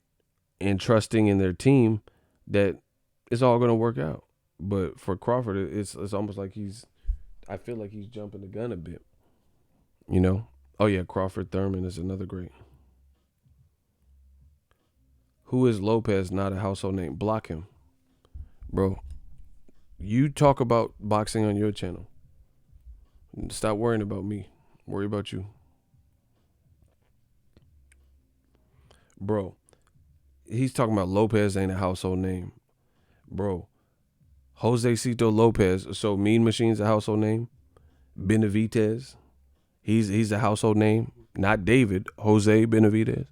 and trusting in their team that it's all going to work out. But for Crawford, it's almost like I feel like he's jumping the gun a bit. Oh yeah, Crawford Thurman is another great. Who is Lopez? Not a household name. Block him, bro. You talk about boxing on your channel. Stop worrying about me. Worry about you. Bro, he's talking about Lopez ain't a household name. Bro, Josecito Lopez, so Mean Machine's a household name. Benavidez, he's a household name. Not David, Jose Benavidez.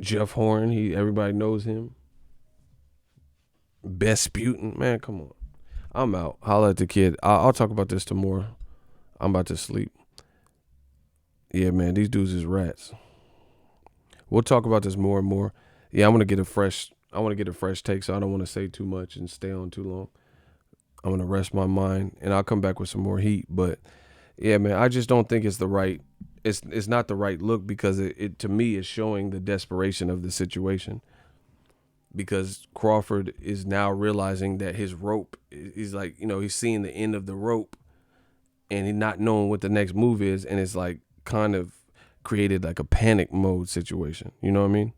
Jeff Horn, everybody knows him. Besputin, man, come on. I'm out. Holla at the kid. I'll talk about this tomorrow. I'm about to sleep. Yeah, man, these dudes is rats. We'll talk about this more and more. Yeah, I want to get a fresh take, so I don't want to say too much and stay on too long. I'm going to rest my mind, and I'll come back with some more heat. But, yeah, man, I just don't think it's it's not the right look, because it to me is showing the desperation of the situation. because Crawford is now realizing that his rope is like, he's seeing the end of the rope and he's not knowing what the next move is. And it's like kind of created like a panic mode situation. You know what I mean?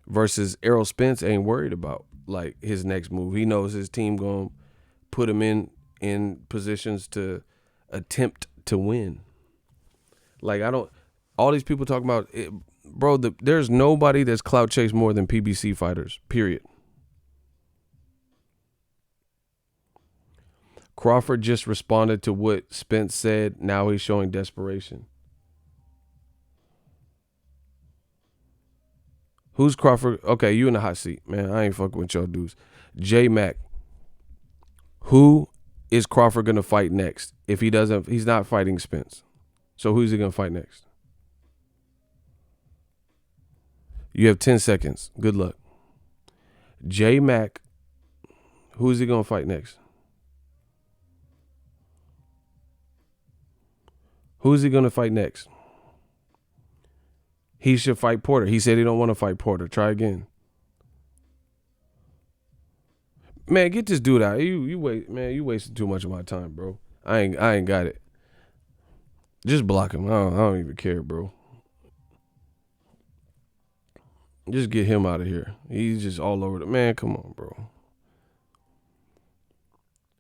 Versus Errol Spence ain't worried about like his next move. He knows his team going to put him in positions to attempt to win. Like all these people talking about it, bro, there's nobody that's clout chase more than PBC fighters, period. Crawford just responded to what Spence said. Now he's showing desperation. Who's Crawford? Okay, you in the hot seat, man. I ain't fucking with y'all dudes. J Mac. Who is Crawford gonna fight next? If he doesn't, he's not fighting Spence. So who's he gonna fight next? You have 10 seconds. Good luck. J Mac. Who is he gonna fight next? Who is he gonna fight next? He should fight Porter. He said he don't want to fight Porter. Try again. Man, get this dude out. You wasted too much of my time, bro. I ain't got it. Just block him. I don't even care, bro. Just get him out of here. He's just all over the man. Come on, bro.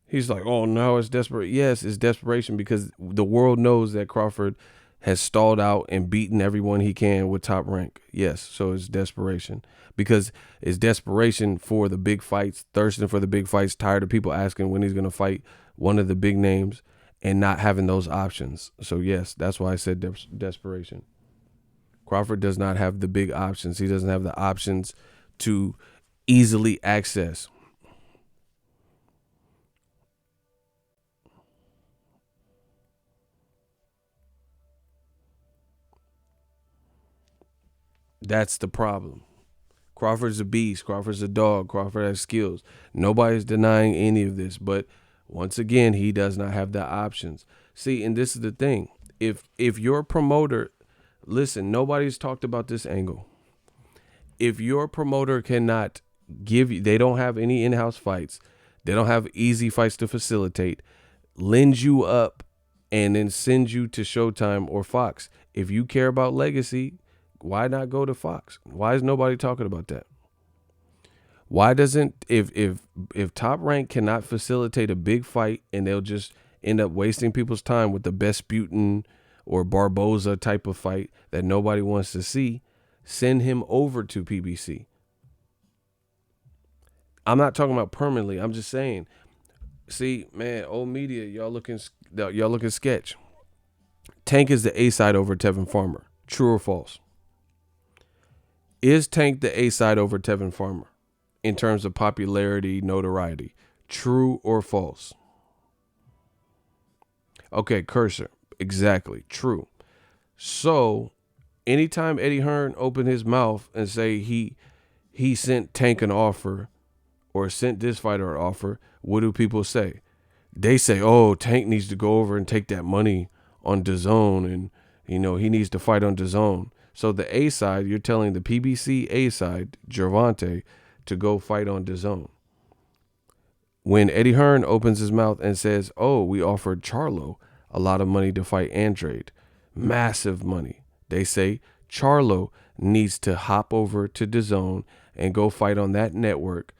He's like, oh, no, it's desperate. Yes, it's desperation because the world knows that Crawford has stalled out and beaten everyone he can with Top Rank. Yes, so it's desperation because it's desperation for the big fights, thirsting for the big fights, tired of people asking when he's going to fight one of the big names and not having those options. So, yes, that's why I said desperation. Crawford does not have the big options. He doesn't have the options to easily access. That's the problem. Crawford's a beast. Crawford's a dog. Crawford has skills. Nobody's denying any of this. But once again, he does not have the options. See, and this is the thing. If your promoter, listen, nobody's talked about this angle. If your promoter cannot give you, they don't have any in-house fights, they don't have easy fights to facilitate, lend you up and then send you to Showtime or Fox. If you care about legacy, why not go to Fox? Why is nobody talking about that? Why doesn't if Top Rank cannot facilitate a big fight and they'll just end up wasting people's time with the Besputin or Barboza type of fight that nobody wants to see, send him over to PBC. I'm not talking about permanently. I'm just saying. See, man, old media, y'all looking sketch. Tank is the A side over Tevin Farmer. True or false? Is Tank the A side over Tevin Farmer in terms of popularity, notoriety? True or false? Okay, cursor. Exactly. True. So, anytime Eddie Hearn opened his mouth and say he sent Tank an offer or sent this fighter an offer, what do people say? They say, oh, Tank needs to go over and take that money on DAZN and, he needs to fight on DAZN. So the A side, you're telling the PBC A side, Gervonta, to go fight on DAZN. When Eddie Hearn opens his mouth and says, oh, we offered Charlo a lot of money to fight Andrade, massive money, they say Charlo needs to hop over to DAZN and go fight on that network,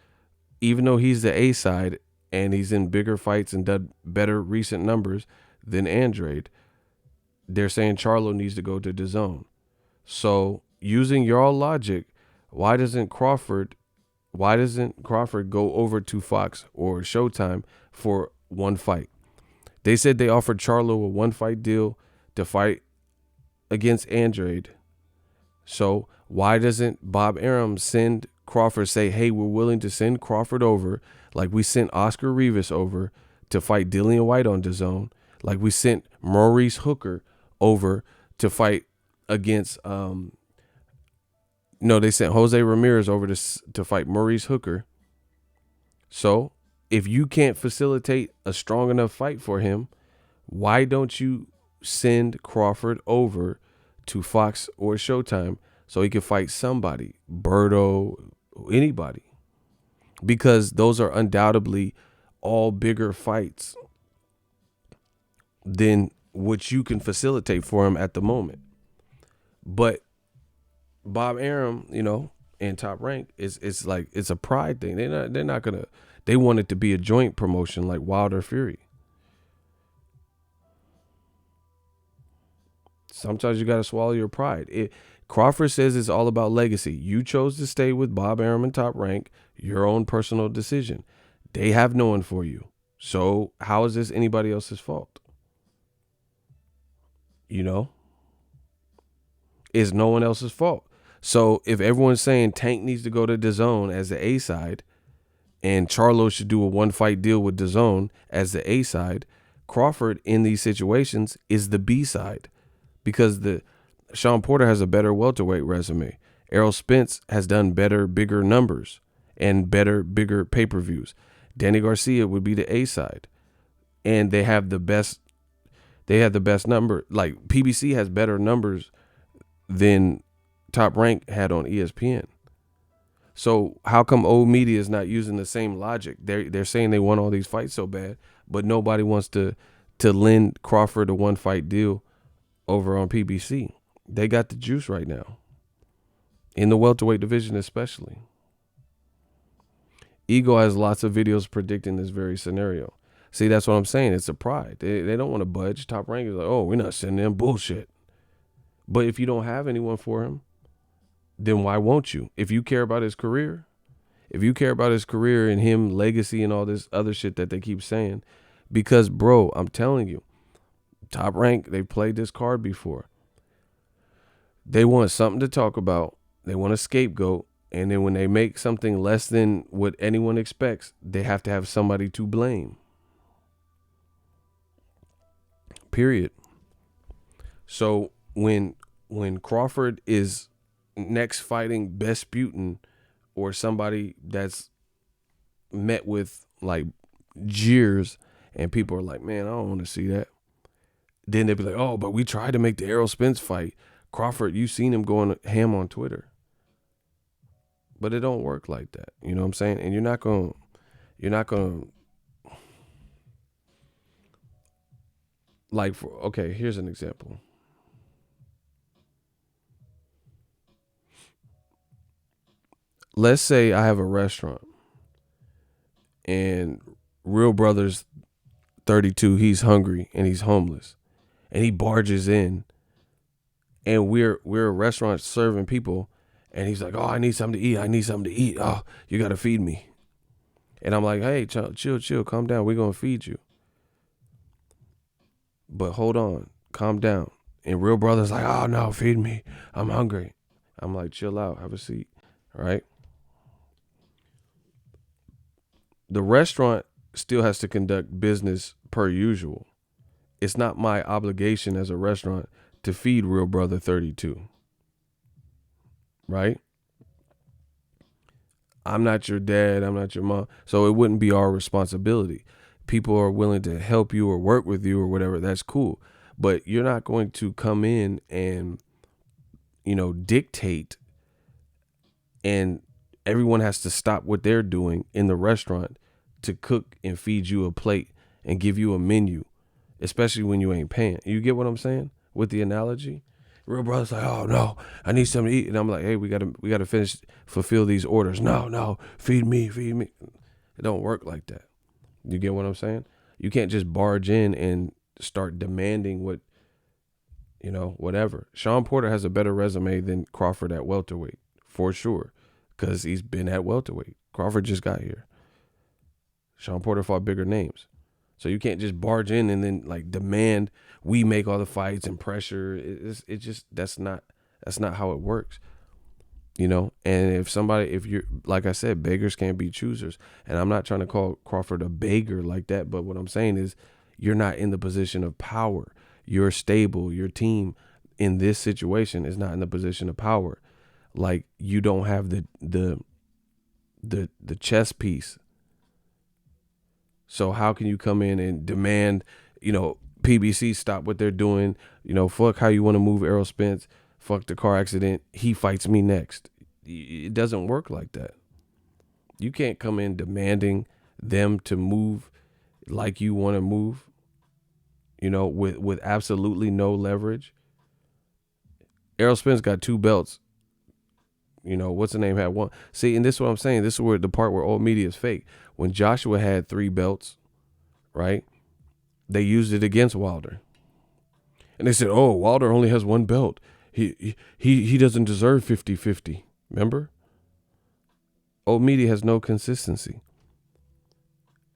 even though he's the A side and he's in bigger fights and done better recent numbers than Andrade. They're saying Charlo needs to go to DAZN. So using your logic, why doesn't Crawford go over to Fox or Showtime for one fight? They said they offered Charlo a one fight deal to fight against Andrade. So why doesn't Bob Arum send Crawford, say, hey, we're willing to send Crawford over like we sent Oscar Rivas over to fight Dillian White on DAZN, like we sent Maurice Hooker over to fight against they sent Jose Ramirez over to fight Maurice Hooker. So if you can't facilitate a strong enough fight for him, why don't you send Crawford over to Fox or Showtime so he can fight somebody, Berto anybody, because those are undoubtedly all bigger fights than what you can facilitate for him at the moment. But Bob Arum, and Top Rank, it's like it's a pride thing. They're not gonna. They want it to be a joint promotion like Wilder Fury. Sometimes you got to swallow your pride. Crawford says it's all about legacy. You chose to stay with Bob Arum and Top Rank, your own personal decision. They have no one for you. So how is this anybody else's fault? It's no one else's fault. So if everyone's saying Tank needs to go to DAZN as the A side, and Charlo should do a one fight deal with DAZN as the A side, Crawford in these situations is the B side, because Sean Porter has a better welterweight resume. Errol Spence has done better, bigger numbers and better, bigger pay-per-views. Danny Garcia would be the A side, and they have the best. They have the best number. Like PBC has better numbers than Top Rank had on ESPN. So how come old media is not using the same logic? They're saying they want all these fights so bad, but nobody wants to lend Crawford a one fight deal over on PBC. They got the juice right now, in the welterweight division especially. Ego has lots of videos predicting this very scenario. See, that's what I'm saying. It's a pride. They don't want to budge. Top Rank is like, oh, we're not sending them bullshit. But if you don't have anyone for him, then why won't you? If you care about his career, and him legacy and all this other shit that they keep saying, because, bro, I'm telling you, Top Rank, they've played this card before. They want something to talk about. They want a scapegoat. And then when they make something less than what anyone expects, they have to have somebody to blame. Period. So when Crawford is next fighting Besputin or somebody that's met with like jeers and people are like, man, I don't want to see that. Then they'd be like, oh, but we tried to make the Errol Spence fight. Crawford, you seen him going ham on Twitter. But it don't work like that. You know what I'm saying? And you're not going like, okay, here's an example. Let's say I have a restaurant and Real Brothers 32, he's hungry and he's homeless, and he barges in, and we're a restaurant serving people, and he's like, oh, I need something to eat. Oh, you got to feed me. And I'm like, hey, chill, calm down. We're going to feed you. But hold on, calm down. And Real Brother's like, oh, no, feed me. I'm hungry. I'm like, chill out, have a seat, all right? The restaurant still has to conduct business per usual. It's not my obligation as a restaurant to feed Real Brother 32. Right? I'm not your dad. I'm not your mom. So it wouldn't be our responsibility. People are willing to help you or work with you or whatever. That's cool. But you're not going to come in and, dictate, and everyone has to stop what they're doing in the restaurant to cook and feed you a plate and give you a menu, especially when you ain't paying. You get what I'm saying with the analogy? Real Brother's like, oh no, I need something to eat. And I'm like, hey, we gotta fulfill these orders. No, feed me. It don't work like that. You get what I'm saying? You can't just barge in and start demanding whatever. Sean Porter has a better resume than Crawford at welterweight, for sure, because he's been at welterweight. Crawford just got here. Sean Porter fought bigger names. So you can't just barge in and then like demand we make all the fights and pressure. It just that's not how it works. And if you're, like I said, beggars can't be choosers. And I'm not trying to call Crawford a beggar like that, but what I'm saying is you're not in the position of power. You're stable. Your team in this situation is not in the position of power. Like, you don't have the chess piece. So how can you come in and demand, PBC stop what they're doing? Fuck how you want to move Errol Spence. Fuck the car accident. He fights me next. It doesn't work like that. You can't come in demanding them to move like you want to move, with absolutely no leverage. Errol Spence got 2 belts. What's the name had 1. See, and this is what I'm saying. This is where the part where old media is fake. When Joshua had 3 belts, right? They used it against Wilder. And they said, "Oh, Wilder only has 1 belt. He doesn't deserve 50-50." Remember? Old media has no consistency.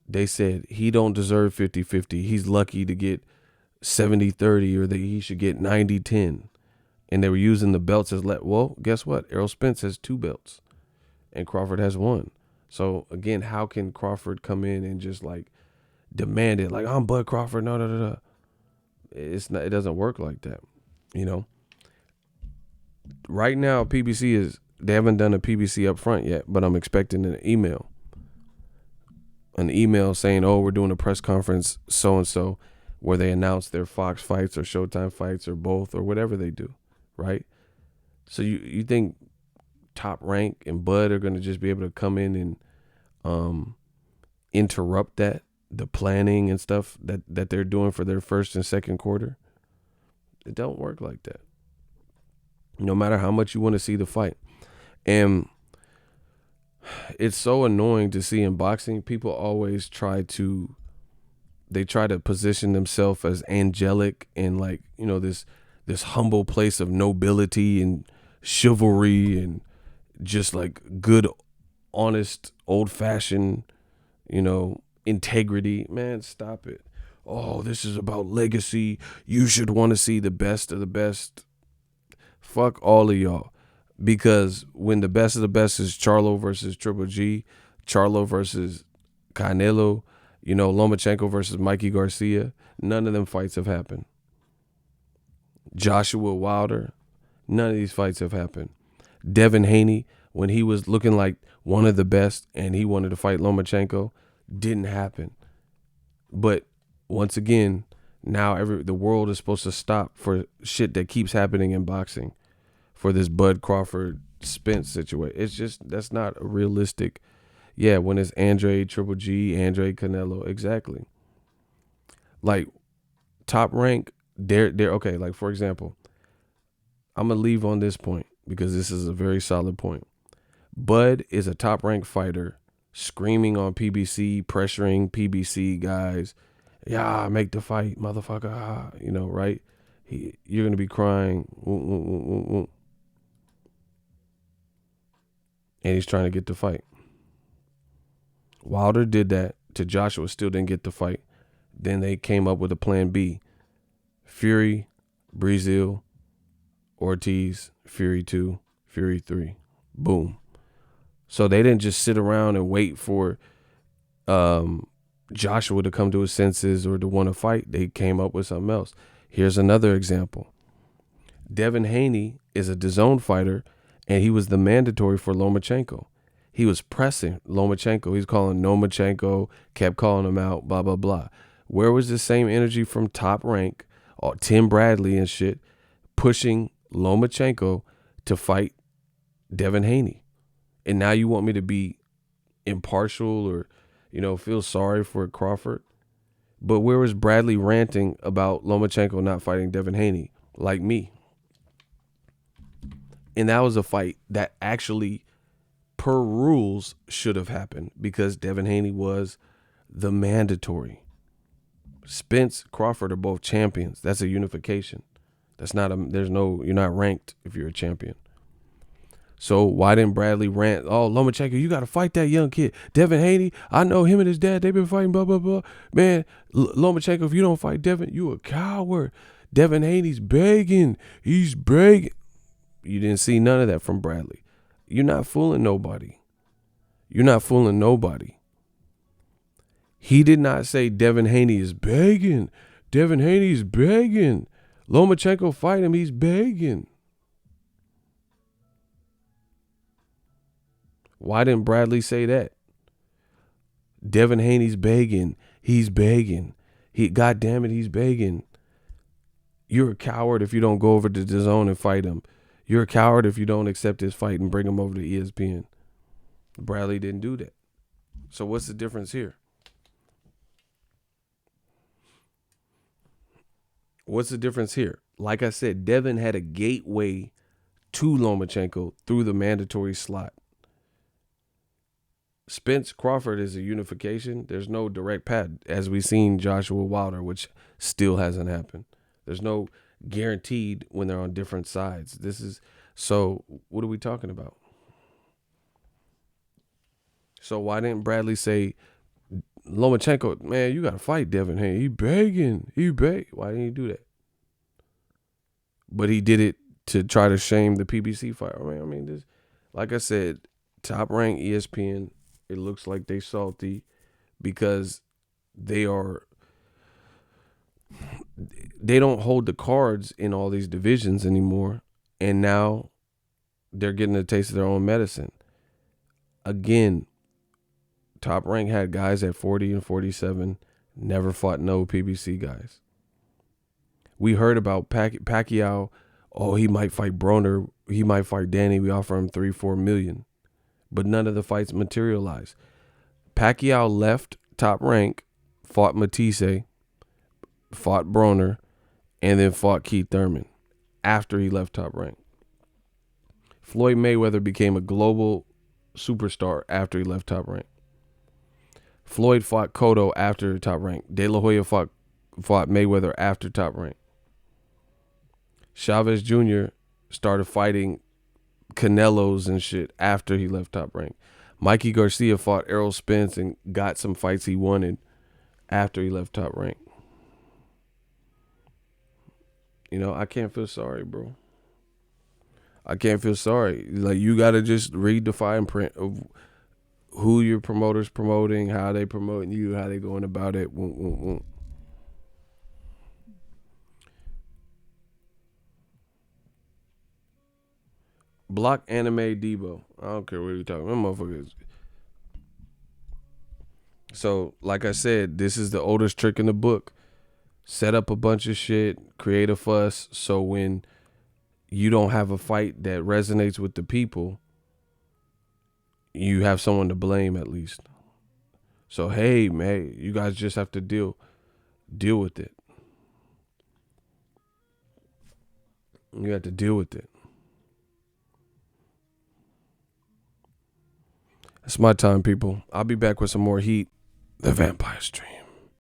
They said he don't deserve 50-50. He's lucky to get 70-30, or that he should get 90-10. And they were using the belts as well, guess what? Errol Spence has 2 belts and Crawford has 1. So again, how can Crawford come in and just like demand it? Like, I'm Bud Crawford. No. It's not, it doesn't work like that. Right now, they haven't done a PBC up front yet, but I'm expecting an email saying, "Oh, we're doing a press conference so-and-so," where they announce their Fox fights or Showtime fights or both or whatever they do, right? So you think Top Rank and Bud are going to just be able to come in and interrupt the planning and stuff that they're doing for their first and second quarter? It don't work like that. No matter how much you want to see the fight. And it's so annoying to see in boxing, people always try to position themselves as angelic and like, this humble place of nobility and chivalry and just like good, honest, old-fashioned, integrity. Man, stop it. Oh, this is about legacy. You should want to see the best of the best. Fuck all of y'all. Because when the best of the best is Charlo versus Triple G, Charlo versus Canelo, Lomachenko versus Mikey Garcia, none of them fights have happened. Joshua Wilder, none of these fights have happened. Devin Haney, when he was looking like one of the best and he wanted to fight Lomachenko, didn't happen. But once again, now the world is supposed to stop for shit that keeps happening in boxing, for this Bud Crawford Spence situation. It's just, that's not a realistic. Yeah, when it's Andre Triple G, Andre Canelo, exactly. Like Top Rank, they're okay. Like, for example, I'm gonna leave on this point because this is a very solid point. Bud is a Top Rank fighter screaming on PBC, pressuring PBC guys. Yeah, make the fight, motherfucker. Right? You're gonna be crying. And he's trying to get the fight. Wilder did that to Joshua, still didn't get the fight. Then they came up with a plan B. Fury, Breazeale, Ortiz, Fury 2, Fury 3. Boom. So they didn't just sit around and wait for Joshua to come to his senses or to want to fight. They came up with something else. Here's another example. Devin Haney is a DAZN fighter, and he was the mandatory for Lomachenko. He was pressing Lomachenko. He's calling Nomachenko, kept calling him out, blah, blah, blah. Where was the same energy from Top Rank, Tim Bradley and shit, pushing Lomachenko to fight Devin Haney? And now you want me to be impartial or, feel sorry for Crawford? But where was Bradley ranting about Lomachenko not fighting Devin Haney? Like me. And that was a fight that actually, per rules, should have happened because Devin Haney was the mandatory. Spence, Crawford are both champions. That's a unification. You're not ranked if you're a champion. So why didn't Bradley rant? Oh, Lomachenko, you got to fight that young kid. Devin Haney, I know him and his dad, they've been fighting, blah, blah, blah. Man, Lomachenko, if you don't fight Devin, you a coward. Devin Haney's begging. He's begging. You didn't see none of that from Bradley. You're not fooling nobody. You're not fooling nobody. He did not say Devin Haney is begging. Devin Haney is begging. Lomachenko fight him, he's begging. Why didn't Bradley say that? Devin Haney's begging. He's begging. God damn it, he's begging. You're a coward if you don't go over to DAZN and fight him. You're a coward if you don't accept his fight and bring him over to ESPN. Bradley didn't do that. So what's the difference here? What's the difference here? Like I said, Devin had a gateway to Lomachenko through the mandatory slot. Spence Crawford is a unification. There's no direct path, as we've seen Joshua Wilder, which still hasn't happened. There's no guaranteed when they're on different sides. So what are we talking about? So why didn't Bradley say, Lomachenko, man, you got to fight Devin Haney. He begging. Why didn't he do that? But he did it to try to shame the PBC fight. I mean, this, like I said, Top Rank ESPN, it looks like they salty because they don't hold the cards in all these divisions anymore. And now they're getting a taste of their own medicine. Again, Top Rank had guys at 40 and 47, never fought no PBC guys. We heard about Pacquiao. Oh, he might fight Broner. He might fight Danny. We offer him $3-4 million. But none of the fights materialized. Pacquiao left Top Rank, fought Matisse, fought Broner, and then fought Keith Thurman after he left Top Rank. Floyd Mayweather became a global superstar after he left Top Rank. Floyd fought Cotto after Top Rank. De La Hoya fought Mayweather after Top Rank. Chavez Jr. started fighting Canelos and shit after he left Top Rank. Mikey Garcia fought Errol Spence and got some fights he wanted after he left Top Rank. You know, I can't feel sorry, bro. I can't feel sorry. Like, you got to just read the fine print of who your promoter's promoting, how they promoting you, how they going about it. Block Anime Debo. I don't care what you're talking about. Motherfuckers. So, like I said, this is the oldest trick in the book. Set up a bunch of shit, create a fuss, so when you don't have a fight that resonates with the people, you have someone to blame at least. So, hey, man, you guys just have to deal with it. You have to deal with it. It's my time, people. I'll be back with some more heat. The Vampire Stream.